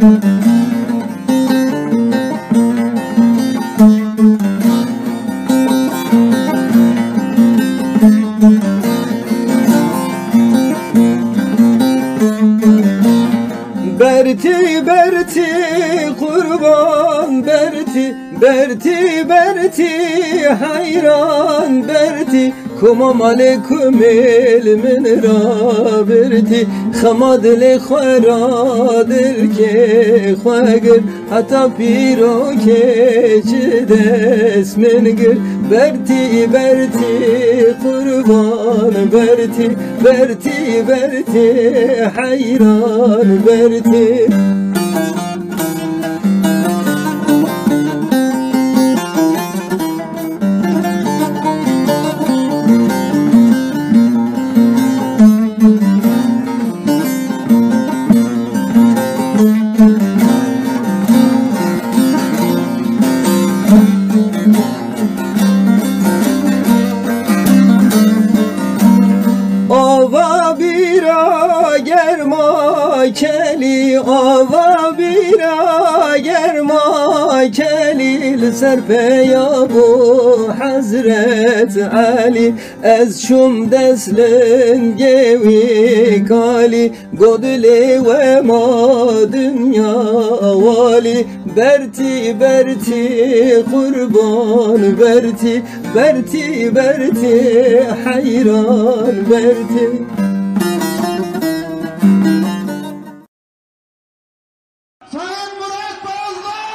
Berti berti kurban berti, berti berti hayran berti, kumam aleyküm ilmin rabirti, khamad le kharadir ke khagir, hatta piro ke çides mengir. Berti berti kurban berti, berti berti hayran berti. Ava bira germa keli, ava bira germa keli, serpe ya bu Hazret Ali, ez şum deslin gevi kali, godli ve ma dünya vali. Berti berti kurban berti, berti berti hayran berti. Sayın Murat Bozdoğan!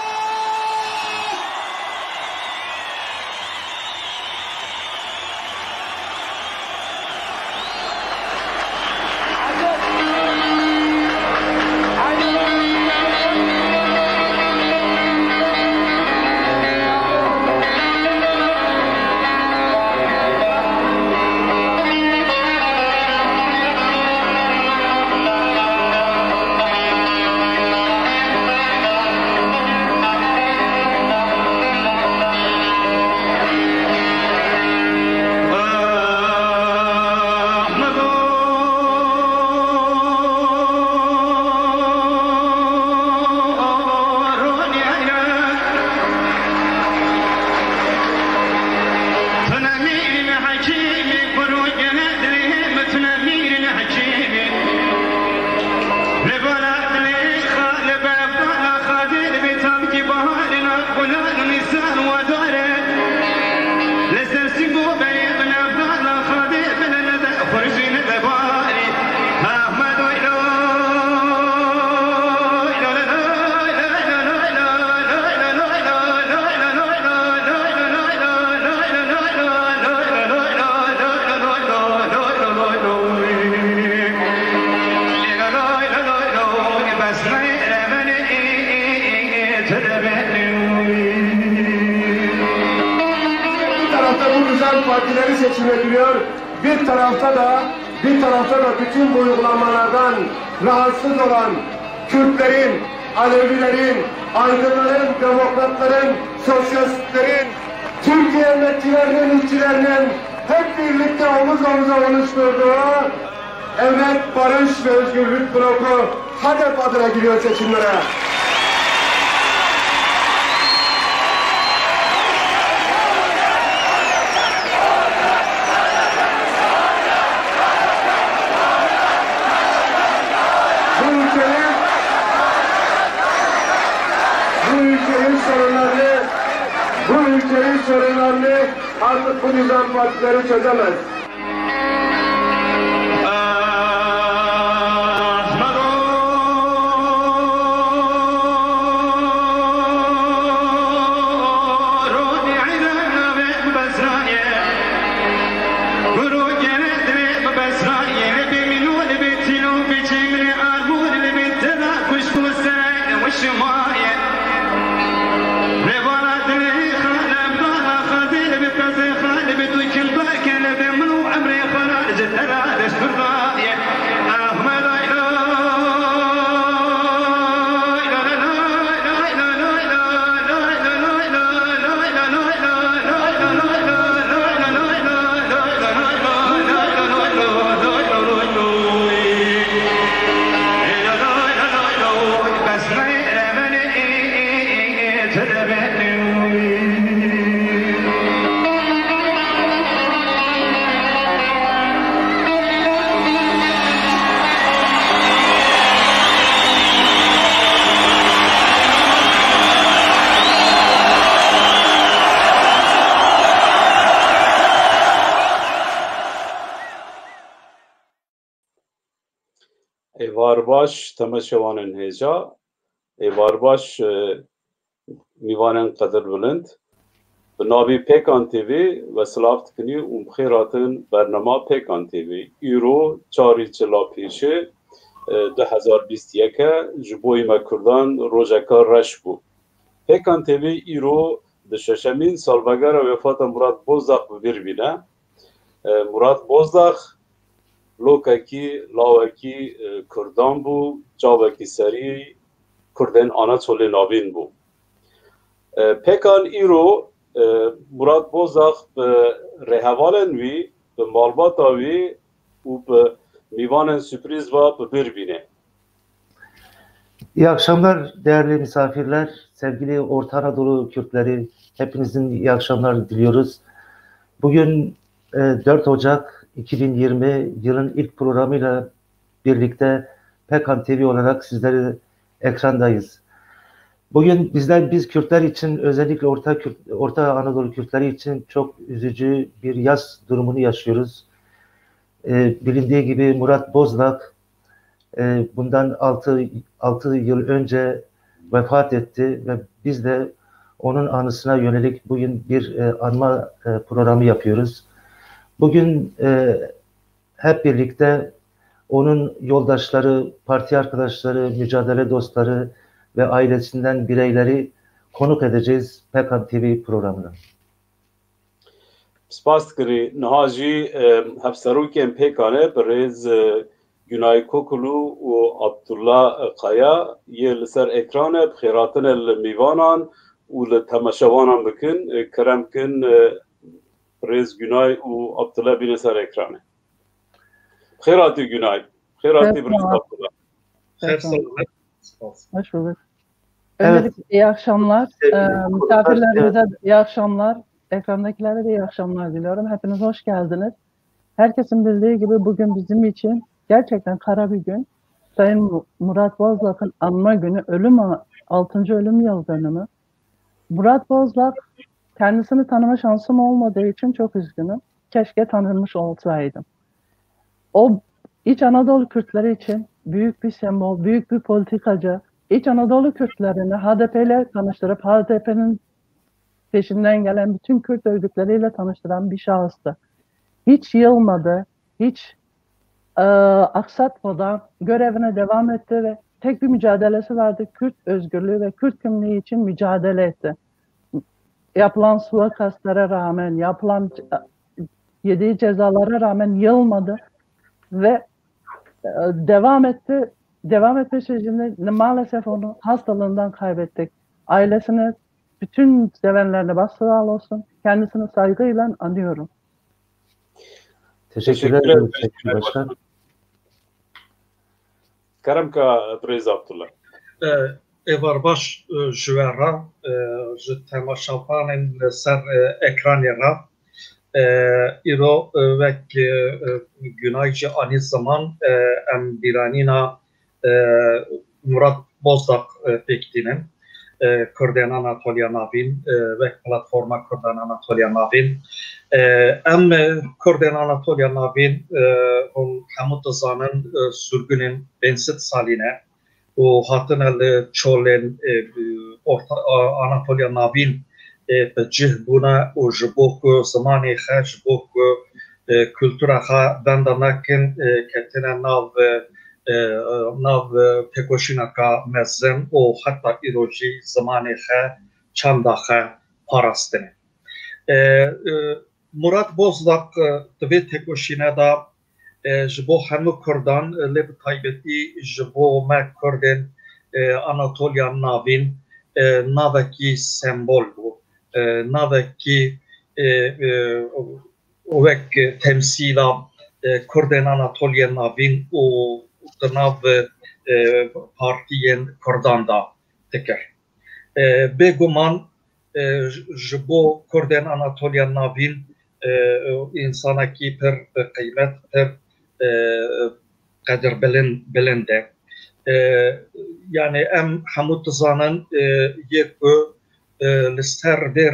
Partileri seçilebiliyor. Bir tarafta da bütün bu uygulamalardan rahatsız olan Kürtlerin, Alevilerin, aydınların, demokratların, sosyalistlerin, Türkiye emekçilerinin, işçilerinin hep birlikte omuz omuza oluşturduğu Emek, Barış ve Özgürlük bloku HADEP adına giriyor seçimlere. Bu ülkenin sorunlarını artık bu nizam partileri çözemez. That's right. Evarbaş temaşevanın heca, Evarbaş میوانن قدر بلند به ناوی پیکان تیوی و سلافت کنی و بخیراتن برنامه پیکان تیوی ایرو چاری چلا پیشه 2021 جبوی مکردان روژکار رش بو پیکان تیوی ایرو دششمین سالوگر وفات مراد بوزداخ ببیر بینه مراد بوزداخ لوکاکی لاوکی کردان بو جاوکی سری کردن آناتولی ناوین بو پیکان ایرو مراد بوزاخ به رهوالن وی به مالباتا وی و به میوانن sürpriz و به birbirine. İyi akşamlar değerli misafirler, sevgili Orta Anadolu Kürtleri, hepinizin iyi akşamlar diliyoruz. Bugün 4 Ocak 2020 yılın ilk programıyla birlikte Pekan TV olarak sizleri ekrandayız. Bugün biz Kürtler için, özellikle Orta Anadolu Kürtleri için çok üzücü bir yaz durumunu yaşıyoruz. Bilindiği gibi Murat Bozlak bundan 6 yıl önce vefat etti ve biz de onun anısına yönelik bugün bir anma programı yapıyoruz. Bugün hep birlikte onun yoldaşları, parti arkadaşları, mücadele dostları ve ailesinden bireyleri konuk edeceğiz Pekan TV programına. Spas kiri nahaji hafsaruken Pekan'e berez Günay Kokulu ve Abdullah Kaya ye ser ekranı bxiratın el mivanan u le temaşavanan bikin keremkin berez Günay ve Abdullah bine ser ekranı. Bxirati Günay, bxirati berez Abdullah. Hoş bulduk. Öncelikle iyi akşamlar. Misafirlerimize iyi akşamlar. Ekrandakilere de iyi akşamlar diliyorum. Hepiniz hoş geldiniz. Herkesin bildiği gibi bugün bizim için gerçekten kara bir gün. Sayın Murat Bozlak'ın anma günü, 6. ölüm yıl dönümü. Murat Bozlak, kendisini tanıma şansım olmadığı için çok üzgünüm. Keşke tanınmış olsaydım. O İç Anadolu Kürtleri için büyük bir sembol, büyük bir politikacı. İç Anadolu Kürtlerini HDP ile tanıştırıp HDP'nin peşinden gelen bütün Kürt örgütleriyle tanıştıran bir şahıstı. Hiç yılmadı, hiç aksatmadan görevine devam etti ve tek bir mücadelesi vardı. Kürt özgürlüğü ve Kürt kimliği için mücadele etti. Yapılan suikastlara rağmen, yapılan yediği cezalara rağmen yılmadı ve devam etti. Devam etme sürecinde maalesef onu hastalığından kaybettik. Ailesine, bütün sevenlerine başsağlığı olsun. Kendisini saygıyla anıyorum. Teşekkürler ederim Sayın Başkan. Keremka Brez Abdullah. Evarbaş jüvera ji temaşavanên ser ekranera îro wek Günay ji anî zaman em bîranîna Murat Bozlak pêkdînin Kurdên Anatolya navîn wek platforma Kurdan Anatolya navîn em Kurdên Anatolya navîn hûn hemû dizanin sürgünên 50 salîne û hatine li çolên Anatolya navîn bi cih bûne û ji bo ku zimanê xwe ji bo ku kültura xwe benda nekin ketine nav pêkoşîneka mezin û heta îro jî zimanê xwe çanda xwe parastine. Murat Bozlak di vê têkoşîne da ji bo hemû Kurdan lê bi taybetî ji bo me Kurdên Anatolya navîn navekî sembol bû. Navekî wek temsîla Kurdên Anatolya navîn û di nav partiyên Kurdan da dikir. Bêguman ji bo Kurdên Anatolya navîn insanekî pir qîmet, pir qedir bilind e. Yani em hemû dizanin yê ku li ser vê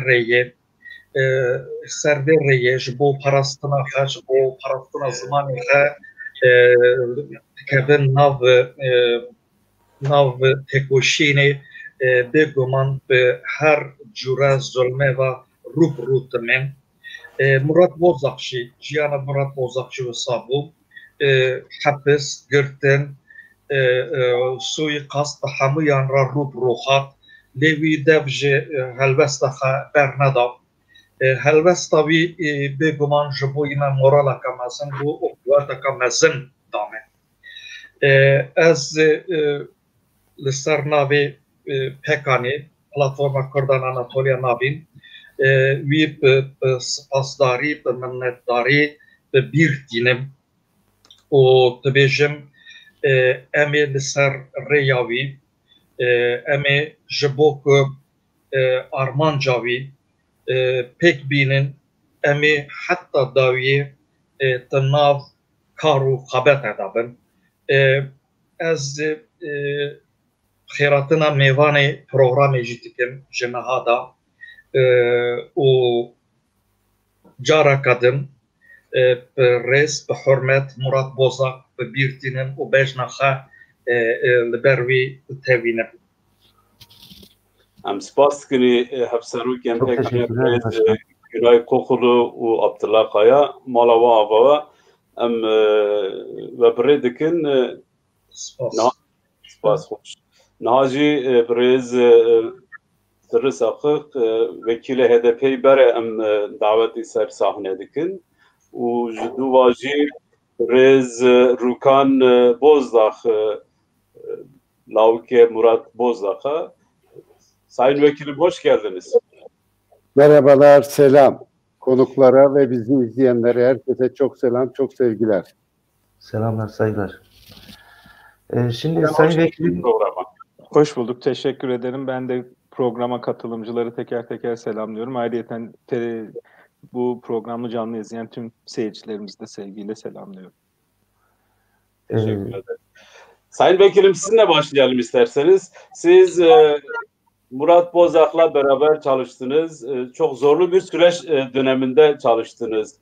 rêyê ji bo parastina xwe, ji bo parastina zimanê xwe Kevin nav tekoşini beguman be her cüre zulme ve rubrutmen Murat Bozakçı, Ciyana Murat Bozakçı ve Sabu hapis girtin suikast hamiyan ra rubruhat levi devje helvestaha bernada helvesta vi beguman jibo yine morala kamazın bu okuvata kamazın dame az listar navi pekani platforma Kurdan Anatolia navin وی سپاسداری به منتداری به بیر دینم و تبیجم امی لسر ریاوی امی جبوک آرمان جاوی پک بینن امی حتی داوی تناو کارو خبت ادابن از خیراتنا میوان پروگرام جیتکم جنهادا و جارا kadın res به حرمت مراد بوزاق به بیرتینم و بجنخه لبروی تevinem. Em spas dikin hevserûkên pêkanê Günay Kokulu û Abdullah Kaya mala we ava we em vebirê dikin spas xweş. Niha jî birêz Sırrı Sakık vekili HDP'yi bere em daveti ser sahne dikin u jduvaji rez Rukan Bozdağ Lavke Murat Bozdağ'a Sayın Vekilim hoş geldiniz. Merhabalar, selam konuklara ve bizi izleyenlere herkese çok selam, çok sevgiler. Selamlar, saygılar. Şimdi Sayın Vekilim hoş bulduk, teşekkür ederim. Ben de programa katılımcıları teker teker selamlıyorum. Ayrıca bu programı canlı izleyen tüm seyircilerimizi de sevgiyle selamlıyorum. Teşekkür ederim. Sayın Vekilim sizinle başlayalım isterseniz. Siz Murat Bozdağ'la beraber çalıştınız. Çok zorlu bir süreç döneminde çalıştınız.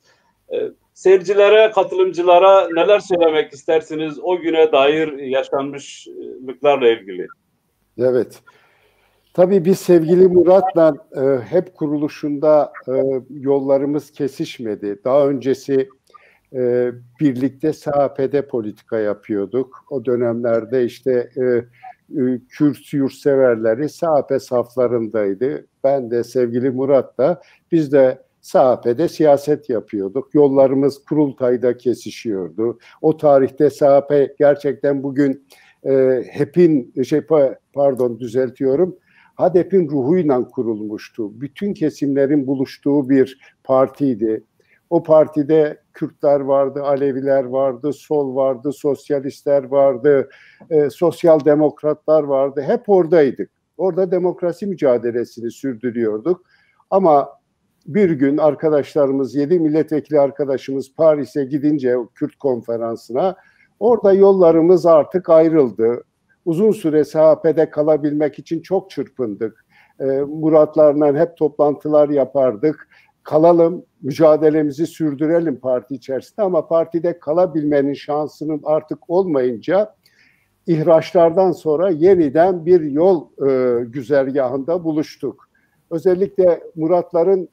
Seyircilere, katılımcılara neler söylemek istersiniz o güne dair yaşanmışlıklarla ilgili? Evet. Tabii biz sevgili Murat'la hep kuruluşunda yollarımız kesişmedi. Daha öncesi birlikte SHP'de politika yapıyorduk. O dönemlerde işte Kürt yurtseverleri SHP saflarındaydı. Ben de sevgili Murat da biz de SHP'de siyaset yapıyorduk. Yollarımız kurultayda kesişiyordu. O tarihte SHP gerçekten bugün HDP'in ruhuyla kurulmuştu. Bütün kesimlerin buluştuğu bir partiydi. O partide Kürtler vardı, Aleviler vardı, sol vardı, sosyalistler vardı, sosyal demokratlar vardı. Hep oradaydık. Orada demokrasi mücadelesini sürdürüyorduk. Ama bir gün arkadaşlarımız, 7 milletvekili arkadaşımız Paris'e gidince Kürt konferansına orada yollarımız artık ayrıldı. Uzun süre SHP'de kalabilmek için çok çırpındık. Muratlarla hep toplantılar yapardık. Kalalım, mücadelemizi sürdürelim parti içerisinde ama partide kalabilmenin şansının artık olmayınca ihraçlardan sonra yeniden bir yol güzergahında buluştuk. Özellikle Muratların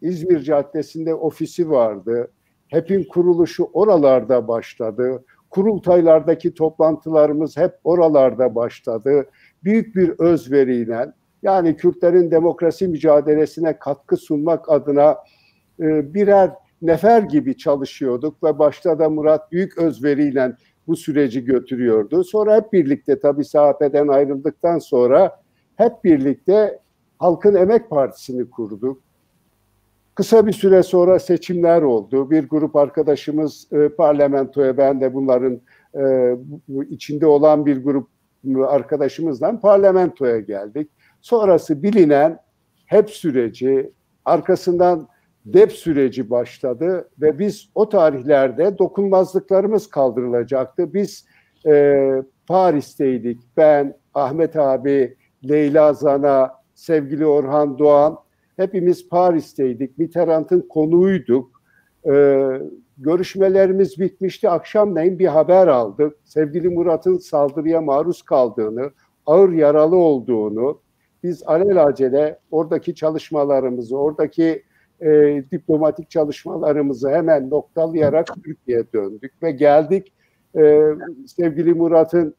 İzmir Caddesi'nde ofisi vardı. HEP'in kuruluşu oralarda başladı. Kurultaylardaki toplantılarımız hep oralarda başladı. Büyük bir özveriyle yani Kürtlerin demokrasi mücadelesine katkı sunmak adına birer nefer gibi çalışıyorduk ve başta da Murat büyük özveriyle bu süreci götürüyordu. Sonra hep birlikte tabii SHP'den ayrıldıktan sonra hep birlikte Halkın Emek Partisi'ni kurduk. Kısa bir süre sonra seçimler oldu. Bir grup arkadaşımız parlamentoya, ben de bunların içinde olan bir grup arkadaşımızla parlamentoya geldik. Sonrası bilinen HEP süreci, arkasından DEP süreci başladı ve biz o tarihlerde dokunmazlıklarımız kaldırılacaktı. Biz Paris'teydik. Ben, Ahmet abi, Leyla Zana, sevgili Orhan Doğan, hepimiz Paris'teydik. Mitterrand'ın konuğuyduk. görüşmelerimiz bitmişti. Akşamleyin bir haber aldık. Sevgili Murat'ın saldırıya maruz kaldığını, ağır yaralı olduğunu, biz alelacele oradaki çalışmalarımızı, oradaki diplomatik çalışmalarımızı hemen noktalayarak Türkiye'ye döndük ve geldik. Sevgili Murat'ın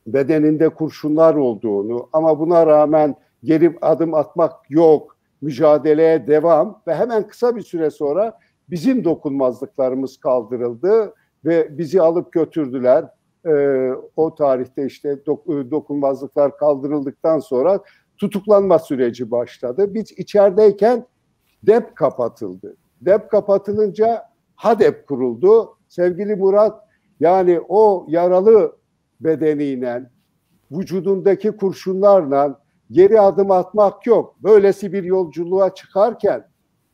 bedeninde kurşunlar olduğunu ama buna rağmen geri adım atmak yok, mücadeleye devam ve hemen kısa bir süre sonra bizim dokunmazlıklarımız kaldırıldı ve bizi alıp götürdüler. O tarihte işte dokunmazlıklar kaldırıldıktan sonra tutuklanma süreci başladı. Biz içerideyken DEP kapatıldı. DEP kapatılınca HADEP kuruldu. Sevgili Murat, yani o yaralı bedeniyle, vücudundaki kurşunlarla geri adım atmak yok. Böylesi bir yolculuğa çıkarken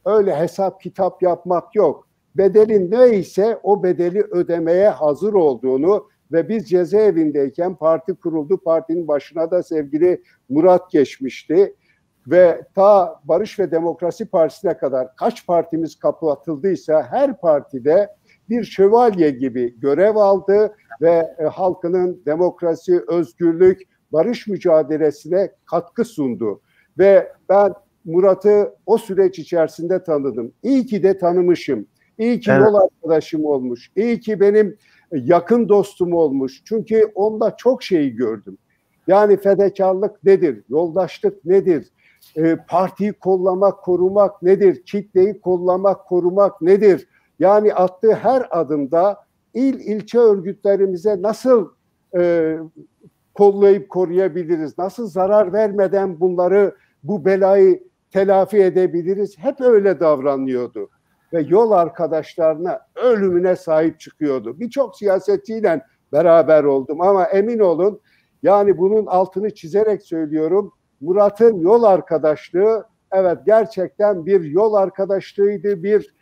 öyle hesap kitap yapmak yok. Bedelin neyse o bedeli ödemeye hazır olduğunu ve biz cezaevindeyken parti kuruldu. Partinin başına da sevgili Murat geçmişti. Ve ta Barış ve Demokrasi Partisi'ne kadar kaç partimiz kapatıldıysa her partide bir şövalye gibi görev aldı ve halkının demokrasi, özgürlük, barış mücadelesine katkı sundu. Ve ben Murat'ı o süreç içerisinde tanıdım. İyi ki de tanımışım. İyi ki yol arkadaşım olmuş. İyi ki benim yakın dostum olmuş. Çünkü onda çok şeyi gördüm. Yani fedakarlık nedir? Yoldaşlık nedir? Partiyi kollamak, korumak nedir? Kitleyi kollamak, korumak nedir? Yani attığı her adımda ilçe örgütlerimize nasıl kollayıp koruyabiliriz? Nasıl zarar vermeden bu belayı telafi edebiliriz? Hep öyle davranıyordu. Ve yol arkadaşlarına ölümüne sahip çıkıyordu. Birçok siyasetçiyle beraber oldum ama emin olun, yani bunun altını çizerek söylüyorum, Murat'ın yol arkadaşlığı evet gerçekten bir yol arkadaşlığıydı, bir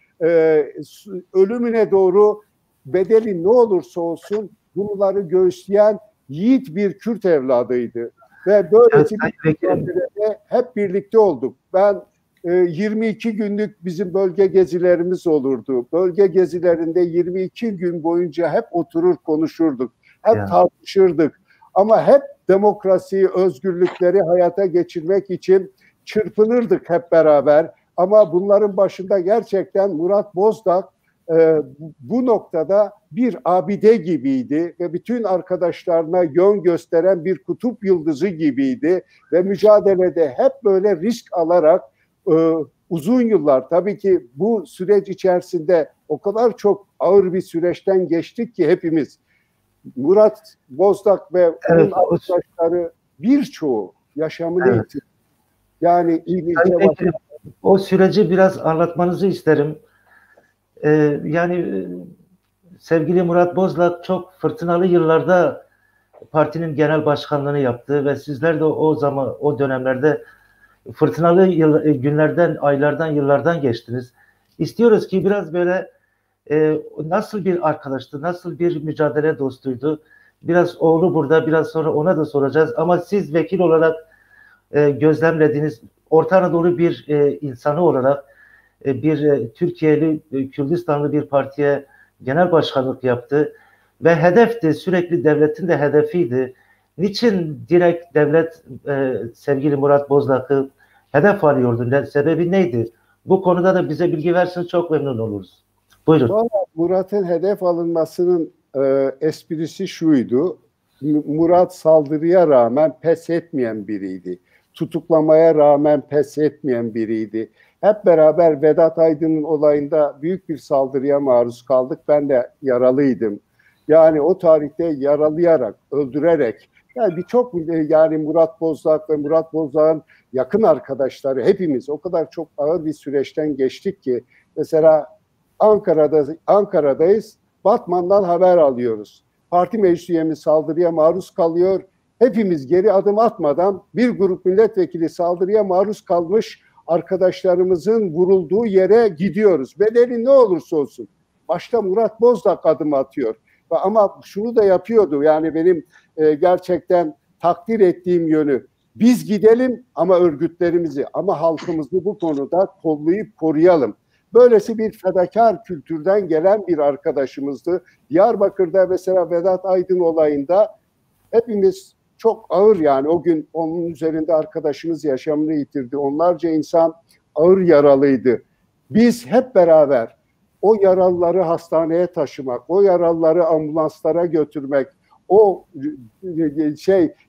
ölümüne doğru bedeli ne olursa olsun bunları göğüsleyen yiğit bir Kürt evladıydı. Ve böylesi bir mücadelede hep birlikte olduk. Ben 22 günlük bizim bölge gezilerimiz olurdu. Bölge gezilerinde 22 gün boyunca hep oturur konuşurduk. Hep tartışırdık. Ama hep demokrasiyi, özgürlükleri hayata geçirmek için çırpınırdık hep beraber. Ama bunların başında gerçekten Murat Bozdak bu noktada bir abide gibiydi ve bütün arkadaşlarına yön gösteren bir kutup yıldızı gibiydi ve mücadelede hep böyle risk alarak uzun yıllar, tabii ki bu süreç içerisinde o kadar çok ağır bir süreçten geçtik ki hepimiz. Murat Bozdak ve onun arkadaşları birçoğu yaşamını yitirdi. Yani o süreci biraz anlatmanızı isterim. Yani sevgili Murat Bozdak çok fırtınalı yıllarda partinin genel başkanlığını yaptı ve sizler de o dönemlerde fırtınalı günlerden, aylardan, yıllardan geçtiniz. İstiyoruz ki biraz böyle nasıl bir arkadaştı, nasıl bir mücadele dostuydu. Biraz oğlu burada, biraz sonra ona da soracağız. Ama siz vekil olarak gözlemlediğiniz Orta Anadolu bir insanı olarak bir Türkiye'li, Kürdistanlı bir partiye genel başkanlık yaptı ve hedefti, sürekli devletin de hedefiydi. Niçin direkt devlet sevgili Murat Bozdak'ı hedef alıyordu? Sebebi neydi? Bu konuda da bize bilgi versin, çok memnun oluruz. Buyurun. Vallahi Murat'ın hedef alınmasının esprisi şuydu. Murat saldırıya rağmen pes etmeyen biriydi. Tutuklamaya rağmen pes etmeyen biriydi. Hep beraber Vedat Aydın'ın olayında büyük bir saldırıya maruz kaldık. Ben de yaralıydım. Yani o tarihte yaralayarak, öldürerek, yani birçok, yani Murat Bozdak ve Murat Bozdak'ın yakın arkadaşları hepimiz o kadar çok ağır bir süreçten geçtik ki mesela Ankara'dayız. Batman'dan haber alıyoruz. Parti meclis üyemiz saldırıya maruz kalıyor. Hepimiz geri adım atmadan bir grup milletvekili saldırıya maruz kalmış arkadaşlarımızın vurulduğu yere gidiyoruz. Bedeli ne olursa olsun. Başta Murat Bozdak adım atıyor. Ama şunu da yapıyordu. Yani benim gerçekten takdir ettiğim yönü. Biz gidelim ama örgütlerimizi, ama halkımızı bu konuda kollayıp koruyalım. böylesi bir fedakar kültürden gelen bir arkadaşımızdı. Diyarbakır'da mesela Vedat Aydın olayında hepimiz çok ağır, yani o gün onun üzerinde arkadaşımız yaşamını yitirdi. Onlarca insan ağır yaralıydı. Biz hep beraber o yaralıları hastaneye taşımak, o yaralıları ambulanslara götürmek, o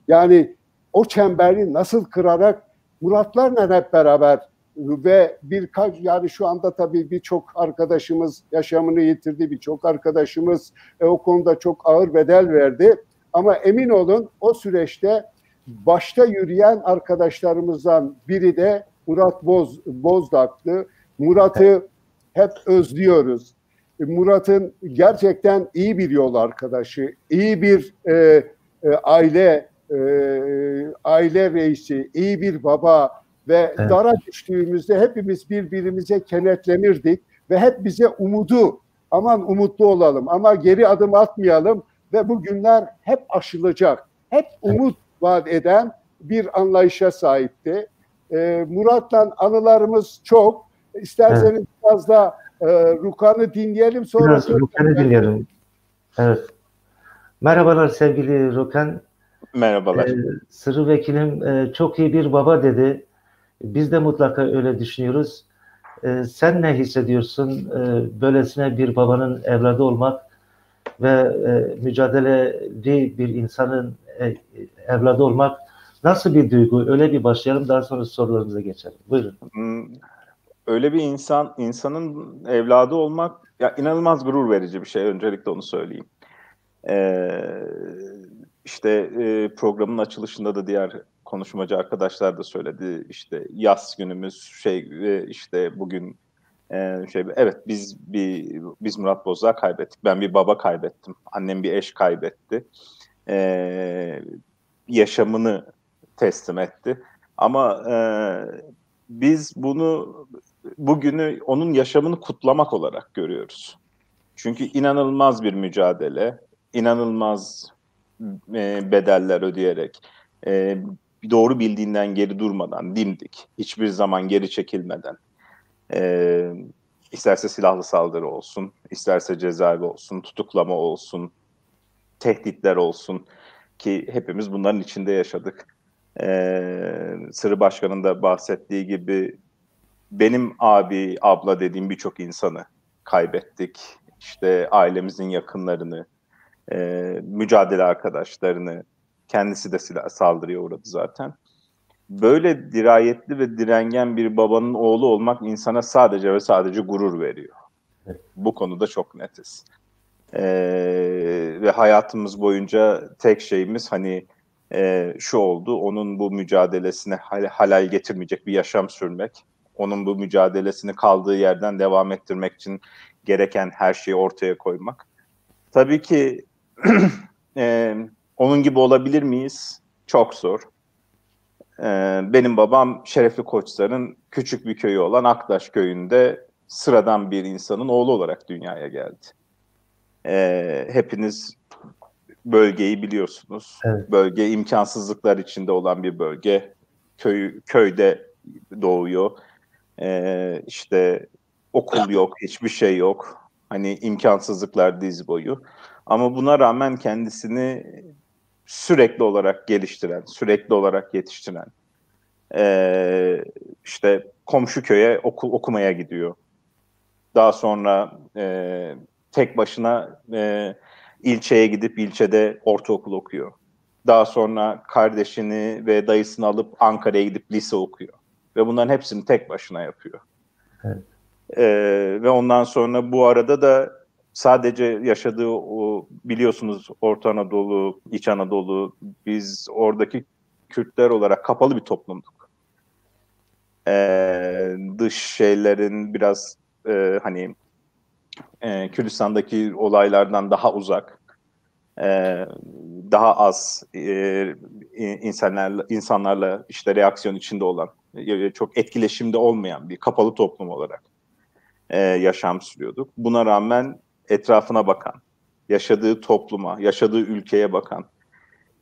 yani o çemberi nasıl kırarak Muratlarla hep beraber ve birkaç, yani şu anda tabii birçok arkadaşımız yaşamını yitirdi, birçok arkadaşımız o konuda çok ağır bedel verdi. Ama emin olun o süreçte başta yürüyen arkadaşlarımızdan biri de Murat Bozdak'tı. Murat'ı hep özlüyoruz. Murat'ın gerçekten iyi bir yol arkadaşı, iyi bir aile reisi, iyi bir baba ve dara düştüğümüzde hepimiz birbirimize kenetlenirdik ve hep bize umudu, aman umutlu olalım ama geri adım atmayalım ve bu günler hep aşılacak, hep umut vaat eden bir anlayışa sahipti. Murat'la anılarımız çok. İsterseniz biraz da Rukan'ı dinleyelim. Sonra biraz Rukan'ı dinleyelim. Evet. Merhabalar sevgili Rukan. Merhabalar. Sırrı Vekilim çok iyi bir baba dedi. Biz de mutlaka öyle düşünüyoruz. Sen ne hissediyorsun? Böylesine bir babanın evladı olmak ve mücadeleci bir insanın evladı olmak nasıl bir duygu? Öyle bir başlayalım, daha sonra sorularımıza geçelim. Buyurun. Öyle bir insanın evladı olmak ya inanılmaz gurur verici bir şey. Öncelikle onu söyleyeyim. İşte programın açılışında da diğer konuşmacı arkadaşlar da söyledi. İşte yaz günümüz işte bugün evet biz Murat Bozdağ'ı kaybettik. Ben bir baba kaybettim. Annem bir eş kaybetti. Yaşamını teslim etti. Ama biz bugünü onun yaşamını kutlamak olarak görüyoruz. Çünkü inanılmaz bir mücadele, inanılmaz bedeller ödeyerek, doğru bildiğinden geri durmadan, dimdik, hiçbir zaman geri çekilmeden, isterse silahlı saldırı olsun, isterse cezaevi olsun, tutuklama olsun, tehditler olsun ki hepimiz bunların içinde yaşadık. Sırrı Başkan'ın da bahsettiği gibi benim abi, abla dediğim birçok insanı kaybettik. İşte ailemizin yakınlarını, mücadele arkadaşlarını, kendisi de silah saldırıya uğradı zaten. Böyle dirayetli ve direngen bir babanın oğlu olmak insana sadece ve sadece gurur veriyor. Bu konuda çok netiz. Ve hayatımız boyunca tek şeyimiz şu oldu, onun bu mücadelesine halal getirmeyecek bir yaşam sürmek, onun bu mücadelesini kaldığı yerden devam ettirmek için gereken her şeyi ortaya koymak. Tabii ki onun gibi olabilir miyiz? Çok zor. Benim babam Şerefli Koçlar'ın küçük bir köyü olan Aktaş köyünde sıradan bir insanın oğlu olarak dünyaya geldi. Hepiniz bölgeyi biliyorsunuz. Evet. Bölge imkansızlıklar içinde olan bir bölge. Köyde doğuyor. İşte okul yok, hiçbir şey yok. İmkansızlıklar diz boyu. Ama buna rağmen kendisini sürekli olarak geliştiren, sürekli olarak yetiştiren, işte komşu köye okumaya gidiyor. Daha sonra tek başına ilçeye gidip ilçede ortaokul okuyor. Daha sonra kardeşini ve dayısını alıp Ankara'ya gidip lise okuyor. Ve bunların hepsini tek başına yapıyor. Evet. Ve ondan sonra bu arada da sadece yaşadığı o biliyorsunuz Orta Anadolu, İç Anadolu, biz oradaki Kürtler olarak kapalı bir toplumduk. Dış şeylerin biraz Kürdistan'daki olaylardan daha uzak, daha az insanlarla işte reaksiyon içinde olan, çok etkileşimde olmayan bir kapalı toplum olarak yaşam sürüyorduk. Buna rağmen etrafına bakan, yaşadığı topluma, yaşadığı ülkeye bakan,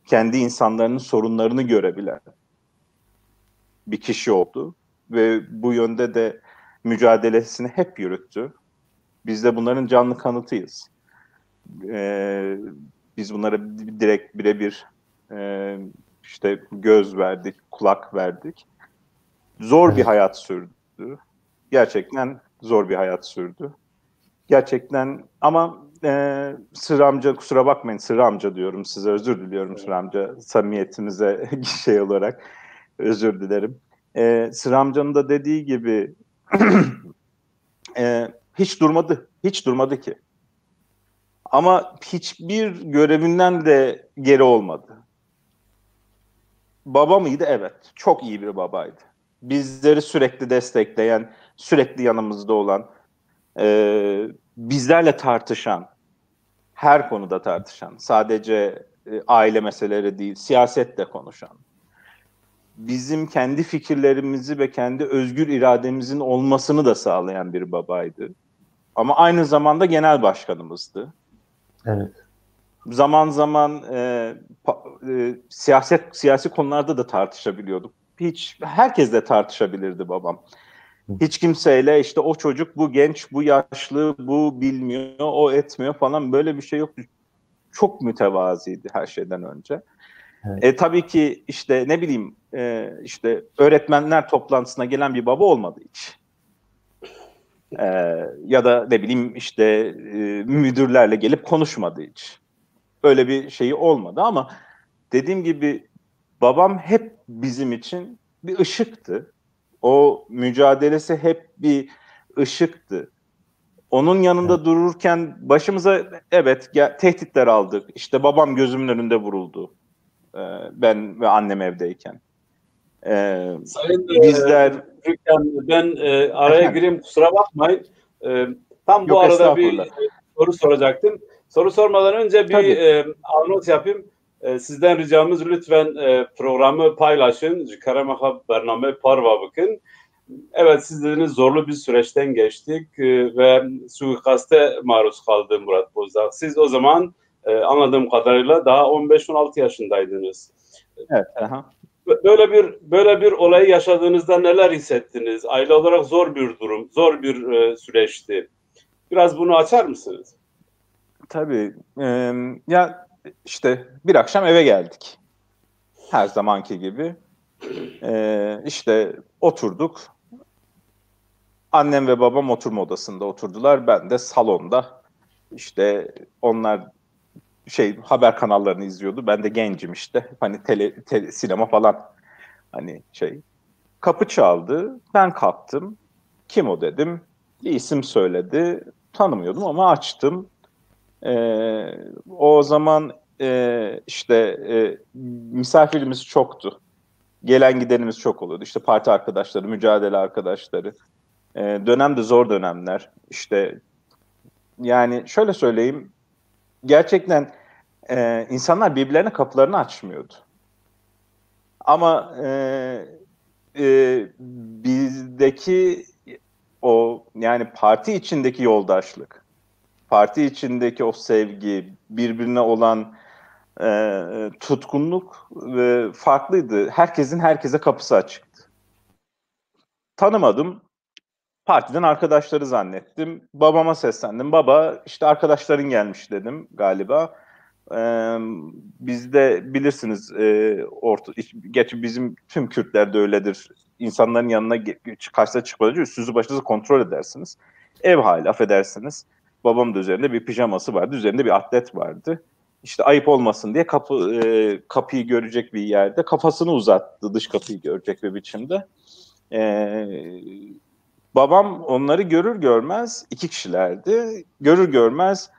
kendi insanların sorunlarını görebilen bir kişi oldu. Ve bu yönde de mücadelesini hep yürüttü. Biz de bunların canlı kanıtıyız. Biz bunlara direkt birebir işte göz verdik, kulak verdik. Zor bir hayat sürdü. Gerçekten zor bir hayat sürdü. Gerçekten ama Sırrı amca, kusura bakmayın Sırrı amca diyorum size, özür diliyorum Sırrı amca, samimiyetimize şey olarak özür dilerim. Sırrı amcanın da dediği gibi hiç durmadı ki. Ama hiçbir görevinden de geri olmadı. Baba mıydı? Evet. Çok iyi bir babaydı. Bizleri sürekli destekleyen, sürekli yanımızda olan, bizlerle tartışan, her konuda tartışan, sadece aile meseleleri değil, siyasetle konuşan, bizim kendi fikirlerimizi ve kendi özgür irademizin olmasını da sağlayan bir babaydı. Ama aynı zamanda genel başkanımızdı. Evet. Zaman zaman siyasi konularda da tartışabiliyorduk. Herkesle tartışabilirdi babam. Hiç kimseyle işte o çocuk, bu genç, bu yaşlı, bu bilmiyor, o etmiyor falan, böyle bir şey yoktu. Çok mütevaziydi her şeyden önce. Evet. Tabii ki işte ne bileyim işte öğretmenler toplantısına gelen bir baba olmadı hiç. Ya da ne bileyim işte müdürlerle gelip konuşmadı hiç. Öyle bir şeyi olmadı ama dediğim gibi babam hep bizim için bir ışıktı. O mücadelesi hep bir ışıktı. Onun yanında dururken başımıza evet tehditler aldık. İşte babam gözümün önünde vuruldu. Ben ve annem evdeyken. Sayın bizler ben araya gireyim, kusura bakmayın. Tam bu arada bir soru soracaktım. Soru sormadan önce bir anons yapayım. Sizden ricamız lütfen programı paylaşın. Karamaha Bername Parva bakın. Evet, siz dediniz zorlu bir süreçten geçtik ve suikaste maruz kaldı Murat Bozdağ. Siz o zaman anladığım kadarıyla daha 15-16 yaşındaydınız. Evet. Aha. Böyle bir olayı yaşadığınızda neler hissettiniz? Aile olarak zor bir durum, zor bir süreçti. Biraz bunu açar mısınız? Tabii. Ya işte bir akşam eve geldik. Her zamanki gibi. İşte oturduk. Annem ve babam oturma odasında oturdular. Ben de salonda. İşte onlar haber kanallarını izliyordu. Ben de gencim işte. Hani sinema falan. Hani kapı çaldı. Ben kalktım. Kim o dedim. Bir isim söyledi. Tanımıyordum ama açtım. O zaman misafirimiz çoktu. Gelen gidenimiz çok oluyordu. İşte parti arkadaşları, mücadele arkadaşları. Dönem de zor dönemler. İşte yani şöyle söyleyeyim. Gerçekten insanlar birbirlerine kapılarını açmıyordu. Ama bizdeki o yani parti içindeki yoldaşlık, parti içindeki o sevgi, birbirine olan tutkunluk farklıydı. Herkesin herkese kapısı açıktı. Tanımadım. Partiden arkadaşları zannettim. Babama seslendim. Baba, işte arkadaşların gelmiş dedim galiba. Bizde bilirsiniz gerçi bizim tüm Kürtlerde öyledir. İnsanların yanına karşısına çıkmadan önce üstünüzü başınızı kontrol edersiniz. Ev hali, affedersiniz. Babamın da üzerinde bir pijaması vardı. Üzerinde bir atlet vardı. İşte ayıp olmasın diye kapıyı görecek bir yerde kafasını uzattı. Dış kapıyı görecek bir biçimde. Babam onları görür görmez, 2 kişilerdi. Görür görmez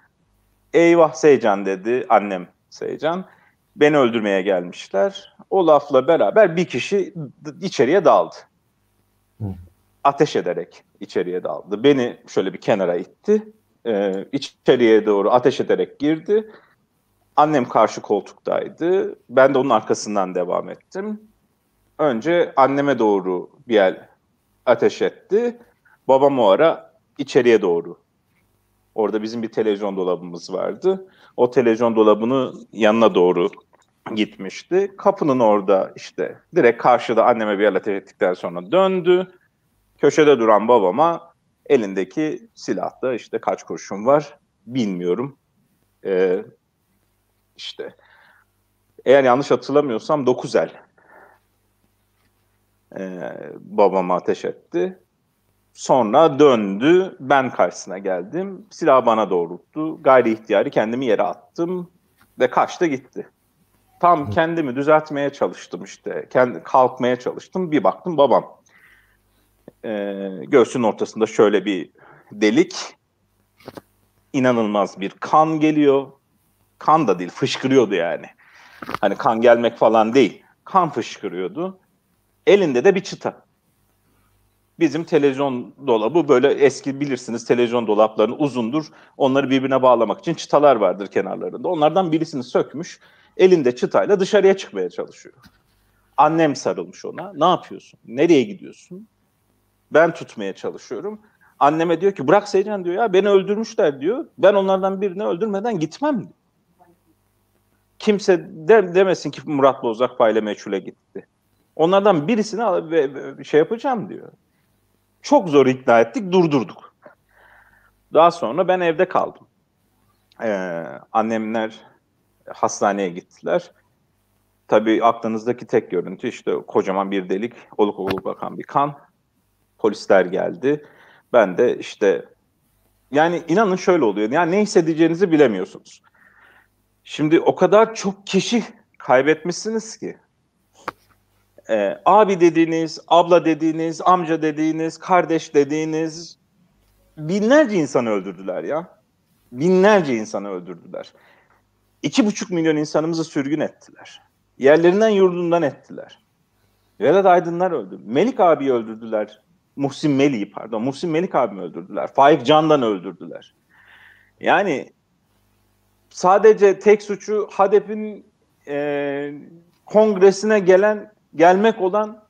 eyvah Seycan dedi, annem Seycan. Beni öldürmeye gelmişler. O lafla beraber bir kişi içeriye daldı. Ateş ederek içeriye daldı. Beni şöyle bir kenara itti. İçeriye doğru ateş ederek girdi. Annem karşı koltuktaydı. Ben de onun arkasından devam ettim. Önce anneme doğru bir el ateş etti. Babam o ara içeriye doğru. Orada bizim bir televizyon dolabımız vardı. O televizyon dolabının yanına doğru gitmişti. Kapının orada işte direkt karşıda anneme bir el ateş ettikten sonra döndü. Köşede duran babama elindeki silahta işte kaç kurşun var bilmiyorum. İşte eğer yanlış hatırlamıyorsam 9 el babama ateş etti. Sonra döndü, ben karşısına geldim. Silahı bana doğrulttu. Gayri ihtiyari kendimi yere attım ve kaçtı gitti. Tam kendimi düzeltmeye çalıştım işte. Kalkmaya çalıştım. Bir baktım babam. Göğsünün ortasında şöyle bir delik. İnanılmaz bir kan geliyor. Kan da değil, fışkırıyordu yani. Hani kan gelmek falan değil. Kan fışkırıyordu. Elinde de bir çıta. Bizim televizyon dolabı böyle eski bilirsiniz televizyon dolaplarının uzundur. Onları birbirine bağlamak için çıtalar vardır kenarlarında. Onlardan birisini sökmüş. Elinde çıtayla dışarıya çıkmaya çalışıyor. Annem sarılmış ona. Ne yapıyorsun? Nereye gidiyorsun? Ben tutmaya çalışıyorum. Anneme diyor ki bırak Seycan diyor ya beni öldürmüşler diyor. Ben onlardan birini öldürmeden gitmem diyor. Kimse demesin ki Murat Bozdağ faile meçhule gitti. Onlardan birisini şey yapacağım diyor. Çok zor ikna ettik, durdurduk. Daha sonra ben evde kaldım. Annemler hastaneye gittiler. Tabii aklınızdaki tek görüntü işte kocaman bir delik, oluk oluk bakan bir kan. Polisler geldi. Ben de işte yani inanın şöyle oluyor. Yani ne hissedeceğinizi bilemiyorsunuz. Şimdi o kadar çok kişi kaybetmişsiniz ki. Abi dediğiniz, abla dediğiniz, amca dediğiniz, kardeş dediğiniz binlerce insanı öldürdüler ya. Binlerce insanı öldürdüler. 2,5 milyon insanımızı sürgün ettiler. Yerlerinden yurdundan ettiler. Vedat Aydınlar öldü. Melik abiyi öldürdüler. Muhsin Melik abimi öldürdüler. Faik Can'dan öldürdüler. Yani sadece tek suçu HADEP'in kongresine gelmek olan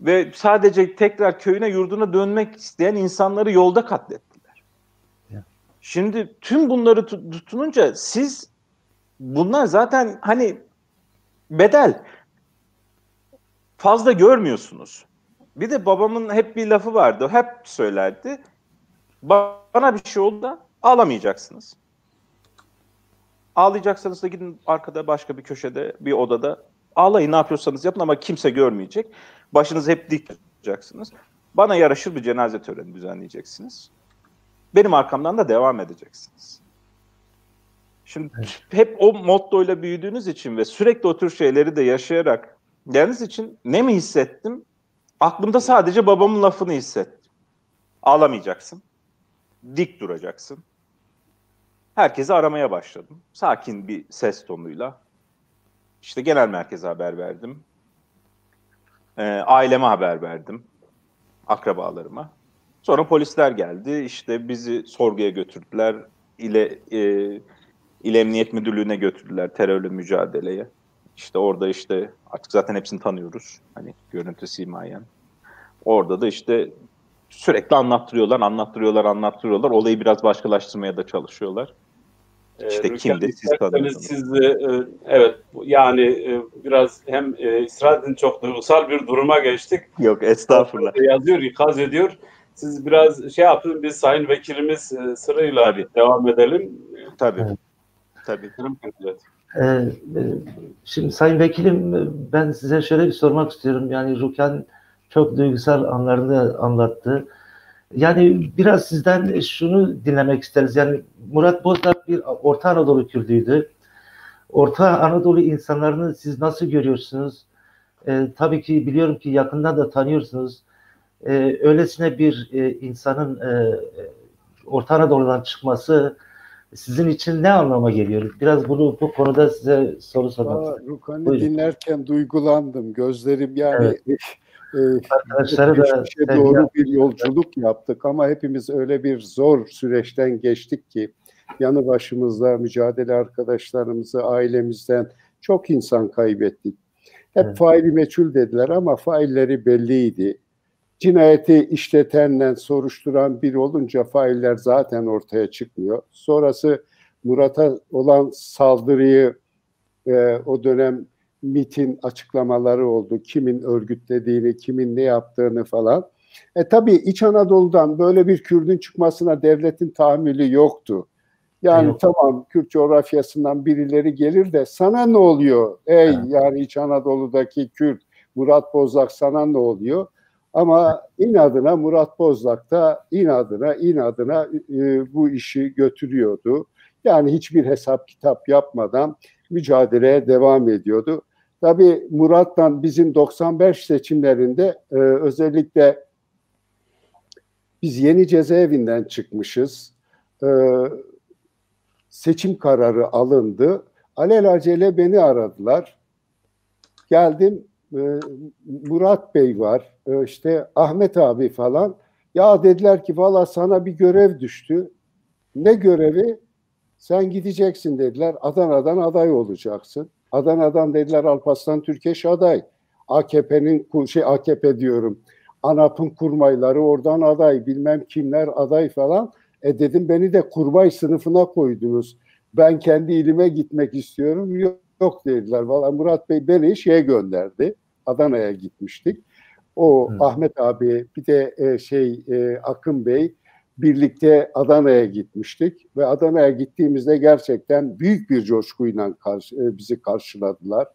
ve sadece tekrar köyüne yurduna dönmek isteyen insanları yolda katlettiler. Şimdi tüm bunları tutununca siz bunlar zaten hani bedel fazla görmüyorsunuz. Bir de babamın hep bir lafı vardı. Hep söylerdi. Bana bir şey oldu da ağlamayacaksınız. Ağlayacaksanız da gidin arkada başka bir köşede bir odada ağlayın ne yapıyorsanız yapın ama kimse görmeyecek. Başınızı hep dik tutacaksınız. Bana yaraşır bir cenaze töreni düzenleyeceksiniz. Benim arkamdan da devam edeceksiniz. Şimdi hep o mottoyla büyüdüğünüz için ve sürekli o tür şeyleri de yaşayarak geldiğiniz için ne mi hissettim? Aklımda sadece babamın lafını hissettim. Ağlamayacaksın. Dik duracaksın. Herkesi aramaya başladım. Sakin bir ses tonuyla. İşte genel merkeze haber verdim. Aileme haber verdim. Akrabalarıma. Sonra polisler geldi. İşte bizi sorguya götürdüler. İl Emniyet Müdürlüğü'ne götürdüler terörle mücadeleye. İşte orada işte artık zaten hepsini tanıyoruz. Hani görüntü simayen. Orada da işte sürekli anlattırıyorlar. Olayı biraz başkalaştırmaya da çalışıyorlar. İşte kimdi siz tanıyorsunuz. Evet yani biraz hem İsrail'in çok duygusal bir duruma geçtik. Yok estağfurullah. Yazıyor, ikaz ediyor. Siz biraz şey yapın, biz Sayın Vekilimiz sırayla tabii devam edelim. Tabii. Tabii. Şimdi Sayın Vekilim ben size şöyle bir sormak istiyorum. Yani Ruken çok duygusal anlarını anlattı. Yani biraz sizden şunu dinlemek isteriz. Yani Murat Bozdağ bir Orta Anadolu Kürdüydü. Orta Anadolu insanlarını siz nasıl görüyorsunuz? Tabii ki biliyorum ki yakından da tanıyorsunuz. Öylesine bir insanın Orta Anadolu'dan çıkması sizin için ne anlama geliyor? Biraz bu konuda size soru sormak istiyorum. Rukan'ı dinlerken duygulandım. Gözlerim yani arkadaşları da doğru bir yolculuk yaptık ama hepimiz öyle bir zor süreçten geçtik ki yanı başımızda mücadele arkadaşlarımızı, ailemizden çok insan kaybettik. Hep faili meçhul dediler ama failleri belliydi. Cinayeti işletenle soruşturan biri olunca failler zaten ortaya çıkmıyor. Sonrası Murat'a olan saldırıyı o dönem MİT'in açıklamaları oldu. Kimin örgütlediğini, kimin ne yaptığını falan. Tabii İç Anadolu'dan böyle bir Kürdün çıkmasına devletin tahammülü yoktu. Yani tamam, Kürt coğrafyasından birileri gelir de sana ne oluyor? Yani İç Anadolu'daki Kürt Murat Bozlak sana ne oluyor? Ama inadına Murat Bozlak da inadına bu işi götürüyordu. Yani hiçbir hesap kitap yapmadan mücadeleye devam ediyordu. Tabii Murat'tan bizim 95 seçimlerinde özellikle biz yeni cezaevinden çıkmışız. Seçim kararı alındı. Alelacele beni aradılar. Geldim, Murat Bey var, işte Ahmet abi falan. Ya dediler ki valla sana bir görev düştü. Ne görevi? Sen gideceksin dediler. Adana'dan aday olacaksın. Adana'dan dediler Alparslan Türkeş aday. AKP'nin AKP diyorum. ANAP'ın kurmayları oradan aday. Bilmem kimler aday falan. Dedim beni de kurmay sınıfına koydunuz. Ben kendi ilime gitmek istiyorum. Yok dediler. Valla Murat Bey beni şeye gönderdi. Adana'ya gitmiştik. O Ahmet abi bir de Akın Bey birlikte Adana'ya gitmiştik ve Adana'ya gittiğimizde gerçekten büyük bir coşkuyla bizi karşıladılar.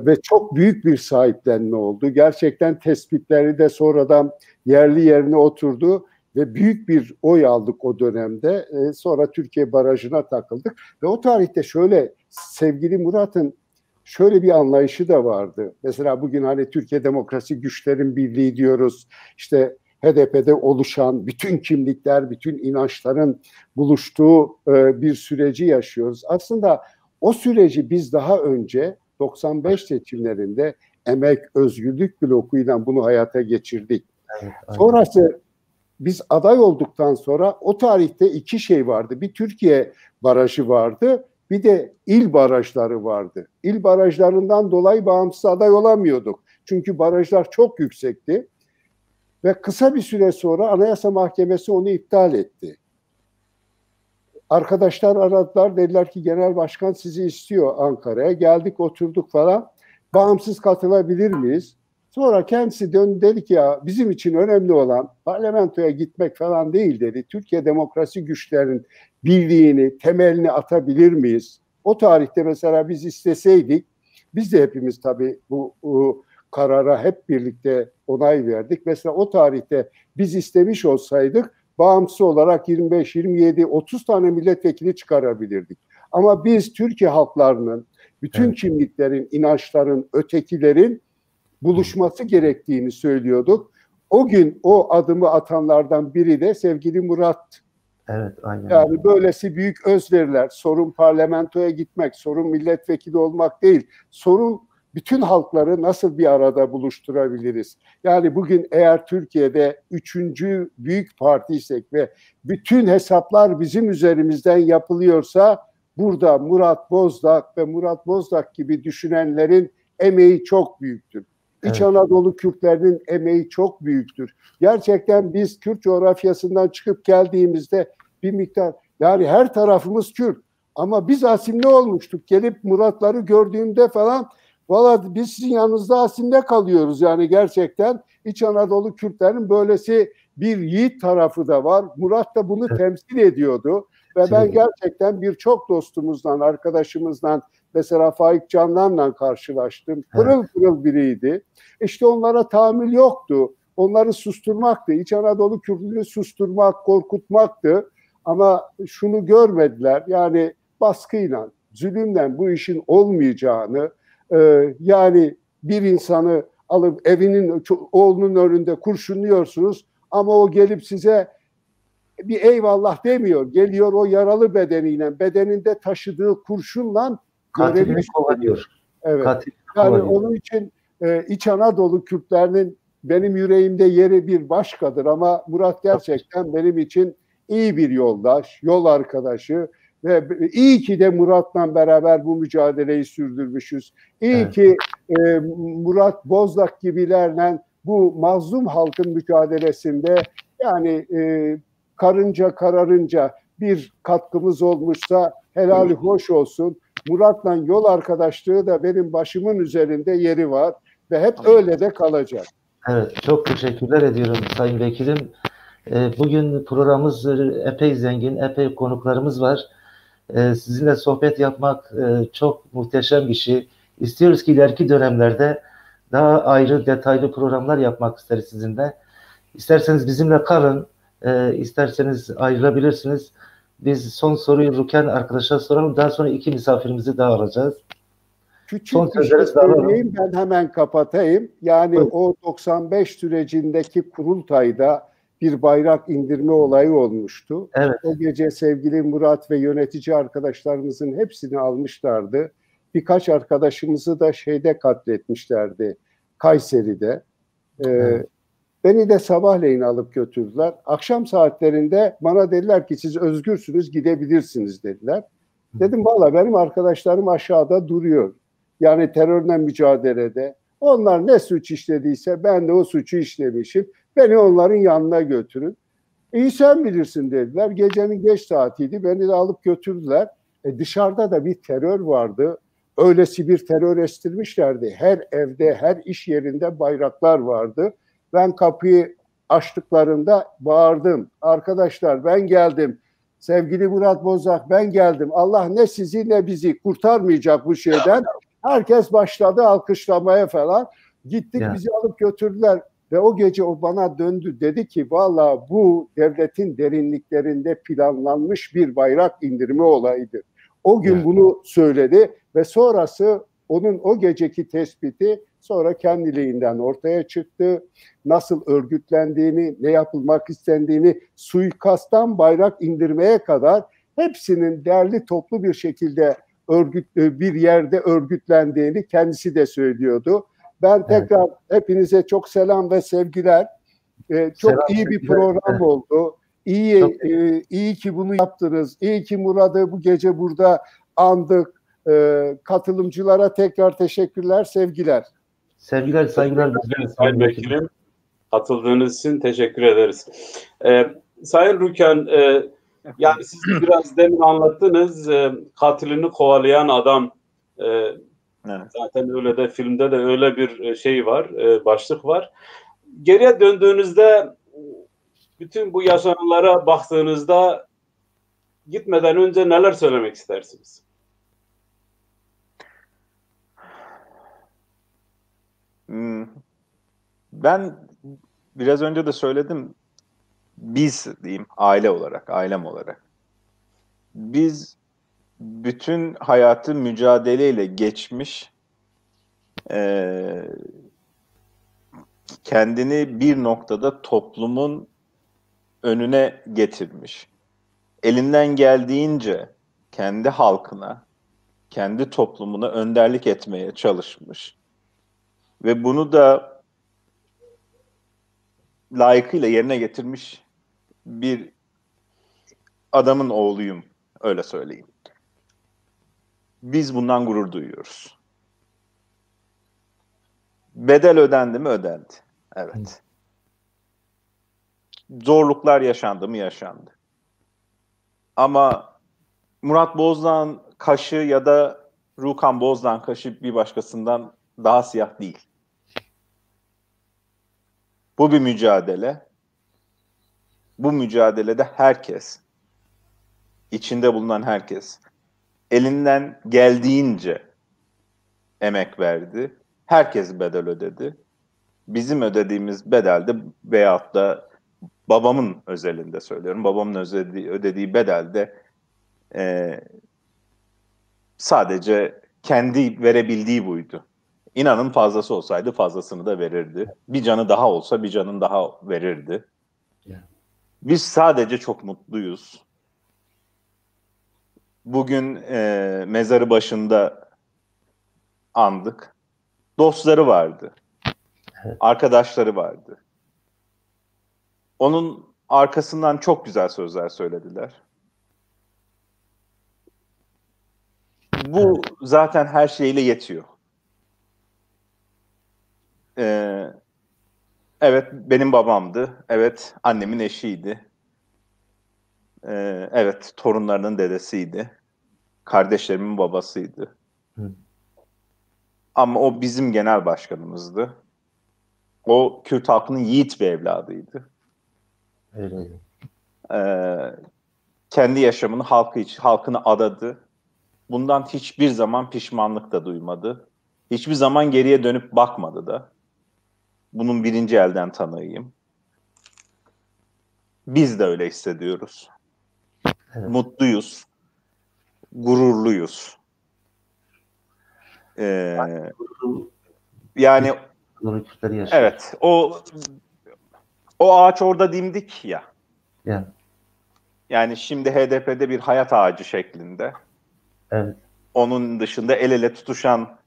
Ve çok büyük bir sahiplenme oldu. Gerçekten tespitleri de sonradan yerli yerine oturdu ve büyük bir oy aldık o dönemde. Sonra Türkiye barajına takıldık ve o tarihte şöyle sevgili Murat'ın şöyle bir anlayışı da vardı. Mesela bugün hani Türkiye Demokrasi Güçlerin Birliği diyoruz. İşte HDP'de oluşan bütün kimlikler, bütün inançların buluştuğu bir süreci yaşıyoruz. Aslında o süreci biz daha önce 95 seçimlerinde Emek Özgürlük blokuyla bunu hayata geçirdik. Evet, sonrası biz aday olduktan sonra o tarihte iki şey vardı. Bir Türkiye barajı vardı, bir de il barajları vardı. İl barajlarından dolayı bağımsız aday olamıyorduk. Çünkü barajlar çok yüksekti. Ve kısa bir süre sonra Anayasa Mahkemesi onu iptal etti. Arkadaşlar aradılar, dediler ki Genel Başkan sizi istiyor Ankara'ya. Geldik, oturduk falan. Bağımsız katılabilir miyiz? Sonra kendisi döndü, dedi ki ya bizim için önemli olan parlamentoya gitmek falan değil dedi. Türkiye Demokrasi Güçlerinin birliğini, temelini atabilir miyiz? O tarihte mesela biz isteseydik, biz de hepimiz tabii bu karara hep birlikte onay verdik. Mesela o tarihte biz istemiş olsaydık bağımsız olarak 25, 27, 30 tane milletvekili çıkarabilirdik. Ama biz Türkiye halklarının, bütün kimliklerin, inançların, ötekilerin buluşması gerektiğini söylüyorduk. O gün o adımı atanlardan biri de sevgili Murat. Evet, aynen. Yani böylesi büyük özveriler, sorun parlamentoya gitmek, sorun milletvekili olmak değil, sorun bütün halkları nasıl bir arada buluşturabiliriz? Yani bugün eğer Türkiye'de 3. büyük partiysek ve bütün hesaplar bizim üzerimizden yapılıyorsa burada Murat Bozdak ve Murat Bozdak gibi düşünenlerin emeği çok büyüktür. İç Anadolu Kürtlerinin emeği çok büyüktür. Gerçekten biz Kürt coğrafyasından çıkıp geldiğimizde bir miktar, yani her tarafımız Kürt. Ama biz asimli olmuştuk. Gelip Muratları gördüğümde falan, valla biz sizin yanınızda asimde kalıyoruz. Yani gerçekten İç Anadolu Kürtlerin böylesi bir yiğit tarafı da var. Murat da bunu temsil ediyordu. Ve ben gerçekten birçok dostumuzdan, arkadaşımızdan, mesela Faik Canlan'la karşılaştım. Pırıl pırıl biriydi. İşte onlara tahammül yoktu. Onları susturmaktı. İç Anadolu Kürtlerini susturmak, korkutmaktı. Ama şunu görmediler. Yani baskıyla, zulümle bu işin olmayacağını, yani bir insanı alıp evinin, oğlunun önünde kurşunluyorsunuz ama o gelip size bir eyvallah demiyor. Geliyor o yaralı bedeniyle, bedeninde taşıdığı kurşunla katilini kovalıyor. Evet. Yani onun için İç Anadolu Kürtlerinin benim yüreğimde yeri bir başkadır ama Murat gerçekten benim için iyi bir yoldaş, yol arkadaşı ve iyi ki de Murat'la beraber bu mücadeleyi sürdürmüşüz. İyi ki Murat Bozdak gibilerle bu mazlum halkın mücadelesinde yani karınca kararınca bir katkımız olmuşsa helali hoş olsun. Murat'la yol arkadaşlığı da benim başımın üzerinde yeri var ve hep öyle de kalacak. Evet, çok teşekkürler ediyorum Sayın Vekilim. Bugün programımız epey zengin, epey konuklarımız var. Sizinle sohbet yapmak çok muhteşem bir şey. İstiyoruz ki ileriki dönemlerde daha ayrı, detaylı programlar yapmak isteriz sizinle. İsterseniz bizimle kalın, isterseniz ayrılabilirsiniz. Biz son soruyu Ruken arkadaşa soralım. Daha sonra iki misafirimizi daha alacağız. Küçük bir şey söyleyeyim, ben hemen kapatayım. Yani o 95 sürecindeki kurultayda bir bayrak indirme olayı olmuştu. Evet. O gece sevgili Murat ve yönetici arkadaşlarımızın hepsini almışlardı. Birkaç arkadaşımızı da şeyde katletmişlerdi, Kayseri'de. Evet. Beni de sabahleyin alıp götürdüler. Akşam saatlerinde bana dediler ki siz özgürsünüz, gidebilirsiniz dediler. Dedim valla benim arkadaşlarım aşağıda duruyor. Yani terörle mücadelede. Onlar ne suç işlediyse ben de o suçu işlemişim. Beni onların yanına götürün. İyi sen bilirsin dediler. Gecenin geç saatiydi. Beni de alıp götürdüler. Dışarıda da bir terör vardı. Öylesi bir terör estirmişlerdi. Her evde, her iş yerinde bayraklar vardı. Ben kapıyı açtıklarında bağırdım. Arkadaşlar ben geldim. Sevgili Murat Bozak ben geldim. Allah ne sizi ne bizi kurtarmayacak bu şeyden. Herkes başladı alkışlamaya falan. Gittik bizi alıp götürdüler. Ve o gece o bana döndü. Dedi ki valla bu devletin derinliklerinde planlanmış bir bayrak indirme olayıdır. O gün bunu söyledi ve sonrası onun o geceki tespiti sonra kendiliğinden ortaya çıktı. Nasıl örgütlendiğini, ne yapılmak istendiğini, suikasttan bayrak indirmeye kadar hepsinin derli toplu bir şekilde bir yerde örgütlendiğini kendisi de söylüyordu. Ben tekrar hepinize çok selam ve sevgiler. Çok selam, iyi bir program oldu. İyi ki bunu yaptınız. İyi ki Murat'ı bu gece burada andık. Katılımcılara tekrar teşekkürler, sevgiler. Sevgiler, saygılar. Sayın Vekilim, katıldığınız için teşekkür ederiz. Sayın Ruken, yani siz biraz demin anlattınız, katilini kovalayan adam, evet. Zaten öyle de filmde de öyle bir şey var, başlık var. Geriye döndüğünüzde, bütün bu yaşananlara baktığınızda gitmeden önce neler söylemek istersiniz? Ben biraz önce de söyledim, biz diyeyim aile olarak, ailem olarak. Biz bütün hayatı mücadeleyle geçmiş, kendini bir noktada toplumun önüne getirmiş. Elinden geldiğince kendi halkına, kendi toplumuna önderlik etmeye çalışmış. Ve bunu da layıkıyla yerine getirmiş bir adamın oğluyum, öyle söyleyeyim. Biz bundan gurur duyuyoruz. Bedel ödendi mi? Ödendi. Evet. Zorluklar yaşandı mı? Yaşandı. Ama Murat Bozdağ'ın kaşı ya da Rukan Bozdağ'ın kaşı bir başkasından daha siyah değil. Bu bir mücadele. Bu mücadelede herkes, içinde bulunan herkes elinden geldiğince emek verdi. Herkes bedel ödedi. Bizim ödediğimiz bedelde veyahut da babamın özelinde söylüyorum. Babamın ödediği bedelde sadece kendi verebildiği buydu. İnanın fazlası olsaydı fazlasını da verirdi. Bir canı daha olsa bir canın daha verirdi. Biz sadece çok mutluyuz. Bugün mezarı başında andık. Dostları vardı. Arkadaşları vardı. Onun arkasından çok güzel sözler söylediler. Bu zaten her şeyle yetiyor. Evet, benim babamdı. Evet, annemin eşiydi. Evet, torunlarının dedesiydi. Kardeşlerimin babasıydı. Ama o bizim genel başkanımızdı. O Kürt halkının yiğit bir evladıydı. Öyle. Kendi yaşamını halkına adadı. Bundan hiçbir zaman pişmanlık da duymadı. Hiçbir zaman geriye dönüp bakmadı da. Bunun birinci elden tanığıyım. Biz de öyle hissediyoruz. Evet. Mutluyuz. Gururluyuz. Yani evet, o ağaç orada dimdik ya. Yani şimdi HDP'de bir hayat ağacı şeklinde. Evet. Onun dışında el ele tutuşan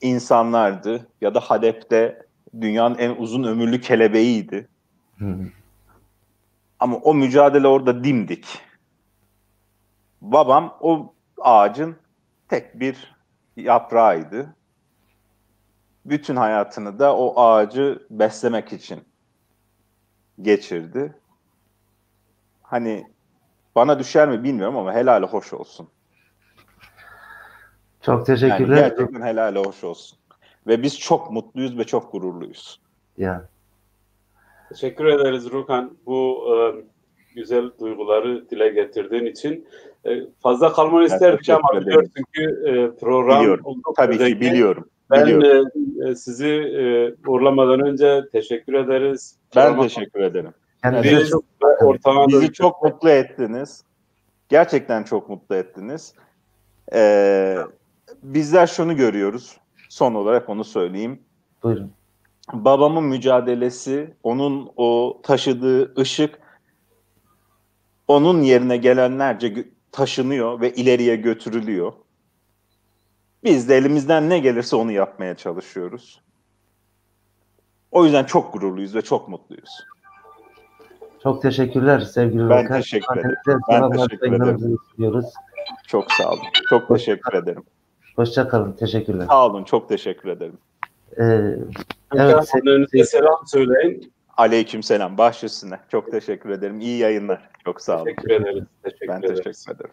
insanlardı ya da HDP'de dünyanın en uzun ömürlü kelebeğiydi. Ama o mücadele orada dimdik. Babam o ağacın tek bir yaprağıydı. Bütün hayatını da o ağacı beslemek için geçirdi. Hani bana düşer mi bilmiyorum ama helali hoş olsun. Çok teşekkürler. Yani gerçekten helali hoş olsun. Ve biz çok mutluyuz ve çok gururluyuz. Ya. Teşekkür ederiz Rukan. Bu güzel duyguları dile getirdiğin için. Fazla kalmanı isterdik ama biliyorsun ki program... Biliyorum. Tabii ki biliyorum. Ben sizi uğurlamadan önce teşekkür ederiz. Ben teşekkür ederim. Bizi çok mutlu ettiniz. Gerçekten çok mutlu ettiniz. Bizler şunu görüyoruz. Son olarak onu söyleyeyim. Buyurun. Babamın mücadelesi, onun o taşıdığı ışık, onun yerine gelenlerce taşınıyor ve ileriye götürülüyor. Biz de elimizden ne gelirse onu yapmaya çalışıyoruz. O yüzden çok gururluyuz ve çok mutluyuz. Çok teşekkürler sevgili Ben Rokan. teşekkür ederim. Ben teşekkür ederim. Çok sağ olun. Çok teşekkür ederim. Hoşça kalın. Teşekkürler. Sağ olun. Çok teşekkür ederim. Evet. Selam söyleyin. Aleykümselam. Baş üstüne. Çok teşekkür ederim. İyi yayınlar. Çok sağ olun. Teşekkür ederiz. Ben teşekkür ederim.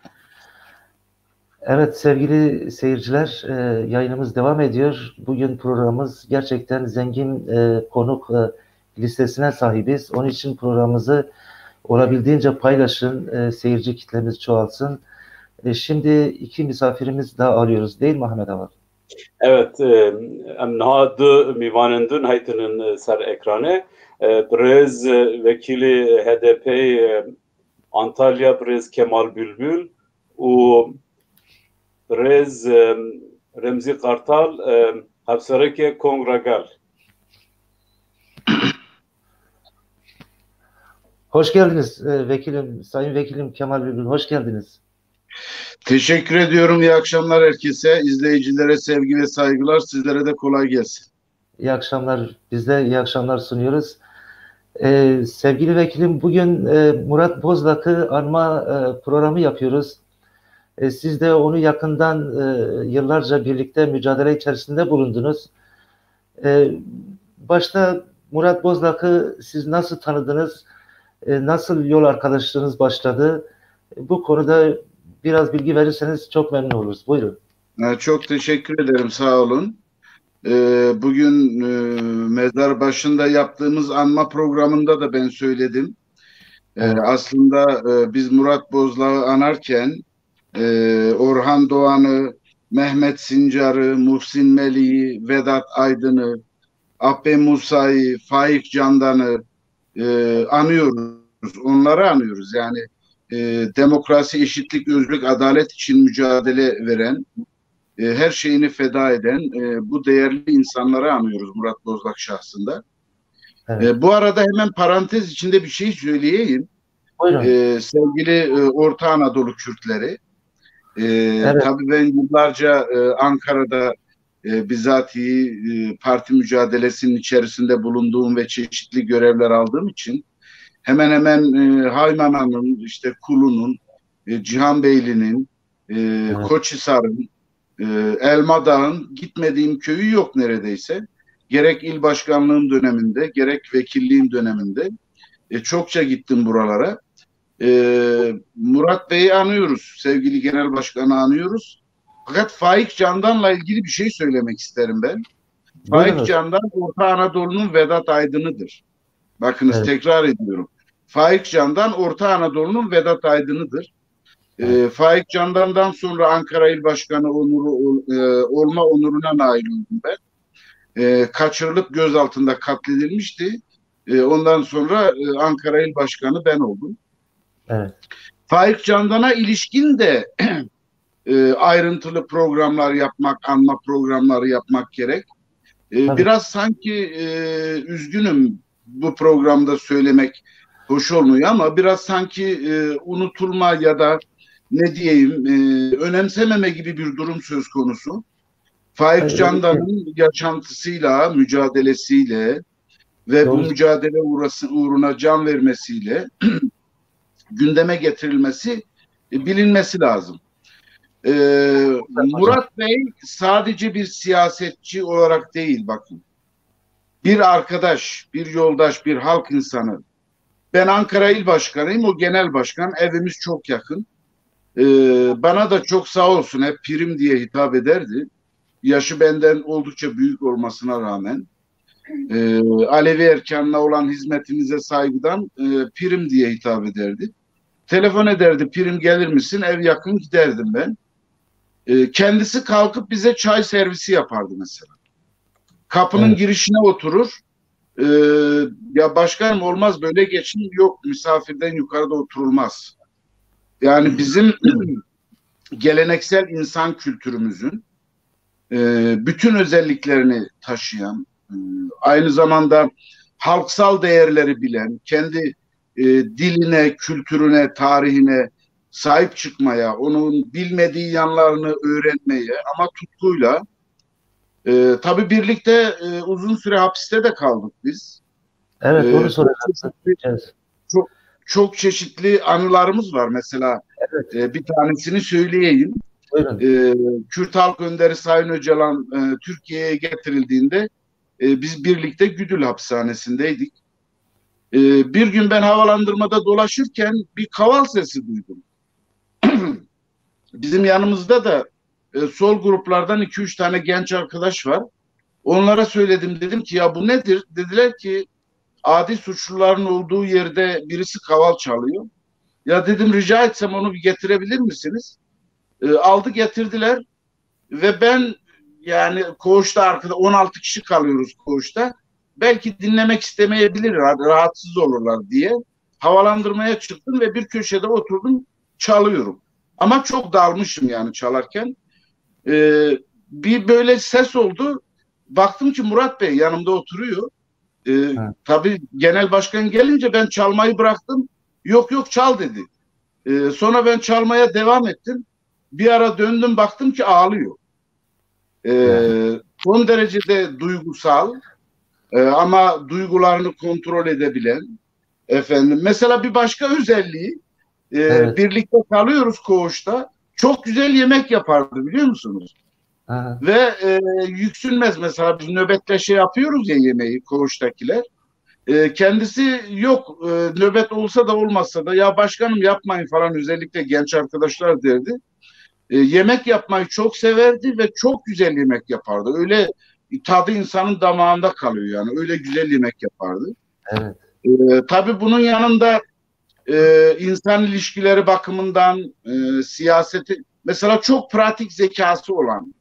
Evet sevgili seyirciler, yayınımız devam ediyor. Bugün programımız gerçekten zengin konuk listesine sahibiz. Onun için programımızı olabildiğince paylaşın, seyirci kitlemiz çoğalsın. Şimdi iki misafirimiz daha alıyoruz değil mi Ahmet Avar? Evet, emniha du mivanındın haytının ser ekranı. Brez vekili HDP Antalya Brez Kemal Bülbül u Brez Remzi Kartal Hafsareke Kongragal. Hoş geldiniz vekilim, sayın vekilim Kemal Bülbül, hoş geldiniz. Teşekkür ediyorum. İyi akşamlar herkese. İzleyicilere sevgi ve saygılar. Sizlere de kolay gelsin. İyi akşamlar. Biz de iyi akşamlar sunuyoruz. Sevgili vekilim, bugün Murat Bozlak'ı anma programı yapıyoruz. Siz de onu yakından yıllarca birlikte mücadele içerisinde bulundunuz. Başta Murat Bozlak'ı siz nasıl tanıdınız? Nasıl yol arkadaşlığınız başladı? Bu konuda biraz bilgi verirseniz çok memnun oluruz. Buyurun. Çok teşekkür ederim. Sağ olun. Bugün mezar başında yaptığımız anma programında da ben söyledim. Aslında biz Murat Bozlak'ı anarken Orhan Doğan'ı, Mehmet Sincar'ı, Muhsin Melih'i, Vedat Aydın'ı, Abbe Musa'yı, Faik Candan'ı anıyoruz. Onları anıyoruz. Yani demokrasi, eşitlik, özgürlük, adalet için mücadele veren, her şeyini feda eden bu değerli insanları anıyoruz Murat Bozlak şahsında. Evet. Bu arada hemen parantez içinde bir şey söyleyeyim. Sevgili Orta Anadolu Kürtleri, evet. Tabii ben yıllarca Ankara'da bizatihi parti mücadelesinin içerisinde bulunduğum ve çeşitli görevler aldığım için hemen hemen Haymana'nın, işte Kulu'nun, Cihanbeyli'nin, evet. Koçhisar'ın, Elmadağ'ın gitmediğim köyü yok neredeyse. Gerek il başkanlığım döneminde, gerek vekilliğim döneminde çokça gittim buralara. Murat Bey'i anıyoruz, sevgili genel başkanı anıyoruz. Fakat Faik Candan'la ilgili bir şey söylemek isterim ben. Faik Candan Orta Anadolu'nun Vedat Aydın'ıdır. Bakınız, evet, tekrar ediyorum. Faik Candan Orta Anadolu'nun Vedat Aydın'ıdır. Faik Candan'dan sonra Ankara İl Başkanı olma onuruna nail oldum ben. Kaçırılıp gözaltında katledilmişti. Ondan sonra Ankara İl Başkanı ben oldum. Evet. Faik Candan'a ilişkin de ayrıntılı programlar yapmak, anma programları yapmak gerek. Biraz sanki üzgünüm, bu programda söylemek hoş olmuyor ama biraz sanki unutulma ya da ne diyeyim önemsememe gibi bir durum söz konusu. Faik Candan'ın yaşantısıyla, mücadelesiyle ve bu mücadele uğruna can vermesiyle gündeme getirilmesi, bilinmesi lazım. Murat Bey sadece bir siyasetçi olarak değil, bakın. Bir arkadaş, bir yoldaş, bir halk insanı. Ben Ankara İl Başkanıyım, o genel başkan. Evimiz çok yakın. Bana da çok sağ olsun hep Pirim diye hitap ederdi. Yaşı benden oldukça büyük olmasına rağmen. Alevi erkanına olan hizmetimize saygıdan Pirim diye hitap ederdi. Telefon ederdi, Pirim gelir misin? Ev yakın, giderdim ben. Kendisi kalkıp bize çay servisi yapardı mesela. Kapının girişine oturur. Ya başkanım olmaz böyle, geçin, yok misafirden yukarıda oturulmaz. Yani bizim geleneksel insan kültürümüzün bütün özelliklerini taşıyan, aynı zamanda halksal değerleri bilen, kendi diline, kültürüne, tarihine sahip çıkmaya, onun bilmediği yanlarını öğrenmeye ama tutkuyla, tabii birlikte uzun süre hapiste de kaldık biz. Evet, onu soracağız. Çok çeşitli anılarımız var. Mesela bir tanesini söyleyeyim. Kürt Halk Önderi Sayın Öcalan Türkiye'ye getirildiğinde biz birlikte Güdül hapishanesindeydik. Bir gün ben havalandırmada dolaşırken bir kaval sesi duydum. Bizim yanımızda da sol gruplardan 2-3 tane genç arkadaş var. Onlara söyledim, dedim ki ya bu nedir? Dediler ki adi suçluların olduğu yerde birisi kaval çalıyor. Ya dedim, rica etsem onu bir getirebilir misiniz? Aldı getirdiler ve ben, yani koğuşta arkada 16 kişi kalıyoruz koğuşta. Belki dinlemek istemeyebilir, rahatsız olurlar diye havalandırmaya çıktım ve bir köşede oturdum, çalıyorum. Ama çok dalmışım yani çalarken. Bir böyle ses oldu. Baktım ki Murat Bey yanımda oturuyor. Tabii genel başkan gelince ben çalmayı bıraktım. Yok çal dedi. Sonra ben çalmaya devam ettim. Bir ara döndüm, baktım ki ağlıyor. Son derecede duygusal ama duygularını kontrol edebilen. Mesela bir başka özelliği, birlikte kalıyoruz koğuşta. Çok güzel yemek yapardı, biliyor musunuz? Ve yüksünmez, mesela biz nöbetleşe yapıyoruz ya yemeği koğuştakiler. Kendisi yok, nöbet olsa da olmazsa da ya başkanım yapmayın falan, özellikle genç arkadaşlar derdi. Yemek yapmayı çok severdi ve çok güzel yemek yapardı. Öyle tadı insanın damağında kalıyor yani, öyle güzel yemek yapardı. Evet. Tabii bunun yanında insan ilişkileri bakımından siyaseti, mesela çok pratik zekası olan,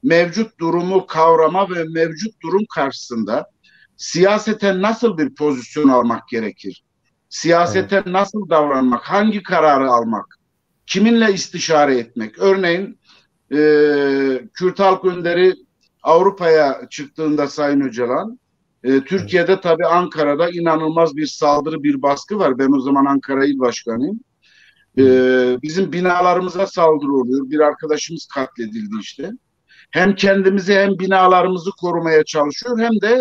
mevcut durumu kavrama ve mevcut durum karşısında siyaseten nasıl bir pozisyon almak gerekir? Siyaseten nasıl davranmak? Hangi kararı almak? Kiminle istişare etmek? Örneğin Kürt Halk Önderi Avrupa'ya çıktığında Sayın Öcalan, Türkiye'de tabii Ankara'da inanılmaz bir saldırı, bir baskı var. Ben o zaman Ankara İl Başkanıyım. Bizim binalarımıza saldırı oluyor. Bir arkadaşımız katledildi işte. Hem kendimizi hem binalarımızı korumaya çalışıyor, hem de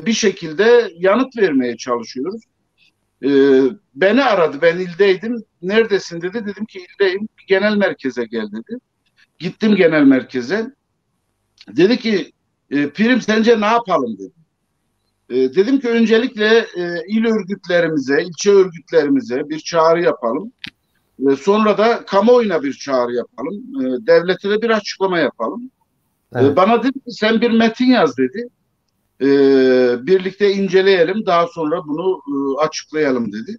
bir şekilde yanıt vermeye çalışıyoruz. Beni aradı, ben ildeydim. Neredesin dedi. Dedim ki ildeyim, genel merkeze gel dedi. Gittim genel merkeze. Dedi ki Pirim sence ne yapalım dedi. Dedim ki öncelikle il örgütlerimize, ilçe örgütlerimize bir çağrı yapalım. Sonra da kamuoyuna bir çağrı yapalım. Devlete de bir açıklama yapalım. Evet. Bana dedi ki sen bir metin yaz dedi. Birlikte inceleyelim, daha sonra bunu açıklayalım dedi.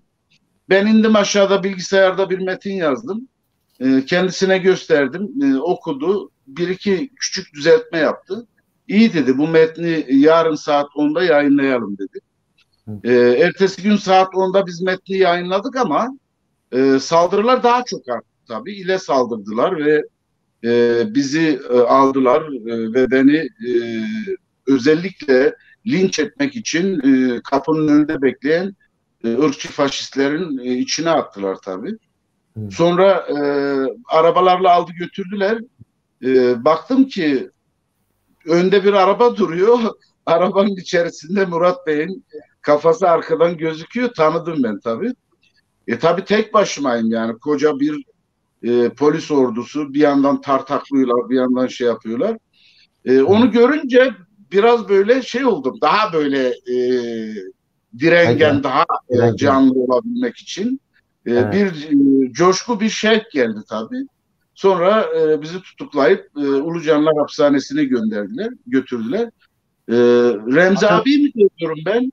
Ben indim aşağıda, bilgisayarda bir metin yazdım. Kendisine gösterdim. Okudu. Bir iki küçük düzeltme yaptı. İyi dedi, bu metni yarın saat 10'da yayınlayalım dedi. Ertesi gün saat 10'da biz metni yayınladık ama saldırılar daha çok arttı tabii. İle saldırdılar ve bizi aldılar ve beni özellikle linç etmek için kapının önünde bekleyen ırkçı faşistlerin içine attılar tabii. Sonra arabalarla aldı götürdüler. Baktım ki önde bir araba duruyor. Arabanın içerisinde Murat Bey'in kafası arkadan gözüküyor. Tanıdım ben tabii. Tabii tek başımayım yani. Koca bir polis ordusu, bir yandan tartaklıyorlar, bir yandan şey yapıyorlar. Onu görünce biraz böyle şey oldum. Daha böyle direngen, daha canlı olabilmek için. Bir coşku, bir şevk geldi tabii. Sonra bizi tutuklayıp Ulucanlar Hapishanesi'ne götürdüler. Remzi abi mi diyorum ben?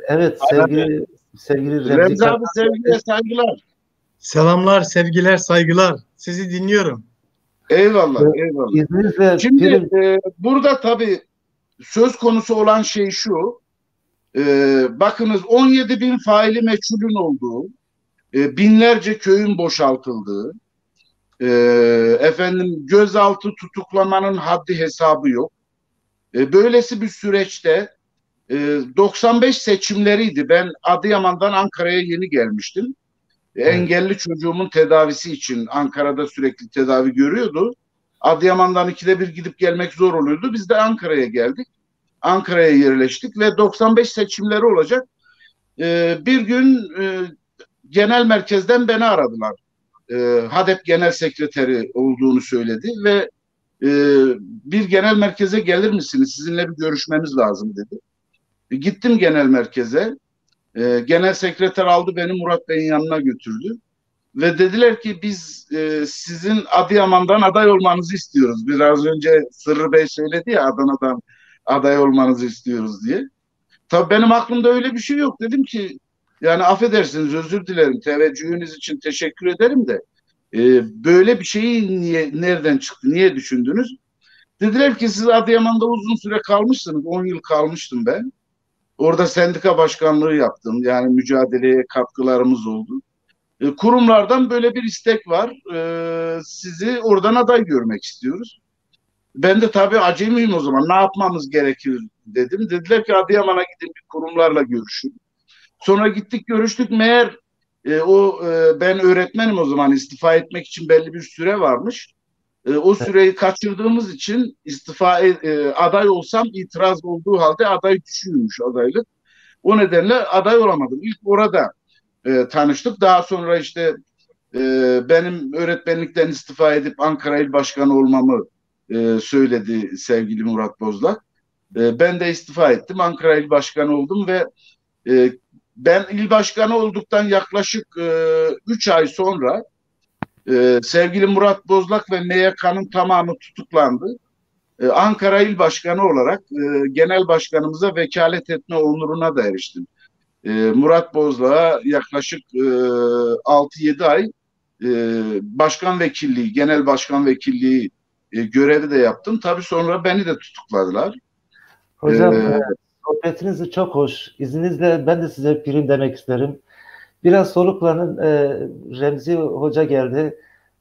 Evet, sevgili Remzi abi, sevgiler, saygılar. Selamlar, sevgiler, saygılar. Sizi dinliyorum. Eyvallah, eyvallah. Şimdi burada tabii söz konusu olan şey şu. Bakınız 17 bin faili meçhulün olduğu, binlerce köyün boşaltıldığı, gözaltı tutuklamanın haddi hesabı yok. Böylesi bir süreçte 95 seçimleriydi. Ben Adıyaman'dan Ankara'ya yeni gelmiştim. Engelli çocuğumun tedavisi için Ankara'da sürekli tedavi görüyordu. Adıyaman'dan 2'de 1 gidip gelmek zor oluyordu. Biz de Ankara'ya geldik. Ankara'ya yerleştik ve 95 seçimleri olacak. Bir gün genel merkezden beni aradılar. HADEP genel sekreteri olduğunu söyledi ve bir genel merkeze gelir misiniz? Sizinle bir görüşmemiz lazım dedi. Gittim genel merkeze. Genel sekreter aldı beni Murat Bey'in yanına götürdü. Ve dediler ki biz sizin Adıyaman'dan aday olmanızı istiyoruz. Biraz önce Sırrı Bey söyledi ya, Adana'dan aday olmanızı istiyoruz diye. Tabii benim aklımda öyle bir şey yok. Dedim ki yani affedersiniz, özür dilerim, teveccühünüz için teşekkür ederim de böyle bir şeyi nereden çıktı, niye düşündünüz? Dediler ki siz Adıyaman'da uzun süre kalmışsınız. 10 yıl kalmıştım ben. Orada sendika başkanlığı yaptım. Yani mücadeleye katkılarımız oldu. Kurumlardan böyle bir istek var. Sizi oradan aday görmek istiyoruz. Ben de tabii acemiyim o zaman. Ne yapmamız gerekir dedim. Dediler ki Adıyaman'a gidin, bir kurumlarla görüşün. Sonra gittik, görüştük. Meğer ben öğretmenim o zaman, istifa etmek için belli bir süre varmış. O süreyi kaçırdığımız için aday olsam itiraz olduğu halde aday düşüyormuş adaylık. O nedenle aday olamadım. İlk orada tanıştık. Daha sonra işte benim öğretmenlikten istifa edip Ankara İl Başkanı olmamı söyledi sevgili Murat Bozlak. Ben de istifa ettim. Ankara İl Başkanı oldum ve ben il başkanı olduktan yaklaşık 3 ay sonra sevgili Murat Bozlak ve MYK'nın tamamı tutuklandı. Ankara İl Başkanı olarak genel başkanımıza vekalet etme onuruna da eriştim. Murat Bozlak'a yaklaşık 6-7 ay başkan vekilliği, genel başkan vekilliği görevi de yaptım. Tabii sonra beni de tutukladılar. Hocam sohbetiniz çok hoş. İzninizle ben de size prim demek isterim. Biraz soluklanın. Remzi Hoca geldi.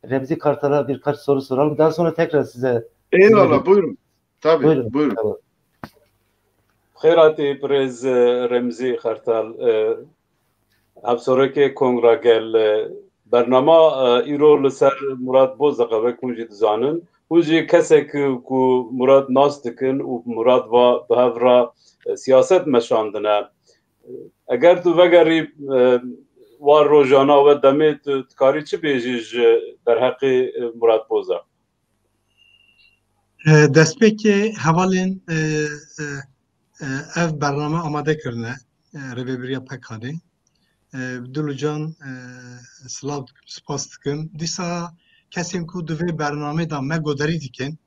Remzi Kartal'a birkaç soru soralım. Daha sonra tekrar size. Eyvallah, buyurun. Tabii, buyurun. Tamam. خیراتی پرز رمزی خرطال هفسورک کنگراگل برنامه ایرو لسر مراد بوزدقه و کنجی دزانن وجی کسی که مراد ناستکن و مراد و به هفرا سیاست مشاندنه اگر تو وگری وار روزانه و دمت تکاری چی بیجیج در حق مراد بوزدق؟ دست پێکی هەواڵێن ev bername amade kirine rêveberiya Pekhanê Dilucan silav spas dikim dîsa kesên ku di vê bernamê de me goderî dikin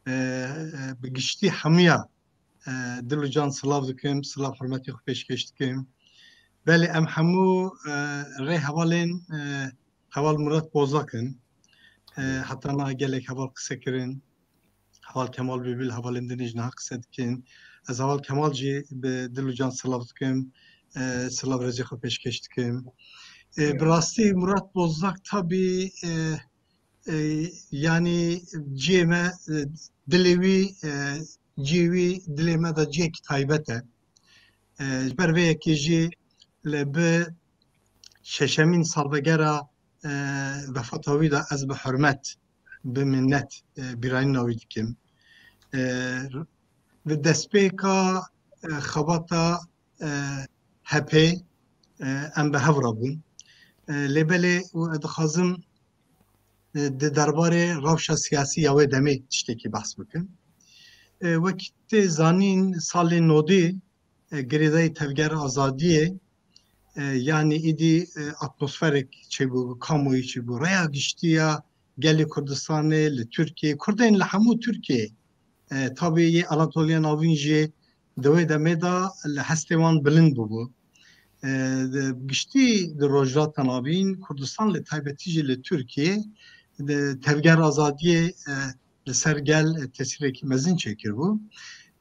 بگشتی همیا دل و جان سلاف دکم سلاف حرمتی خو پیشکش دکم بله ام همو ری حوال مراد بوزاکن حتی ما گلک حوال قصه کرن حوال کمال بیبیل حوال اندنیج نه قصه دکن از حوال کمال جی به دل و جان سلاف دکم سلاف رزی خو پیشکش دکم براستی مراد بوزاک تابی yani cime dilevi civi dileme da cek taybete berve ki le şeşemin salvegera vefatavi da az be hürmet be minnet birayn navi dikim ve despeka xabata hepe em be hevrabun lebele ve edxazım درباره روش سیاسی یا دمی تشتکی بحث بکن وقت زانین سال نودی گریده تفگر آزادیه yani idi atmosferik çebu kamuoyu çebu raya giştiya geli Kurdistan'ı Türkiye Kurdin lahamu Türkiye tabii Anatolia Navinci deve demeda hestevan bilind bu gişti de rojat navin Kurdistan'la taybetici Türkiye tevger azadiye sergel tesirek mezin çekir bu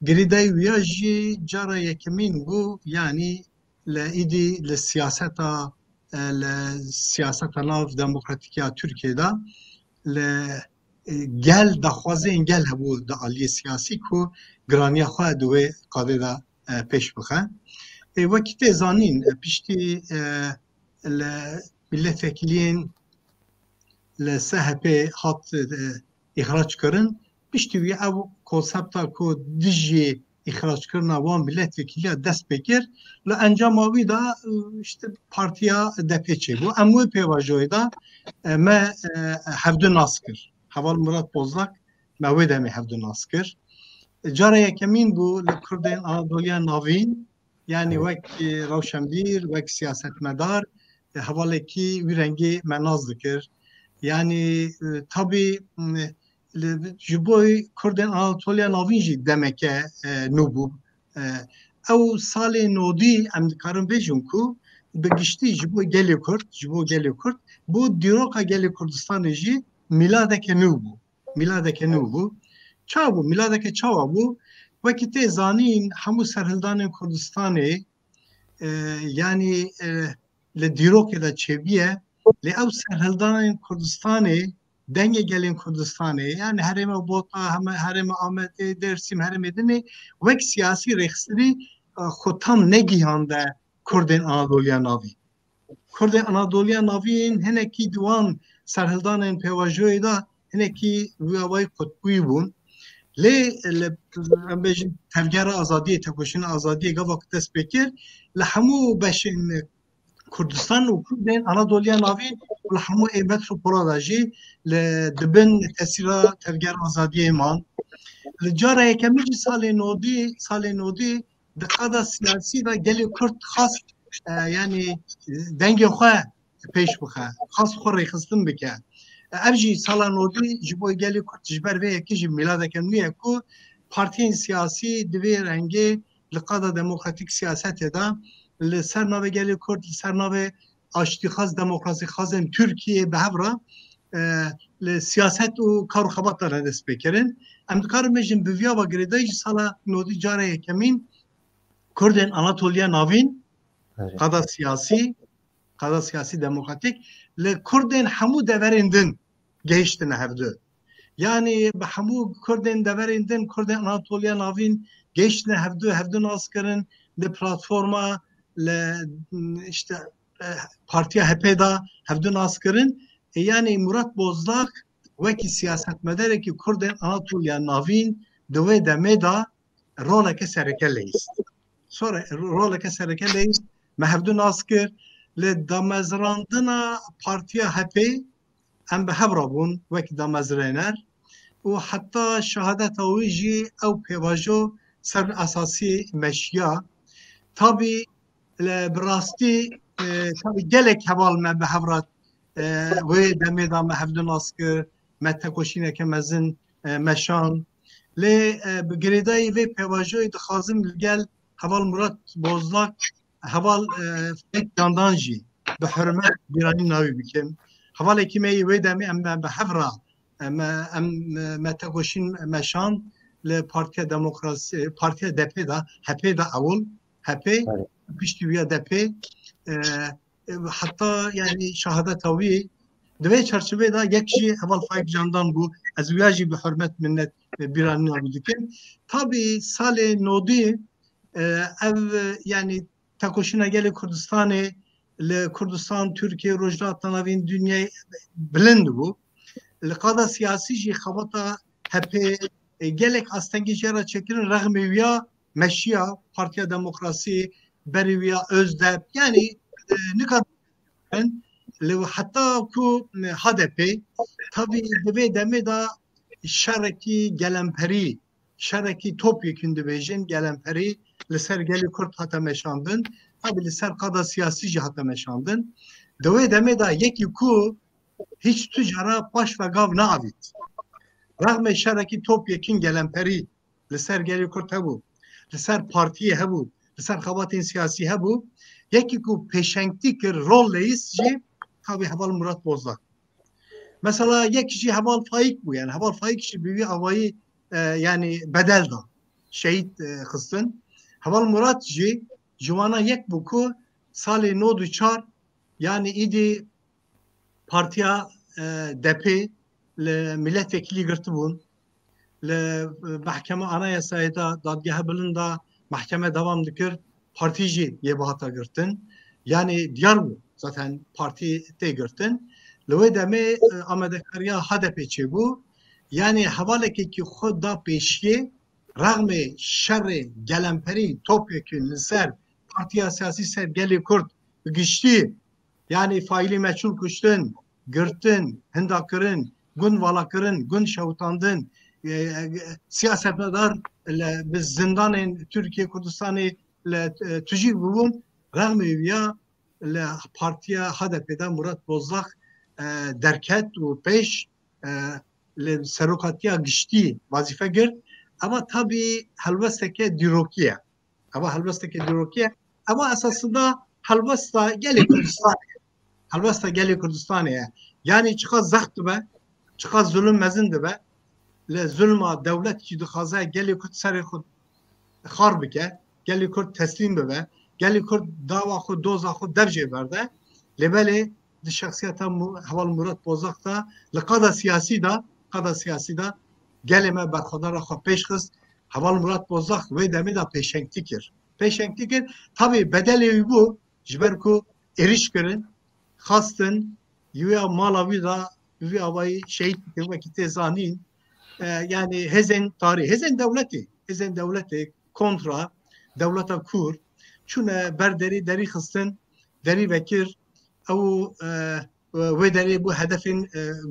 geriday viyaji cara yekimin bu yani le idi le siyaseta nav demokratiya Türkiye'de le gel daxwazên gel hebu da aliyê siyasî ku giraniya xwe divê qadê da pêş bixe wekî tê zanîn piştî li milletvekiliyên li SHP hat îxraç kirin piştî wî ew konsepta ku dijî îxraçkirina wan milletvekiliya dest pê kir li encama wî da işte partiya DP çêbû em wê pêvajoyê da me hevdû nas kir heval Murat Bozlak me wê demê hevdû nas kir cara yekemîn bû li Kurdên Anadoliya Navîn yani wek rewşenbîr wek siyasetmedar hevalekî wî rengî me naz dikir yani tabii ji bo Kurdên Anatoliya Navîn jî demeke nû bû ew salê nodî em dikarin bêjin ku bi giştî ji bo gelê Kurd bu dîroka gelê Kurdistanê jî miladeke nû bû ça bû miladeke çawa bû wekî tê zanîn hemû serhildanên Kurdistanê yani li dîrokê de çêbiye lê ew serhildanên Kurdistanê dengê gelên Kurdistanê yani herêma Bota herêma Amedê Dêrsim herêmê dinê wek siyasî rêxistinî xwe tam negîhande Kurdên Anadoliya Navîn Kurdên Anadoliya Navîn hinekî diwan serhildanên pêvajoyê da hinekî wî qutbûyî bûn lê em bêjin tevgera azadiyê tekoşîna azadiyê gavak dest pê kir li hemû beşên Kurdistan û Kurdên Anadoliya Navîn li hemû ê metropola da jî li dibin tesîra tevgera azadiyê man li cara yekemîn jî salê nodî di qada siyasî da gelê Kurd xas yani dengê xwe pêş bixe xas xwe rêxistin bike ev jî sala nodî ji bo gelê Kurd ji ber vê yekî jî miladeke nû ye ku partiyên siyasî divê rengê li qada demokratîk siyasetê da li ser navê gelê Kurd li ser navê aştîxaz demokrasîxazên Türkiye bi hev re li siyaset û kar û xebat re dest pê kirin em dikarin bêjin bi vîya ve girêdayî jî sala nodî cara yekemîn Kurdên Anatoliya Navîn qada siyasî demokratîk li Kurdên hemû deverên din gehiştine hevdû yani bi hemû Kurdên deverên din Kurdên Anatoliya Navîn gehiştine hevdû nas kirin li platforma li işte partiya HP da hevdû nas kirin yani Murat Bozlak wekî siyasetmedarekî Kurdên Anatoliya Navîn di wê demê da roleke sereke leyist sonra roleke sereke leyist me hevdû nas kir li damezrandina partiya HP em bi hev rabûn wekî damezrêner û heta şehadeta wî jî ew pêvajo ser esasî meşiya tabii bi rastî tabii gelek heval me bi hev rat wê demê da me hevdû nas kir me tekoşîneke mezin meşan لی بگریدای و پیواژوی دخوازم گل حوال مراد بوزلاک حوال فکر جاندانجی به حرمت بیرانی ناوی بکن حوال اکیمه وی دمی ام به حفره ام متگوشین مشان لپارتیا دموکراسی پارتیا دپی دا هپی دا اول هپی پشتی ویا دپی حتی یعنی شهادت اوی دوی چرچوه دا یکجی حوال فایق جاندان بو از ویاجی به حرمت منت بیرانی ناوی دکن tabi سال نودی ev yani takoşuna gele Kurdistan'ı le Kurdistan Türkiye rojdattan avin dünya bilind bu le kada siyasi ji xabata hep gelek astengi jera çekirin rağmeviya meşya Partiya Demokrasi beriviya özdep yani ne kadar le hatta ku HDP tabi deve deme da şareki gelemperi şareki topyekun dibêjin gelemperi li ser gelê Kurd hate meşandin tabi li ser qada siyasî jî hate meşandin di wê demê da yekî ku hiç tu jara paş ve gav neavît rexme şerekî topyekun gelemperî li ser gelê Kurd hebû li ser partiyê hebû li ser xebatên siyasî hebû yekî ku pêşengtî kir rol leyîs jî tabi heval Murat Bozdağ mesela yekî jî heval Faik bû yani heval Faik jî bi wî awayî yani bedel da şehit xistin Heval Murat jî jivana yek bû ku salê nod û çar yani îdî Partiya DP li milletvekilî girtibûn li Mehkeme Anayasayê da dadgeha bilind da Mehkeme devam dikir partî jî yê bihata girtin yani diyar bû zaten partî tê girtin li wê demê amedekariya HDP çêbû yani hevalekekî xwe da pêşiyê rağmê şerê gelemperî topyekun li ser Partiya Siyasî ser gelê Kurd giştî yani failî meçhûl kuştin girtin hinda kirin gund vala kirin gund şewitandin siyasetmedar bi zindanên Türkiye Kurdistanê tujî bûbûn rağmê ya li Partiya HDP'de Murat Bozdağ derket û pêş li serokatiya giştî vazife girt ama tabii helbesteke dîrokiye ama helbesteke dîrokiye ama esasında helbesta gelê Kurdistanê helbesta gelê Kurdistanê yani çıka zext dibe çıka zulüm mezin dibe li zulma devlet jî dixwaze gelê Kurd serê xwe xar bike gelê Kurd teslîm bibe gelê Kurd dava xwe doza xwe dev jê berde lêbelê di şexsiyeta heval Murat Bozdağ da li qada siyasî da gelê me berxwedara xwe pêş xist heval Murat Bozdağ wê demê da pêşengtî kir tabi bedelê wî bû ji ber ku êriş kirin xastin ya mala wî da wî awayî şehîd bikin wekî tê zanîn yani hêzên tarî hêzên dewletê kontra dewleta Kurd çûne ber derî xistin derî vekir ew wê derê bû hedefên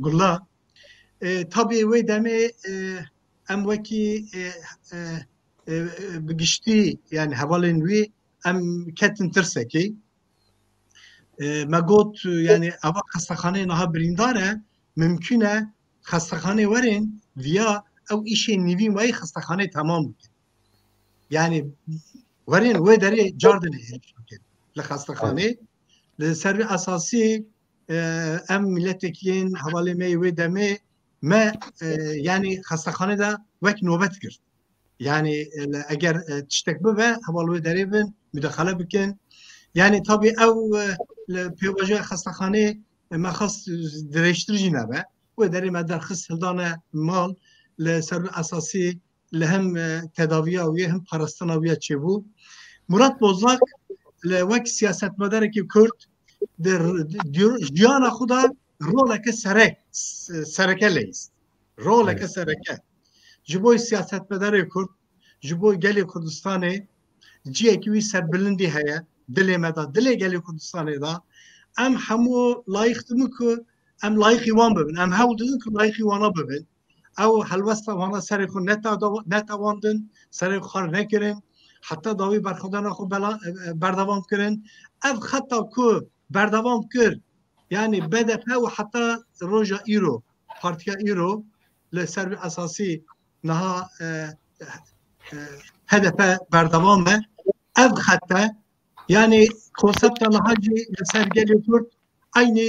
gulla tabi wê demê em wekî bi giştî yani hevalên wî em ketin tirsekê me got yani ava xestaxaneyê niha birîndar e mümkün e xestaxanê werên viya ew îşê nîvîn wayî xestaxanê temam bikin yani werên wê derê cardinê êriş bikin li xestaxanê li ser vî esasî em milletvekilên hevalê me wê demê me yani xestaxanê de wek nobet girt yani eger tiştek bibe heval wê derê bin müdexele bikin yani tabi ew pêvajoya xestaxanê me xist dirêjtir jî nebe wê derê me derxist hildane mal li ser vî esasî li hem tedaviya wî hem parastina wî çêbû Murat Bozdağ li wek siyasetmedarekî Kurd jiyana xwe da roleke sereke leyîst roleke sereke ji bo siyasetmedarê Kurd ji bo gelê Kurdistanê ciyekî wî serbilindî heye dilê me da dilê gelê Kurdistanê da em hemû layık dibin ku em layıqî wan bibin em hewl didin ku layıqî wana bibin ew helbesta wana serê xwe netewandin serê xwe xar nekirin heta dawî berxwedana xwe berdewam kirin ev xeta ku berdewam kir yani BDP û heta roja îro Partiya îro li ser vî esasî naha HDP berdavame ev hatta yani konsepta nahacı eser geliyor aynı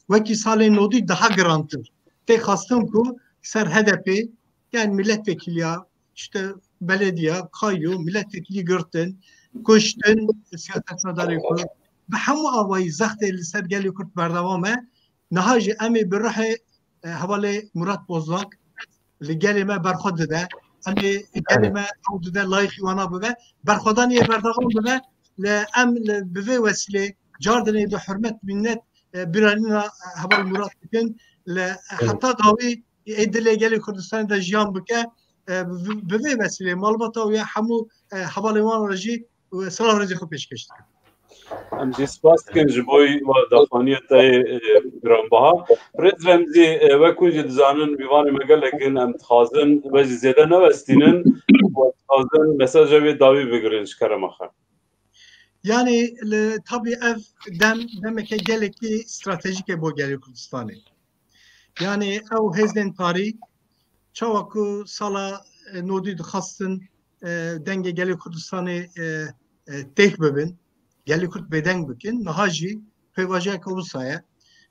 vaki salin nodi daha grantır. Tek hastım ku ser HDP yani milletvekili ya işte belediye kayu milletvekili görten koştun siyaset medarı kur ve hamu avayı zahteli ser geliyor kurt berdavame nahacı emi birrahe havale Murat Bozlak gelime berxod de emi gelime avdu de layık wana be berxodan ye berdavam be le em be vesile jardine de hürmet minnet biranina haval Murat bikin le hatta davi edile geli Kurdistan'da jiyan bike be vesile malbata ve hamu haval wan raji ve salam raji xo peşkeş ام جی سپاس کن جبوی و دخانیت گرانبها رز رمزی و کنج دزانن بیوان مگل لکن ام تخازن و زیاده نوستینن و تخازن mesaj ve davi bigrin şkarım axar. Yani tabii ev demek ki gerekli stratejik bu geliyor Kurdistan'ı. Yani ev hezden tarih çavaku sala nodi khastın denge geliyor Kurdistan'ı tek bebin geliyor Kurt beden bükün nahaji pevaja kovusaya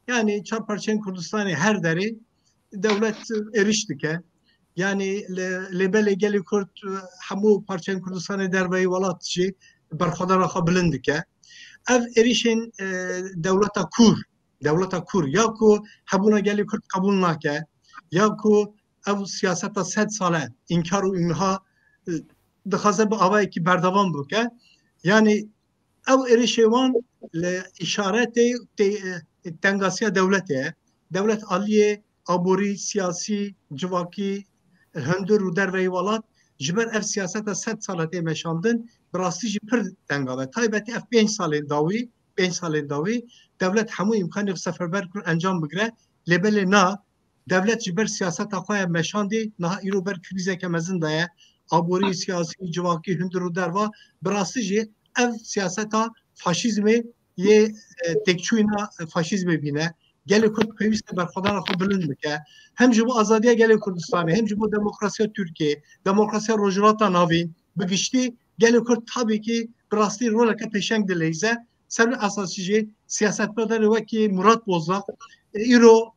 yani çarparçen Kurdistan'ı her deri devlet eriştike yani lebele geliyor Kurt hamu parçen Kurdistan'ı derbeyi valatçı برخوردار خبلند که اف ایریشن دولتا کور یا کو حبونا گلی کرد قبول نکه یا کو او سیاست 100 ساله انکار و امها دخوازه به آوایی که بردوام بکه یعنی او ایریشوان اشارت تنگاسی دولته دولت عالیه آبوری سیاسی جواکی هندر و در ویوالات جبر اف سیاست 100 ساله meşandın براستیجی پر دنگاوه تایبتی اف 5 سال داوی devlet همو امکانی سفربر کن انجام بگیره لبل نا devlet جبر سیاست اخواه meşandi نه ایرو بر کریزه که مزن دایه آبوری سیاسی جواکی هندرو دروا براستیجی اف سیاست فاشیزمی یه تکچوینا فاشیزمی بینه گلی کرد پیوسته برخوردان خود بلند بکه هم جبو آزادیه گلی کردستانه هم جبو دموکراسی ترکیه دموکراسی روجراتا ناوین بگشتی گلی کرد tabii ki براستی رول که پیشنگ دلیزه سر اساسیجی سیاست مدار وکی مراد بوزاق ایرو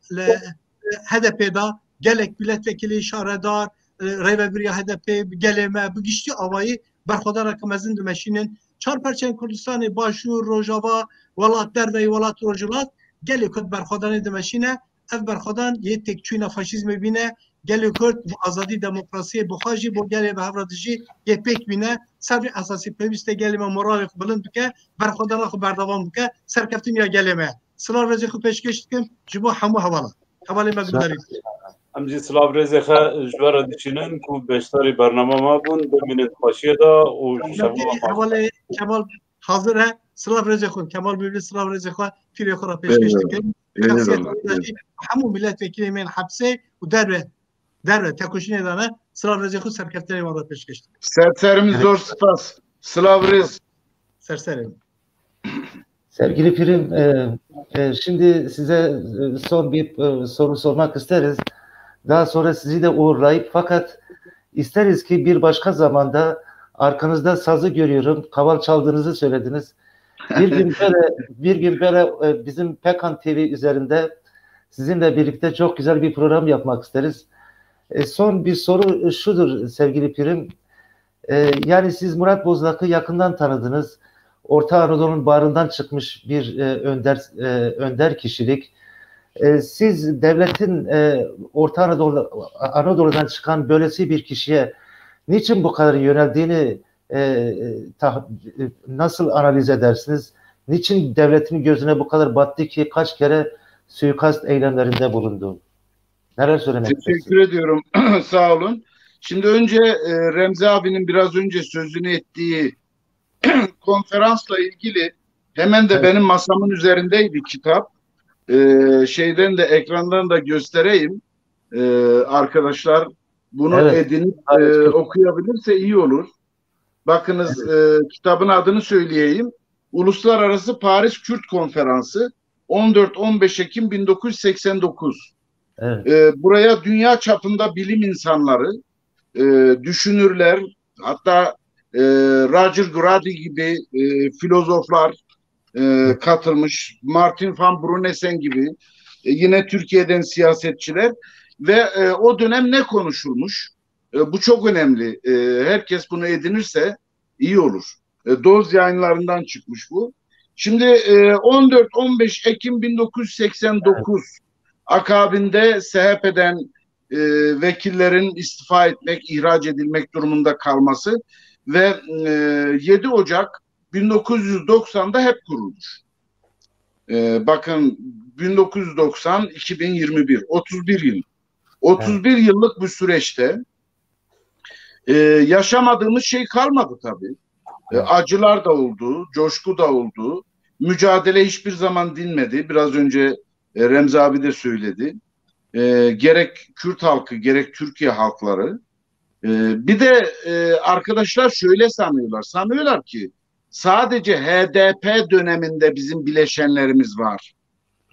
HDP da gelek milletvekili şaredar revebiriya HDP geleme bugüştü avayı berxodar akımızın dümeşinin çarperçen Kurdistan'ı başur rojava valat derve valat rojulat gelek kod berxodanı dümeşine ev berxodan ye tekçüyna faşizmi bine gelek kod azadi demokrasiye buxaji bu gele ve havradıcı ye pek bine sabri asasi peviste geleme moral bulun bike berxodan akı berdavam bike serkeftin ya geleme sılar rezi xu peşkeştikim jibo hamu havala havale megdari ام جی سلام رزق جوار دیچینن کو بیشتری برنامه ما بون ببینید خاشیه دا و شما havale Kemal hazır he sılav rezekun Kemal Bibli sılav rezekun fili khura peşkeştikim hamu milletvekili men hapse u derve tekuşin edana sılav rezekun serkeftin var peşkeştik Serserimiz zor spas Slav Rez serserim. Sevgili Pirim, şimdi size son bir soru sormak isteriz. Daha sonra sizi de uğurlayıp fakat isteriz ki bir başka zamanda arkanızda sazı görüyorum. Kaval çaldığınızı söylediniz. Bir gün böyle bizim Pekan TV üzerinde sizinle birlikte çok güzel bir program yapmak isteriz. Son bir soru şudur sevgili Pirim. Yani siz Murat Bozlak'ı yakından tanıdınız. Orta Anadolu'nun bağrından çıkmış bir önder kişilik. Siz devletin Orta Anadolu'dan çıkan böylesi bir kişiye niçin bu kadar yöneldiğini nasıl analiz edersiniz? Niçin devletin gözüne bu kadar battı ki kaç kere suikast eylemlerinde bulundu? Neler söylemek istersiniz? Teşekkür ediyorum. Sağ olun. Şimdi önce Remzi abinin biraz önce sözünü ettiği konferansla ilgili hemen de benim masamın üzerindeydi kitap. Şeyden de ekrandan da göstereyim. Arkadaşlar bunu edinip okuyabilirse iyi olur. Bakınız kitabın adını söyleyeyim. Uluslararası Paris Kürt Konferansı 14-15 Ekim 1989. Evet. Buraya dünya çapında bilim insanları, düşünürler, hatta Roger Grady gibi filozoflar katılmış, Martin van Brunesen gibi yine Türkiye'den siyasetçiler ve o dönem ne konuşulmuş? Bu çok önemli. Herkes bunu edinirse iyi olur. Doz yayınlarından çıkmış bu. Şimdi 14-15 Ekim 1989 akabinde SHP'den vekillerin istifa etmek, ihraç edilmek durumunda kalması ve 7 Ocak 1990'da hep kurulmuş. Bakın 1990-2021, 31 yıl. 31 yıllık bir süreçte yaşamadığımız şey kalmadı tabii. Acılar da oldu, coşku da oldu. Mücadele hiçbir zaman dinmedi. Biraz önce Remzi abi de söyledi. Gerek Kürt halkı, gerek Türkiye halkları. Bir de arkadaşlar şöyle sanıyorlar. Sanıyorlar ki sadece HDP döneminde bizim bileşenlerimiz var.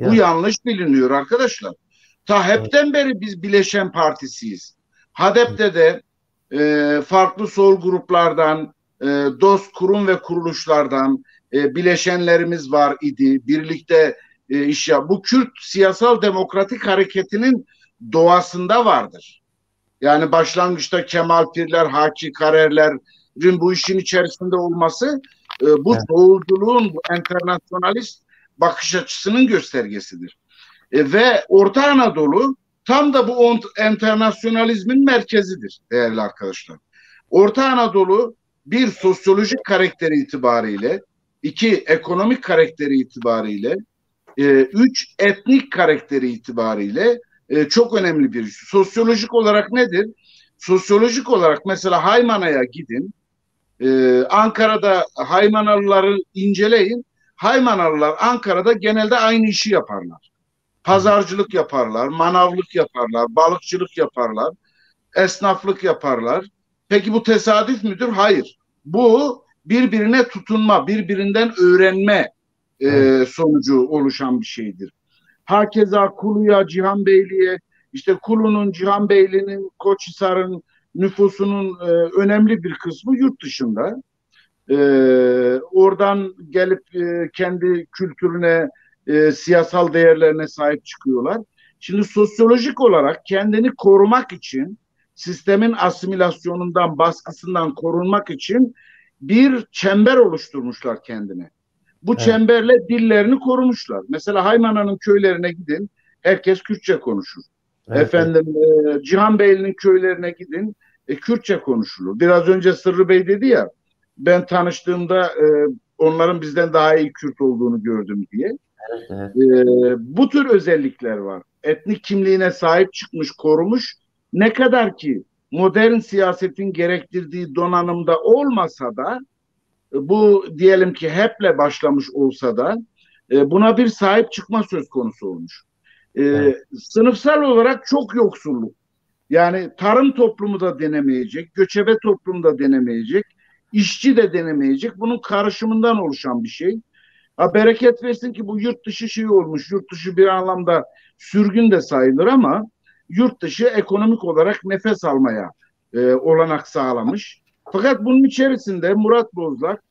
Bu yanlış biliniyor arkadaşlar. Ta hepten beri biz bileşen partisiyiz. HDP'de de farklı sol gruplardan, dost kurum ve kuruluşlardan bileşenlerimiz var idi. Birlikte iş yap. Bu Kürt siyasal demokratik hareketinin doğasında vardır. Yani başlangıçta Kemal Pirler, Haki Karerler'in bu işin içerisinde olması bu çoğulculuğun, bu enternasyonalist bakış açısının göstergesidir. Ve Orta Anadolu tam da bu enternasyonalizmin merkezidir değerli arkadaşlar. Orta Anadolu bir sosyolojik karakteri itibariyle, 2 ekonomik karakteri itibariyle, 3 etnik karakteri itibariyle çok önemli bir iş. Sosyolojik olarak nedir? Sosyolojik olarak mesela Haymana'ya gidin, Ankara'da Haymanalıları inceleyin. Haymanalılar Ankara'da genelde aynı işi yaparlar. Pazarcılık yaparlar, manavlık yaparlar, balıkçılık yaparlar, esnaflık yaparlar. Peki bu tesadüf müdür? Hayır. Bu birbirine tutunma, birbirinden öğrenme sonucu oluşan bir şeydir. Hakeza Kulu'ya, Cihanbeyli'ye, işte Kulu'nun, Cihanbeyli'nin, Koçhisar'ın nüfusunun önemli bir kısmı yurt dışında. Oradan gelip kendi kültürüne, siyasal değerlerine sahip çıkıyorlar. Şimdi sosyolojik olarak kendini korumak için, sistemin asimilasyonundan, baskısından korunmak için bir çember oluşturmuşlar kendine. Bu çemberle dillerini korumuşlar. Mesela Haymana'nın köylerine gidin, herkes Kürtçe konuşur. Efendim Cihanbeyli'nin köylerine gidin, Kürtçe konuşulur. Biraz önce Sırrı Bey dedi ya, ben tanıştığımda onların bizden daha iyi Kürt olduğunu gördüm diye. Bu tür özellikler var. Etnik kimliğine sahip çıkmış, korumuş. Ne kadar ki modern siyasetin gerektirdiği donanımda olmasa da, bu diyelim ki HEP'le başlamış olsa da buna bir sahip çıkma söz konusu olmuş. Sınıfsal olarak çok yoksulluk. Yani tarım toplumu da denemeyecek, göçebe toplumu da denemeyecek, işçi de denemeyecek. Bunun karışımından oluşan bir şey. Bereket versin ki bu yurt dışı şey olmuş. Yurt dışı bir anlamda sürgün de sayılır ama yurt dışı ekonomik olarak nefes almaya olanak sağlamış. Fakat bunun içerisinde Murat Bozlak,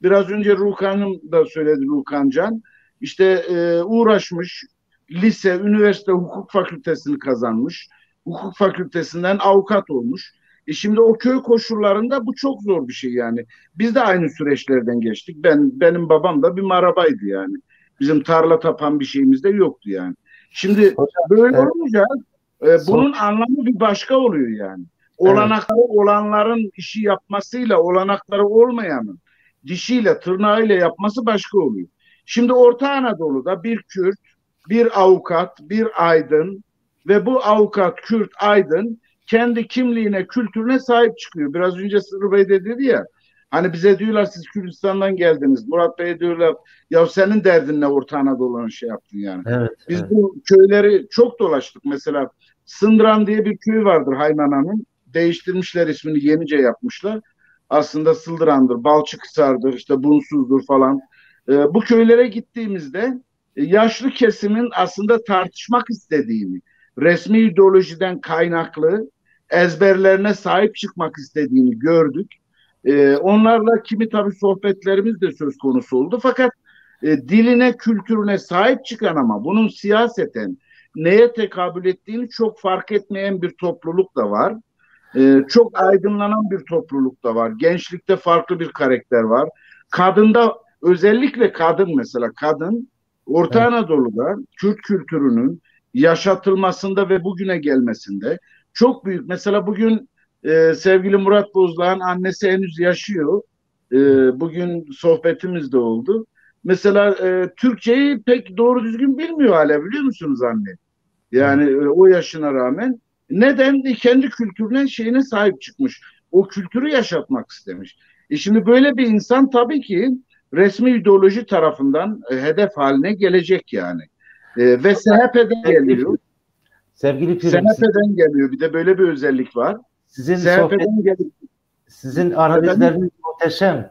biraz önce Rukan'ın da söyledi, Rukan Can, işte uğraşmış, lise, üniversite hukuk fakültesini kazanmış, hukuk fakültesinden avukat olmuş. Şimdi o köy koşullarında bu çok zor bir şey yani. Biz de aynı süreçlerden geçtik. Benim babam da bir marabaydı yani. Bizim tarla tapan bir şeyimiz de yoktu yani. Şimdi böyle olunca bunun anlamı bir başka oluyor yani. Olanakları olanların işi yapmasıyla olanakları olmayanın dişiyle tırnağıyla yapması başka oluyor. Şimdi Orta Anadolu'da bir Kürt, bir avukat, bir aydın ve bu avukat, Kürt, aydın kendi kimliğine, kültürüne sahip çıkıyor. Biraz önce Sırrı Bey de dedi ya, hani bize diyorlar siz Kürdistan'dan geldiniz. Murat Bey diyorlar ya senin derdin ne Orta Anadolu'nun şey yaptın yani. Biz bu köyleri çok dolaştık. Mesela Sındıran diye bir köy vardır Haymana'nın. Değiştirmişler ismini, yenice yapmışlar. Aslında Sıldıran'dır, Balçıkhisar'dır, işte Bunsuz'dur falan. Bu köylere gittiğimizde yaşlı kesimin aslında tartışmak istediğini, resmi ideolojiden kaynaklı ezberlerine sahip çıkmak istediğini gördük. Onlarla kimi tabii sohbetlerimiz de söz konusu oldu. Fakat diline, kültürüne sahip çıkan ama bunun siyaseten neye tekabül ettiğini çok fark etmeyen bir topluluk da var. Çok aydınlanan bir topluluk da var. Gençlikte farklı bir karakter var. Kadında, özellikle kadın, mesela kadın Orta Anadolu'da Kürt kültürünün yaşatılmasında ve bugüne gelmesinde çok büyük. Mesela bugün sevgili Murat Bozdağ'ın annesi henüz yaşıyor. Bugün sohbetimiz de oldu. Mesela Türkçeyi pek doğru düzgün bilmiyor hala, biliyor musunuz anne? Yani o yaşına rağmen. Neden? Kendi kültürüne, şeyine sahip çıkmış. O kültürü yaşatmak istemiş. Şimdi böyle bir insan tabii ki resmi ideoloji tarafından hedef haline gelecek yani. Ve SHP'den geliyor. Sevgili Pürüm, SHP'den geliyor. Bir de böyle bir özellik var. Sizin analizleriniz muhteşem.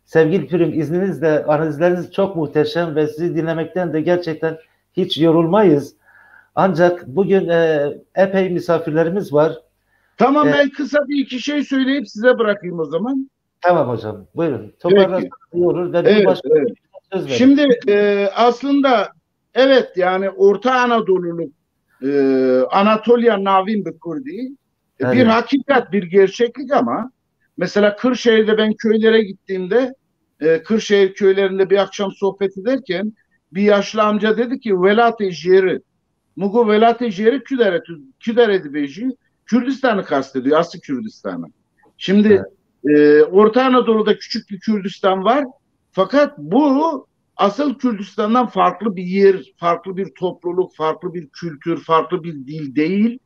Sevgili Pürüm, izninizle analizleriniz çok muhteşem ve sizi dinlemekten de gerçekten hiç yorulmayız. Ancak bugün epey misafirlerimiz var. Tamam, ben kısa bir iki şey söyleyip size bırakayım o zaman. Tamam hocam, buyurun. Toparlarsanız iyi olur. Ve evet. Söz şimdi aslında evet, yani Orta Anadolu'luk Anatolia Navin Bekurdi bir hakikat, bir gerçeklik ama mesela Kırşehir'de ben köylere gittiğimde Kırşehir köylerinde bir akşam sohbet ederken bir yaşlı amca dedi ki velate jeri Mugu velate jeri küderedi beji Kürdistan'ı kastediyor, aslı Kürdistan'ı. Şimdi Orta Anadolu'da küçük bir Kürdistan var fakat bu asıl Kürdistan'dan farklı bir yer, farklı bir topluluk, farklı bir kültür, farklı bir dil değil.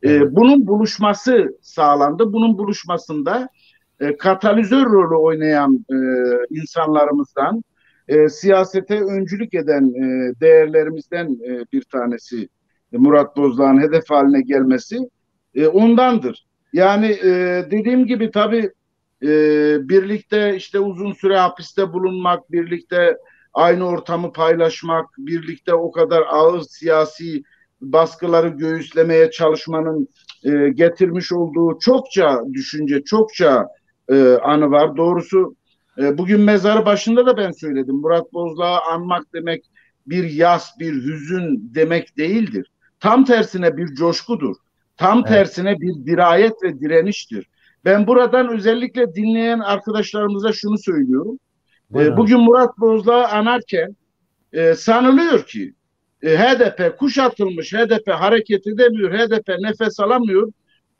Bunun buluşması sağlandı. Bunun buluşmasında katalizör rolü oynayan insanlarımızdan, siyasete öncülük eden değerlerimizden bir tanesi Murat Bozdağ'ın hedef haline gelmesi ondandır. Yani dediğim gibi tabii birlikte işte uzun süre hapiste bulunmak, birlikte aynı ortamı paylaşmak, birlikte o kadar ağır siyasi baskıları göğüslemeye çalışmanın getirmiş olduğu çokça düşünce, çokça anı var. Doğrusu bugün mezarı başında da ben söyledim. Murat Bozdağ'ı anmak demek bir yas, bir hüzün demek değildir. Tam tersine bir coşkudur. Tam tersine bir dirayet ve direniştir. Ben buradan özellikle dinleyen arkadaşlarımıza şunu söylüyorum. Bugün Murat Bozdağ'ı anarken sanılıyor ki HDP kuşatılmış, HDP hareket edemiyor, HDP nefes alamıyor.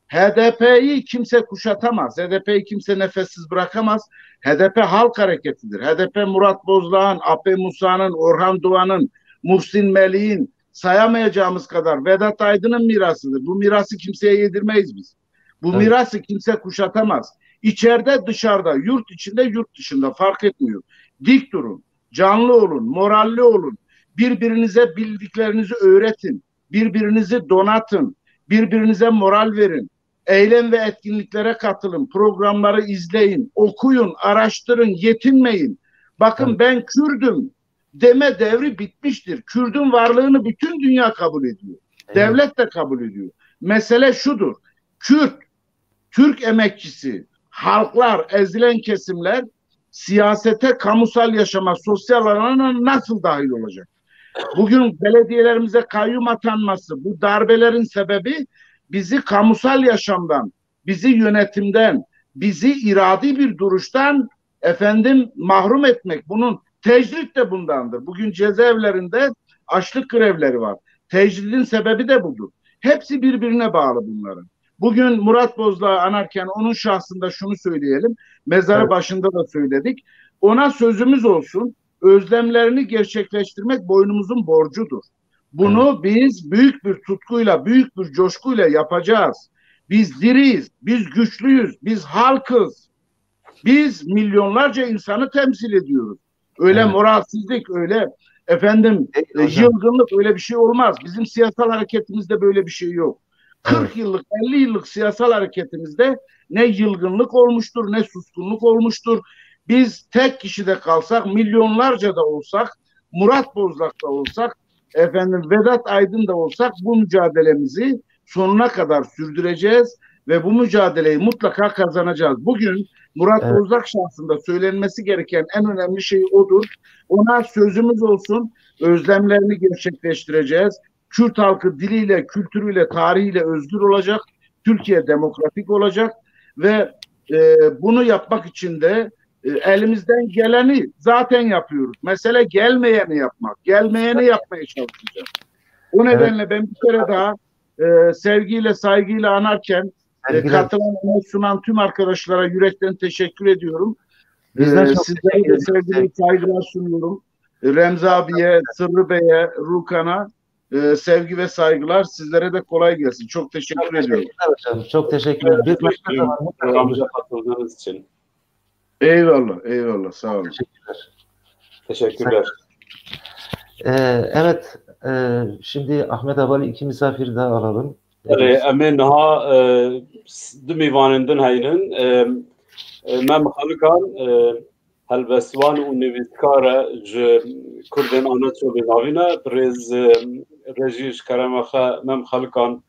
HDP'yi kimse kuşatamaz, HDP'yi kimse nefessiz bırakamaz. HDP halk hareketidir. HDP Murat Bozdağ'ın, Ape Musa'nın, Orhan Doğan'ın, Muhsin Melih'in, sayamayacağımız kadar Vedat Aydın'ın mirasıdır. Bu mirası kimseye yedirmeyiz biz. Bu mirası kimse kuşatamaz. İçeride, dışarıda, yurt içinde, yurt dışında fark etmiyor. Dik durun, canlı olun, moralli olun. Birbirinize bildiklerinizi öğretin. Birbirinizi donatın. Birbirinize moral verin. Eylem ve etkinliklere katılın. Programları izleyin, okuyun, araştırın, yetinmeyin. Bakın ben Kürdüm deme devri bitmiştir. Kürdün varlığını bütün dünya kabul ediyor. Devlet de kabul ediyor. Mesele şudur. Kürt, Türk emekçisi, halklar, ezilen kesimler siyasete, kamusal yaşama, sosyal alana nasıl dahil olacak? Bugün belediyelerimize kayyum atanması, bu darbelerin sebebi bizi kamusal yaşamdan, bizi yönetimden, bizi iradi bir duruştan mahrum etmek. Bunun tecrit de bundandır. Bugün cezaevlerinde açlık grevleri var. Tecridin sebebi de budur. Hepsi birbirine bağlı bunların. Bugün Murat Bozdağ'ı anarken onun şahsında şunu söyleyelim. Mezarı başında da söyledik. Ona sözümüz olsun. Özlemlerini gerçekleştirmek boynumuzun borcudur. Bunu biz büyük bir tutkuyla, büyük bir coşkuyla yapacağız. Biz diriyiz, biz güçlüyüz, biz halkız. Biz milyonlarca insanı temsil ediyoruz. Öyle moralsizlik, öyle yılgınlık, öyle bir şey olmaz. Bizim siyasal hareketimizde böyle bir şey yok. 40 yıllık, 50 yıllık siyasal hareketimizde ne yılgınlık olmuştur, ne suskunluk olmuştur. Biz tek kişide kalsak, milyonlarca da olsak, Murat Bozdağ'da olsak, Vedat Aydın da olsak bu mücadelemizi sonuna kadar sürdüreceğiz ve bu mücadeleyi mutlaka kazanacağız. Bugün Murat Bozdağ şahsında söylenmesi gereken en önemli şey odur. Ona sözümüz olsun, özlemlerini gerçekleştireceğiz. Kürt halkı diliyle, kültürüyle, tarihiyle özgür olacak. Türkiye demokratik olacak ve bunu yapmak için de elimizden geleni zaten yapıyoruz. Mesele gelmeyeni yapmak. Gelmeyeni yapmaya çalışacağız. O nedenle ben bir kere daha sevgiyle, saygıyla anarken katılan, sunan tüm arkadaşlara yürekten teşekkür ediyorum. Sizlere de sevgili saygılar sunuyorum. Remzi abiye, Sırrı Bey'e, Rukan'a sevgi ve saygılar. Sizlere de kolay gelsin. Çok teşekkür ediyorum. Hocam. Çok teşekkürler. Bir başka zaman programımıza katıldığınız için. Eyvallah, eyvallah. Sağ olun. Teşekkürler. Evet, şimdi Ahmet Abali iki misafir daha alalım. Emin ha demivanından haynin mem halkan helbesvan u nivîskara ji Kurdên Anatolî navîne prêz rejî ji keremaxa mem halkan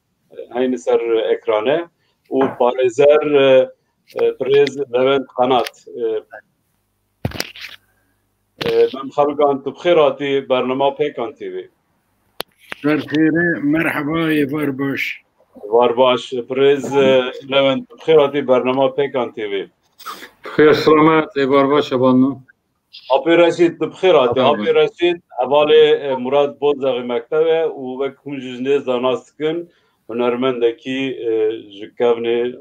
hayni ser ekranê û parêzer prêz Levent Qanat mem halkan tu bixêr hatî bernama Pêkan TV. Serxêre merheba var baş. Var baş. Prez Levent bixêr hatî bernama Pêkan TV. Bixêr selamet var baş abanno. Apê Reşîd tu bixêr hatî. Apê Reşîd hevalê Murat Bozdağê mektebe û wek hûn ji nêz da nas dikin hunermendekî ji kevnê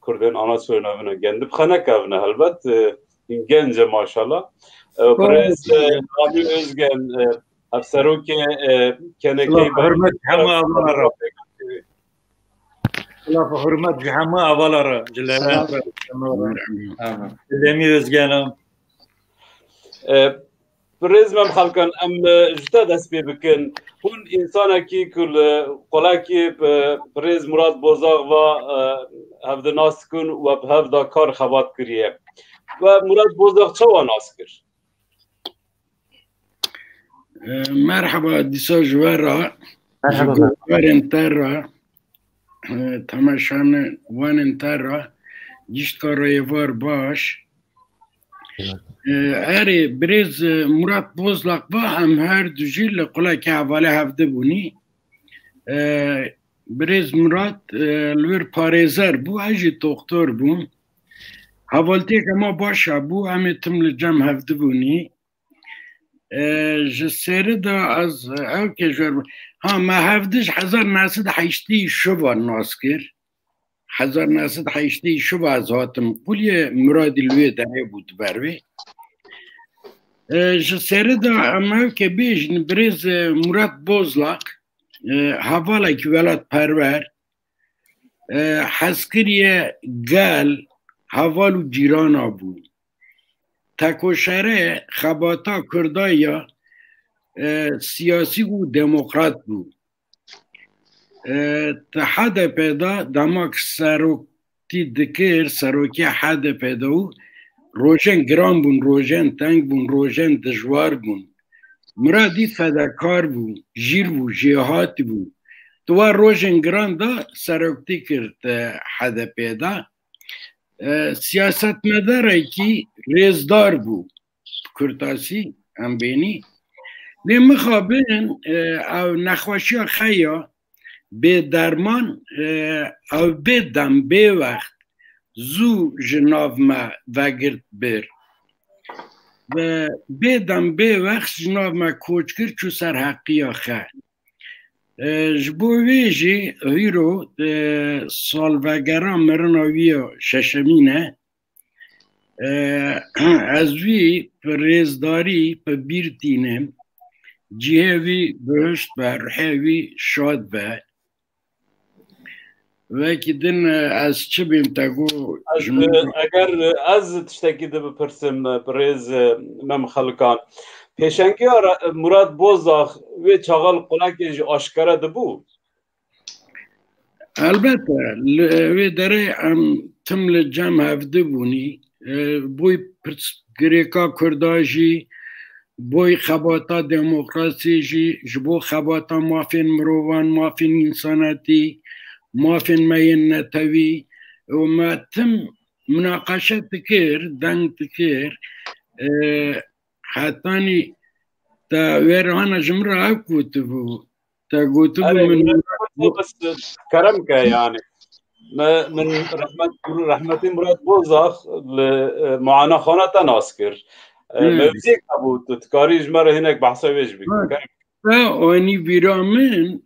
Kurdên Anatolî navîne gen dibixene kevne helbet gence maşallah. Prez Rami Özgen Efserokê kenekeyê hürmet hema avalara. Allah hürmet hema avalara. Lemi Özgen'im. Prez mem halkan em jita dest pê bikin hûn însanekî ku li qolekê Prez Murat Bozdağ ve hevde nas dikin û bi hev da kar xebat kiriye. Ve Murat Bozdağ çawa nas kir? Merhaba disa jwara. Jwarên terra temaşanê wanên terra giştkarayê var baş. Erê Birêz Murat Bozdağ va em her du jî li qulekê hevalê hevde bûnî. Birêz Murat li wir parêzer bû, ez jî doktor bûm. Hevaltêk ema baş bû, em ê tim li cem hevde bûnî. Ji serê de ez ew jwer ha me hevdij 1980 şiva nas kir. 1980 şiva ez hatim kulî Muradî li wê derê bû diber wê. Ji serê de em ew bêjin Birêz Murat Bozdağ hevalekî welatperwer hezkiriye gel heval û cîrana bû. Tekoşere xebata Kurdaya siyasi û demokrat bû. Te HDP'da demak serokî dikir, serokî HDP'da û rojên giran bûn, rojên teng bûn, rojên dijwar bûn. Muradî fedekar bû, jîr bû, jêhatî bû. Di wan rojên giran da seroktî kir te HDP'da. Siyasetmedarekî rêzdar bû Kurtasî em bênî. Lê mixabin ew nexweşiya xeya bêderman ew bêdem bêwext zû ji nav me vegirt bir. Ve bêdem bêwext ji nav me koç kir çû ser heqiya xe. Ji bo wê jî hîro salvegera mirina wî ya şeşemîn e ez wî bi rêzdarî bi bîr tînim cihê wî bihişt be rihê wî şad be wekî din ez çi bêm te got eger ez tiştekî dibipirsim Birêz mem xelkan pêşengiya Murat Bozdağ wê çaxal qulekê jî aşkere dibû. Elbette wê derê em tim li cem hevde bûnî boy girêka Kurda jî boy xebata demokrasî jî ji bo xebata mafên mirovan, mafên însanetî, mafên meyên netewî, وما تم مناقشة تكير دان تكير حتاني تا ويرهانا جمرة كتبو تا كتبو من بس كرمك يعني من رحمة مراد بوزاخ لمعاناة خانة ناسكر موزيك أبو تتكاريج مرة هناك بحثة ويش بيكون واني برامن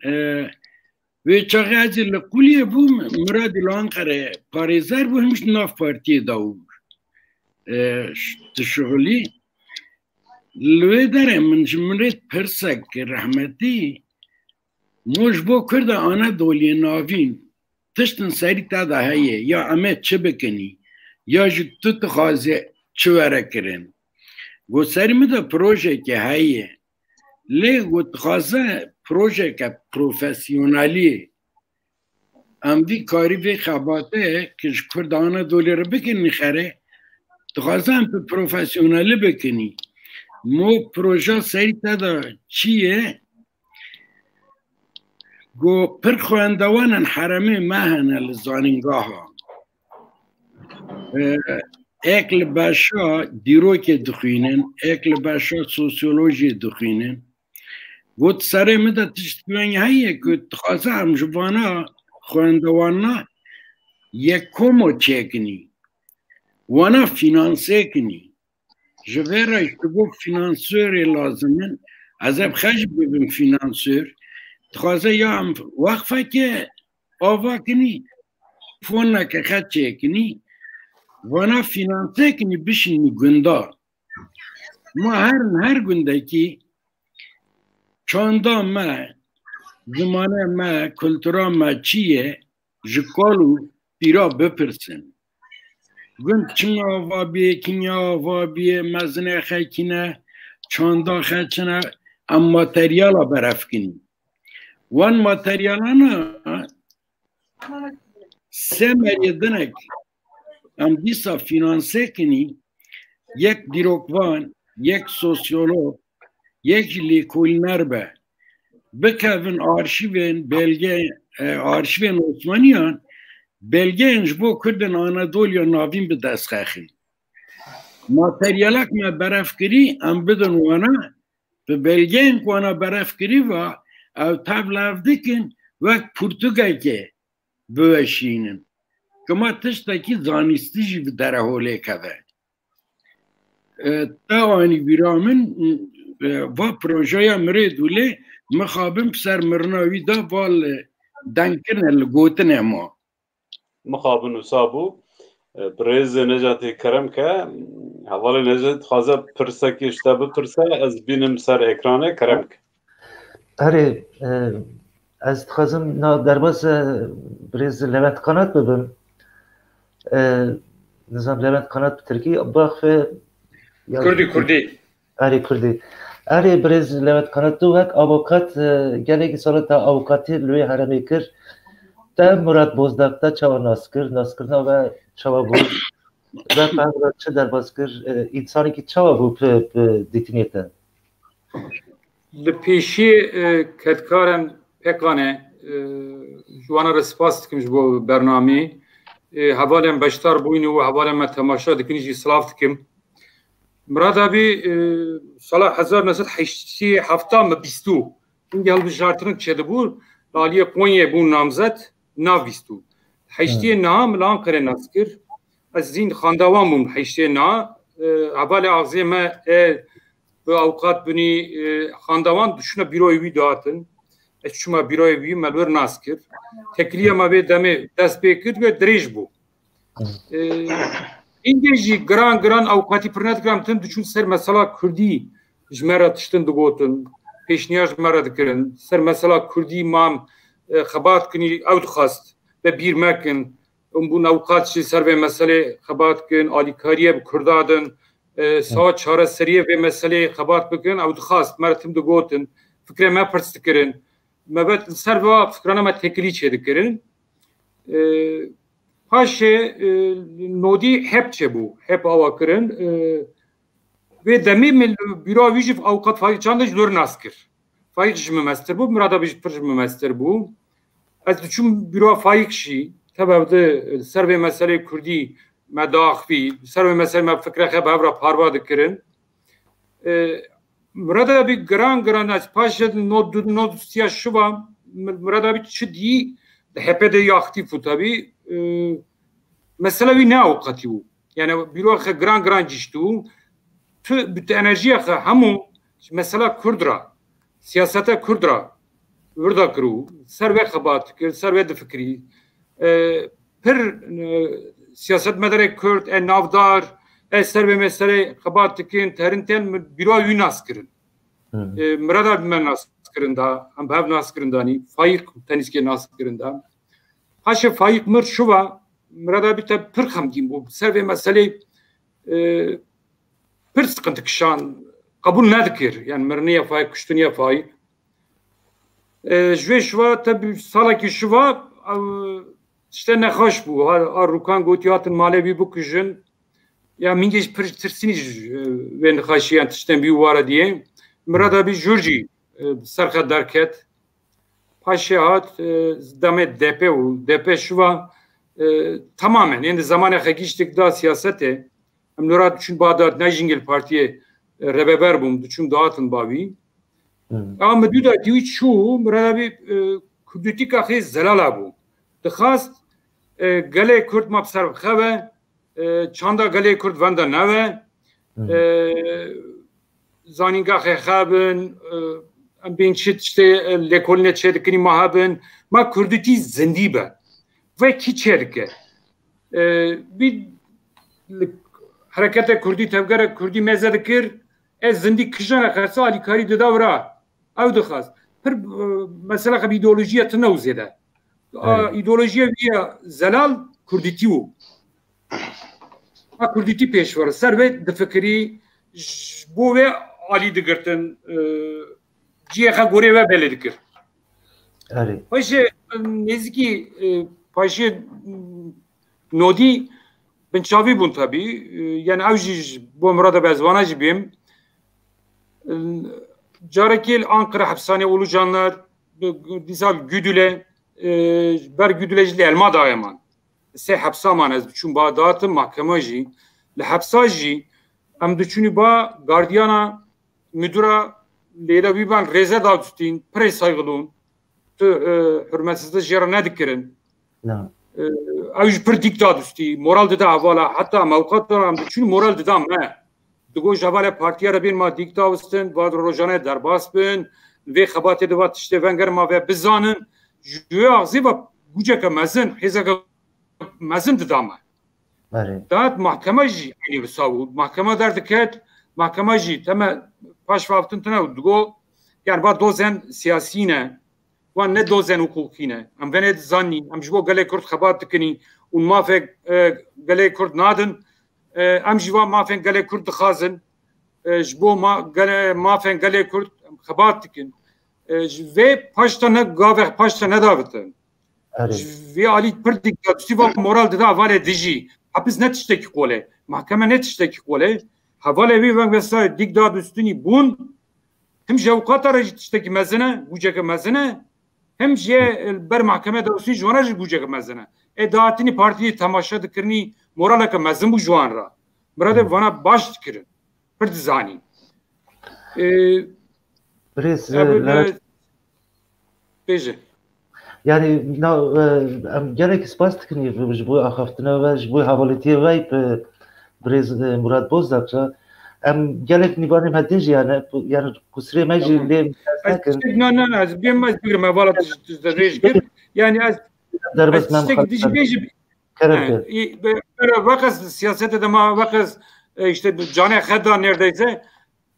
و چقدر لقولی بو مراد الانقره پاریزر بو همش ناف پارتی داو تشغلی لوی داره من جمرت پرسک رحمتی موش بو کرده آنه دولی ناوین تشتن سری تا ده هیه یا امه چه بکنی یا جو تو تخوازه چه وره کرن گو سری مده پروژه که هیه لی گو تخوازه پروژه که پروفسیونالی ام وی کاری وی خباته که کردانه دولی رو بکنی خره تخوازه هم پروفسیونالی بکنی مو پروژه سری تا ده چیه گو پر خواندوانن حرمه مهنه لزانینگاه ها اکل باشا دیروک دخوینن اکل باشا سوسیولوژی دخوینن گوت سره مده تشتگوانی هایه که تخوازه هم جوانا خواندوانا یک کومو چکنی وانا فینانسه کنی جویره اشتگو فینانسور لازمن از اب خش ببین فینانسور تخوازه یا هم وقفه که آوا کنی فونه که خد چه کنی وانا فینانسه کنی بشینی گنده ما هر گنده که چاندا ما زمانه ما کلتورا ما چیه جکالو پیرا بپرسن گند چین آوا بیه کنیا آوا بیه مزنه خیکنه چاندا خیکنه ام ماتریالا برف کنی وان ماتریالانا سه مریدنک ام دیسا فینانسه کنی یک دیروکوان یک سوسیولوگ یک لیکولنر به بکوین آرشیوین بلگه آرشیوین عثمانیان بلگه انج بو کردن آنادولیا ناوین به دست خیخی ماتریالک ما برف کری ام بدن وانا به بلگه انک وانا برف کری و او تبلاف دکن وقت پرتگای که بوشینن که ما تشتاکی زانستیجی به دره هوله کده تا آنی بیرامن و پروژه مره دوله مخابم سر مرناوی دا بال دنکن لگوتن ما مخابن و سابو برز نجاتی کرم که حوال نجات خوازه پرسه که اشتبه پرسه از بینم سر اکرانه کرم که اره از خازم در باز برز لوند قنات ببین نظام لوند قنات ترکی باخفه کردی اره کردی اره برز لوند قنات دو هک آوکات گلگی سالا تا آوکاتی لوی حرمی کر تا مراد بوزداق تا چاوا ناسکرنا و چاوا بود و فهمد چه در باز کر انسانی که چاوا بود دیتینیتا لپیشی کدکارم پکانه جوانا رسپاس دکم جبو برنامه حوالم بشتر بوینی و حوالم تماشا دکنی جی سلاف دکم مراد ابی سال 1987 مبیستو این گل بجارترن چه بود لالیه کونیه بون نامزد ناویستو حشتی نام لان کره ناسکر از زین خاندوان بون حشتی نا حوال آغزی ما به اوقات بنی خاندوان دشونه بیروی وی داتن شما بیروی وی ملور ناسکر تکلیه ما به دمه دست بکرد و دریج بو İngilizce gran avukati pırnat gram tüm düşün ser mesela Kürdi jmera tiştin dugotun peşniyaj jmera dikirin ser mesela Kürdi mam xabat kini avd khast ve bir mekin bu avukat şi ser ve mesele xabat kin alikariye bu Kürdadın sağ çare seriye ve mesele xabat bikin avd khast meratim dugotun fikre me pırs dikirin mebet ser ve fikrana me tekili çe dikirin Paşe nodi hep çebu, hep avakırın ve demi büro vijif avukat faik çandaj lor naskir. Faik jmemester bu, murada bij pır jmemester bu. Az düşün büro faik şi, tabii de serve mesele Kürdi medaxvi serve mesele me fikre xeb evra parva dikirin murada bir gran az paşa not siya şuva murada bir çidi hepede yaktifu tabii mesela bir ne avukativu yani bir o gran ciştu tu bütün enerjiye hamu mesela Kürdra siyasete Kürdra burada kuru serve xabat kir serve de fikri per siyaset medere Kürt navdar serve mesele xabat dikin terinten biro Yunas kirin murada men nas kirin da am bav nas kirin dani fayık teniske nas kirin da haşe fayık mır şuva murada bir te per xamgin bu serve mesele per sıkıntı kişan kabul nedikir yani mırniye fayık kuştuniye fayık جوی شوا تب سالا کی شوا işte ne hoş bu Rukan gotiyatın malevi bu kışın ya mingeç pertirsini ve ne hoşiyan tişten bir vara diye murada bir jurji sarka darket paşahat damet DP şua tamamen yani zamana geçtik da siyasete Murat çünkü Bağdat Najingel Partiye rebeber bum çünkü dağıtın bavi ama düda diyor şu murada bir Kürdik ahi zelala bu dixast gale Kürt mapsar xeve çanda gale Kürt vanda nave zaninga xebin em bin çit işte lekolne çedikini mahabin ma Kürdiki zindibe ve ki çedike bir harekete Kürdi tevgere Kürdi mezedikir ez zindik kışana kasa alikari de davra ev dixast per mesela bir ideolojiye tına uzede ideolojiye bir zelal Kurditiyu ha Kurditi peş var servet de fikri bu ve ali digirtin ciğe gore ve beledikir evet paşa nezki paşa nodi ben çavi bun tabi yani avji bu murada bezvana jibim Carekil Ankara hapishane olucanlar dizal güdüle ber güdülejli elma dayaman se hapsaman ez çünkü Bağdat'ı mahkemeci le hapsaji am düşünü ba gardiyana müdüra leyla biban reze davustin pre saygılun hürmetsizde jera ne dikirin avj per dikta dusti moral de havala hatta mevkat am düşünü moral de dam Dugo javale partiya rabin ma dikta ustin vad rojane derbas bin ve xabatê de vat işte venger ma ve bizanin jüye ağzı ve guceka mezin hezaka mezin didama. Dağıt mahkeme jî yani bisavu mahkeme derdiket mahkeme jî tema paş vaftın tına dugo yani va dozen siyasine ve ne dozen hukukine am venet zanni am jbo gale Kürt xabat dikini un mafek gale Kürt nadin ام جوا مافن گله کرد خازن جبو ما گله مافن گله کرد خبات کن و پاشتا نه گاوه پاشتا نه داوتن و علی پردیک تیوا مورال ده اول دیجی حبس نتشتکی قوله محکمه نتشتکی قوله حواله وی ونگ وسای دیک داد üstünü bun hem jevkat arayıştaki mezene bucak mezene hem je ber mahkeme de üstü jwana bucak mezene dağıtını partiyi tamaşa dikirni moralaka mezin bu juanra. Murade vana baş dikirin. Partizani. Beje. Yani gerek ispat dikirin bu haftına ve bu havaletiye ve brez Murat Bozdakça gerek nivanim hadinci yani kusre mecili ne az bir mez bir mevalat rejgir yani az derbes mem Vakız siyasette de ma vakız işte canı xeda neredeyse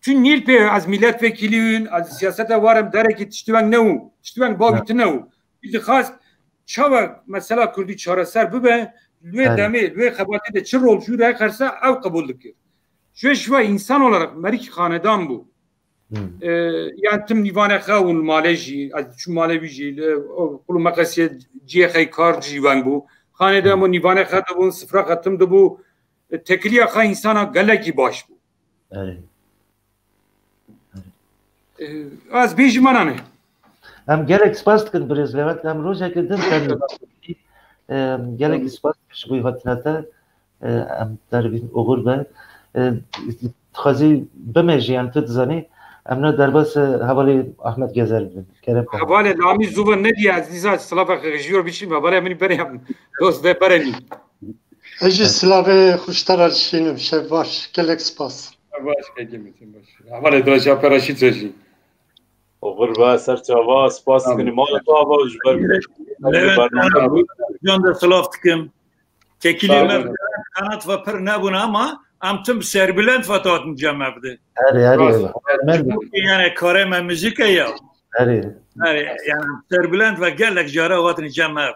tüm nilpe az milletvekiliyün az siyasete varım derek tiştiven ne o tiştiven babit ne o bir khas çava mesela Kürdi çareser bu be lüye demi lüye xabati de çı rol jüre karsa ev kabul dikir şu insan olarak merik hanedan bu yani tüm nivane xavun maleji az şu malevi kulu makasiye ciye xay kar jivan bu خانه مو نیوانه خط بون سفره ختم دو بو تکلیه خا انسان گلکی باش بو از بیش منانه هم gerek spas tıkın brez Levent hem roja kedim sen gelek ispat bu hatinata derbin oğul ve txazi bemejiyem tıdzani emne derbas havali Ahmet Gezer bin. Havale lami zuvan ne diye azizat slava rejiyor biçim havale emni berem dost de bereni. Eci slave kuştar şinim şevvar gelek spas. Baş kekimetin baş. Havale draja paraşit reji. Oğul ve serçava spas kini malta ava jber. Can da slaftikim. Tekilime kanat ve per nebun ama amtım serbilent fatatın cemabdı. Yani kareme müzik ya. Yani serbilent ve gelek jara vatın cemab.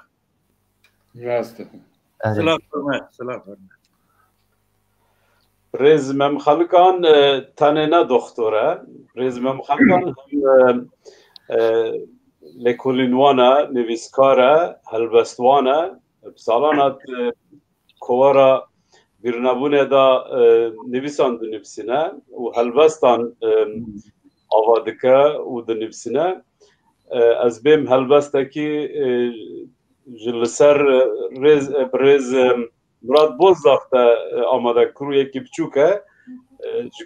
Rastı. Selam verme, selam verme. Rez memxalkan tanena doktora. Rez memxalkan lekolinwana, neviskara, helbestwana, salanat kovara birnabune da nevisan dönüpsine, u helbestan avadika u dönüpsine, az bim helbestaki jilser rez Murat Bozdağ da amada kuruye ki biçuke,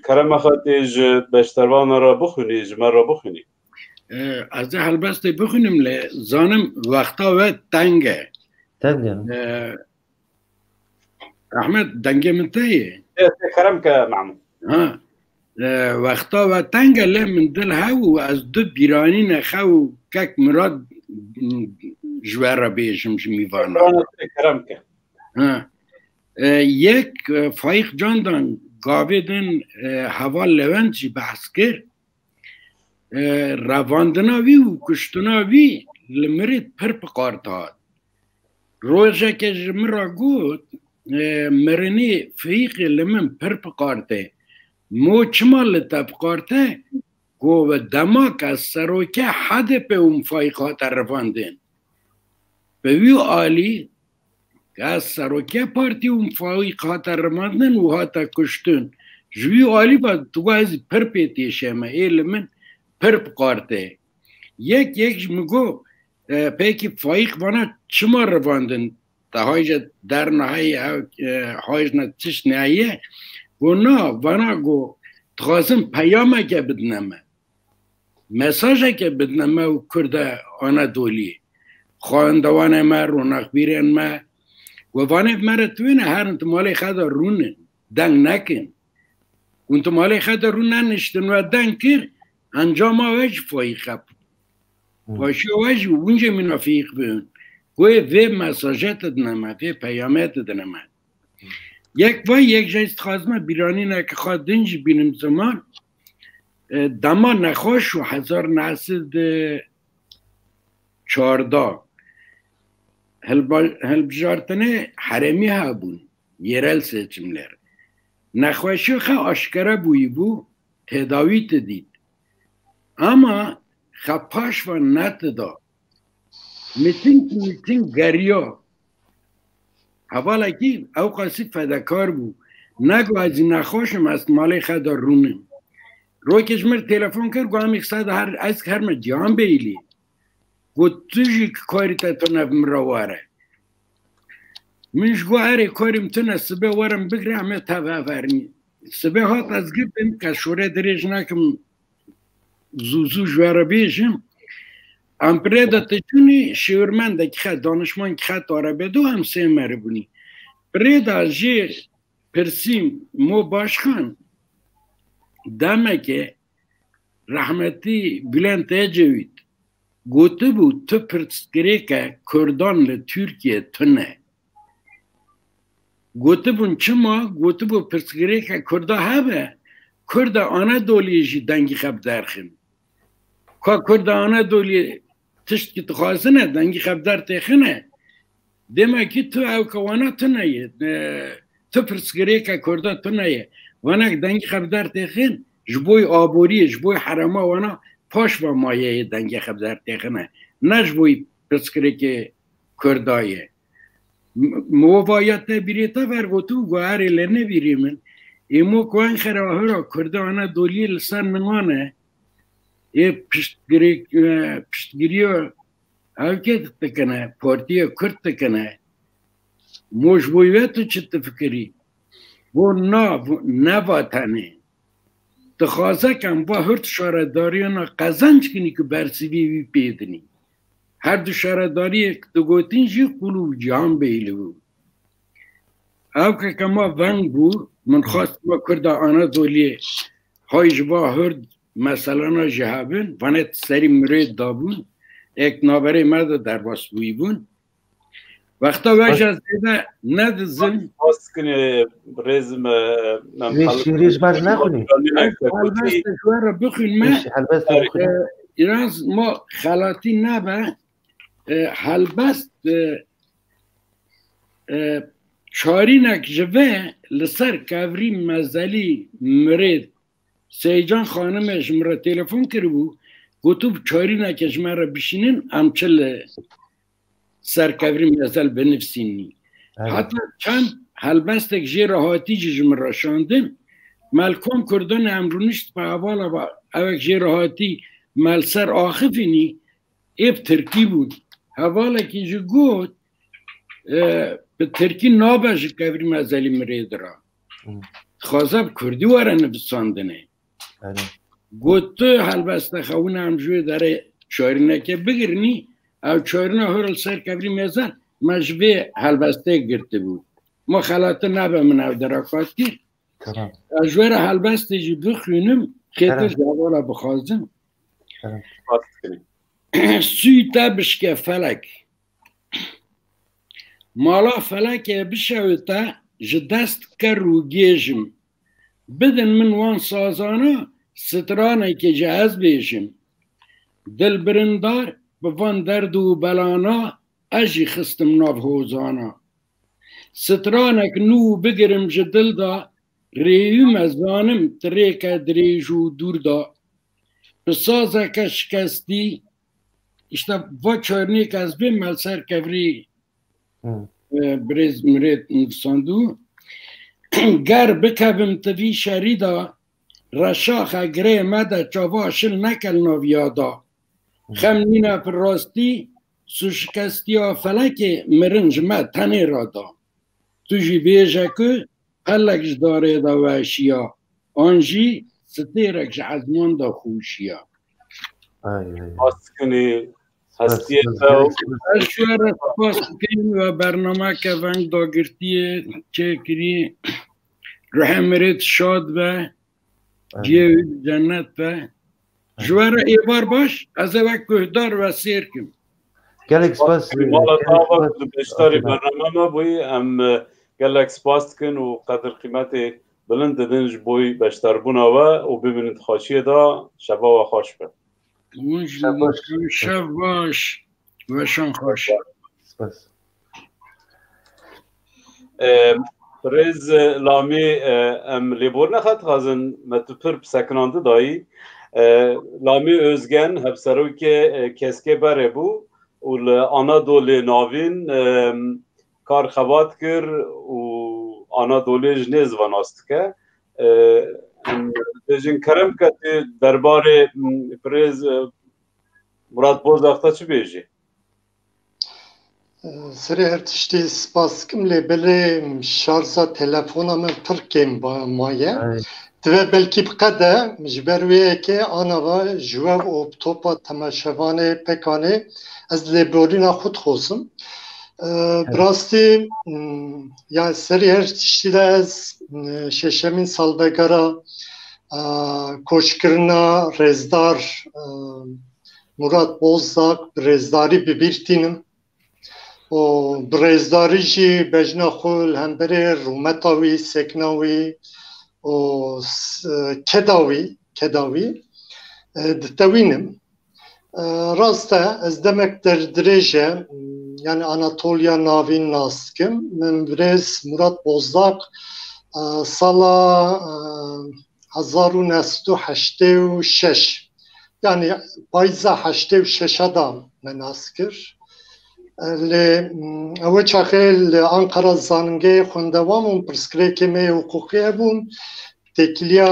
karamaxatê ji beştervana ra bixwînî, ji me ra bixwînî. Ez helbestê bixwînim lê zanim wexta we teng e. Teng e. Ahmed dengê min te ye? Kerem ke Mahmud. Wexta we teng e lê min dil hew û ez du bîranîne xew û kek Murat ji we re bêjim ji mîvana. Kerem ke. Yek Faik Candan gavêdin heva Levent jî behs kir. Revandina wî û kuştina wî li mirê pir piqart hat. Rojeke ji min ra got mirinê Faîqê li min pir piqarte. Mo çima li te piqarte? Got ve demak ez seroke HDP û Faîq hate revandin. Bi wî alî ez seroke partî û Faîq hate revandin û hate kuştin. Ji wî alî ve tu ez pir pê têşeme ê li min pir piqarte. Yek ji min got peki Faîq vana çima revandin? Dahayca dernehayê hayjna tiş neye? Got na vana got dixwazim peyameke bidine me. Mesajeke bidine me û Kurda Anadolî. Xwendewanê me, ronaqbîrên me, wevanê me re twêne herin tu malê xwe de rûnin, deng nekin. Hûn tu malê xwe de rû neniştin ve deng kir, encama we ji Faîqe. Paşiya we jî hûn jê münafîq bûn. Goyê vê mesajê didine me, vê peyamê didine me. Yek ve yek jî dixwazime bîranîneke xwe din jî bînim ziman, dema nexweş û 1914 hilbijartinê herêmî hebûn, yerel seçimler. Nexweşî xwe aşkere bûyîbû, tedavî didît. Ama xwe paş ve netida. Mitin geriya. Hevalekî ew qasî fedekar bû. Nego ez nexweşim ez malê xwe de rûnim. Rokê ji min telefon kir got em qisa de ez her me cihan bêyîlî. Got tu jî karî te tune min re were. Min ji got erê karî min tune sibê werim bigire em ê teve vernî. Sibê hat ez gibim ke şorê dirêj nekim zû ji we re bêjim. Em pirê de tişûnî şêwirmendekî xe danişmankî xe tarebêdo em sê meribûnî. Pirê de jê pirsîm mo başkan demeke rahmetî Bülent Ecevît gotibû tu pirsgirêke Kurdan li Türkiye tune. Gotibûn çima? Gotibû pirsgirêke Kurda hebe. Kurda Anadolî jî dengî xwe bi derxin. Ka Kurda Anadolî tiştkî dixwazine dengî xwe bi der têxine. Demekî tu ew kewana tune ye. Tu pirsgirêke Kurda tune ye. Wanek dengî xwe bi der têxin ji boî aboriyê, ji boî herema wana paş ve mayeyê dengê xwe bi der têxine. Ne ji boî pirsgirêkê Kurda ye. Movayet nebirêta vergotû got erê lê nebîrî min. Êmo ku en xera hira Kurda Anadolî li ser min wane ê piştgiriya hevkê dikine, Partiya Kurd dikine, موش بویوه تو چه تفکری بو نواتنه تخوازه کم با هر شارداریانا قزنج کنی که برسیوی وی پیدنی هر دو شارداری تو گوتین جی قلو جهان بیلی بو او که کما ونگ بو من خواست با کرده آنا دولی های جوا هرد مثلا جهابون وانت سری مرید دابون ایک نابره مرد در باس بوی بون وقتا وجه از دیده ندزن خواست کنی رزم شیریش بر نخونی حلبست شوار بخون ما ایرانز ما خلاتی نبه حلبست چاری نک جوه لسر کافری مزلی مرید سیجان خانمش مرا تلفن کربو گوتو چاری نکش مرا بشینین امچل سرکوری مزل بنفسینی حتی چند هلبستک جی راحتی جم را شاندم ملکم کردن امرونشت به حوالا با اوک جی راحتی ملسر آخفینی ایب ترکی بود حوالا که جی گوت به ترکی نابش کوری مزلی مرید را خوازب کردی واره نفساندنه گوت تو هلبسته خوون همجوی داره چاری نکه بگرنی او چارنا هرل سر کبری میزن مجبه هلبسته گرته بود ما خلاته نبه من او دراکات کرد اجوار هلبسته جی بخونم خیلی جوالا بخوازم سویتا بشکه فلک مالا فلک بشویتا جدست کر رو گیجم بدن من وان سازانا سترانه که جهاز بیشم دل برندار بوان درد و بلانا اجی خستم ناف هوزانا سترانک نو بگرم جدل دا ریوم از دانم تریک دریج و دور دا بسازه که شکستی اشتا و چارنیک از بیم ملسر کفری بریز مرید نفساندو گر بکبم توی شریدا رشاخ گره مده چاواشل نکل ناویادا خمنینا پر راستی سوشکستی ها فلک مرنج ما تنه را دا تو جی بیجه که پلکش داره دا وحشیا آنجی ستیرکش عزمان دا خوشیا خواست کنی هستیه تا اشوار خواست کنی و برنامه که ونگ دا گرتیه چه کری روح مرید شاد و جیوی جنت و جوار ایوار باش از وقت گهدار و سیر کم گلک سپاس مالا تا وقت بشتاری برنامه ما بوی ام گلک سپاس کن و قدر قیمت بلند دنج بوی بشتر بونا و ببینید خوشی دا شبا و خوش بر شب باش و شان خوش سپاس پریز لامی ام لیبور نخد خازن متوپر بسکنانده دایی لامی özgen hepsero ki keske bere bu ul Anadolu navin kar xabat kir u Anadolu jnez vanastke dejin kerem kati derbare prez Murat Bozdağ'ta çi beji Seri her tişti spas kim le bele şarja telefona me pırkem ba maye Dve belki bqede jberweye ke anava jwev û topa temaşevanê pekanê ez lêborîna xwe dixwazim. Rastî yani serî her tiştî de ez şeşemîn salvegera koçkirina rêzdar Murat Bozdağ bi rêzdarî bibîrtînim. û bi rêzdarî jî bejna xwe li hemberê rûmeta wî sekna wî o kedavi ditevinim rasta ez demek dirêje yani Anatolia navîn naskim min birêz Murat Bozdağ sala 1986 yani payza 86 da me nas kir ew çaxê li Ankara zanîngehê xwendewam û pirsgirêkê me hukukî hebûn tekiliya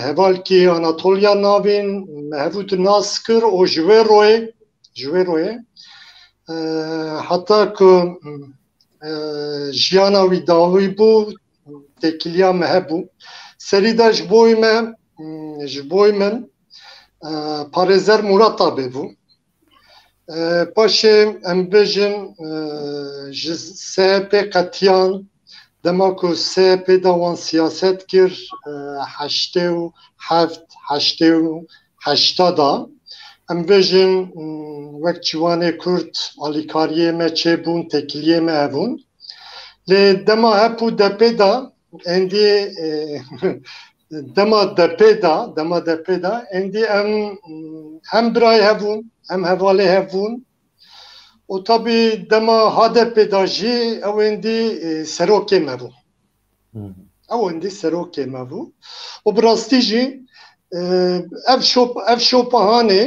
hevalkî Anatolia navîn me hevû tu nas kir û ji wê royê heta ku jiyana wî dawî bû têkiliya me hebû serî de ji bo min parêzer Murat Abê bû paşê em bêjin ji CHP qetiyan dema ku CHP da wan siyaset kir 87 da em bêjin wek ciwanê Kurd alîkariyê me çêbûn têkiliyê me hebûn lê dema hep û depê da endî dema depê da endî em hem birayê hebûn hem hevalê hebûn û tabii dema HDP da jî ew endî serokê me bû ew endî serokê me bû û bi rastî jî ev şopahanê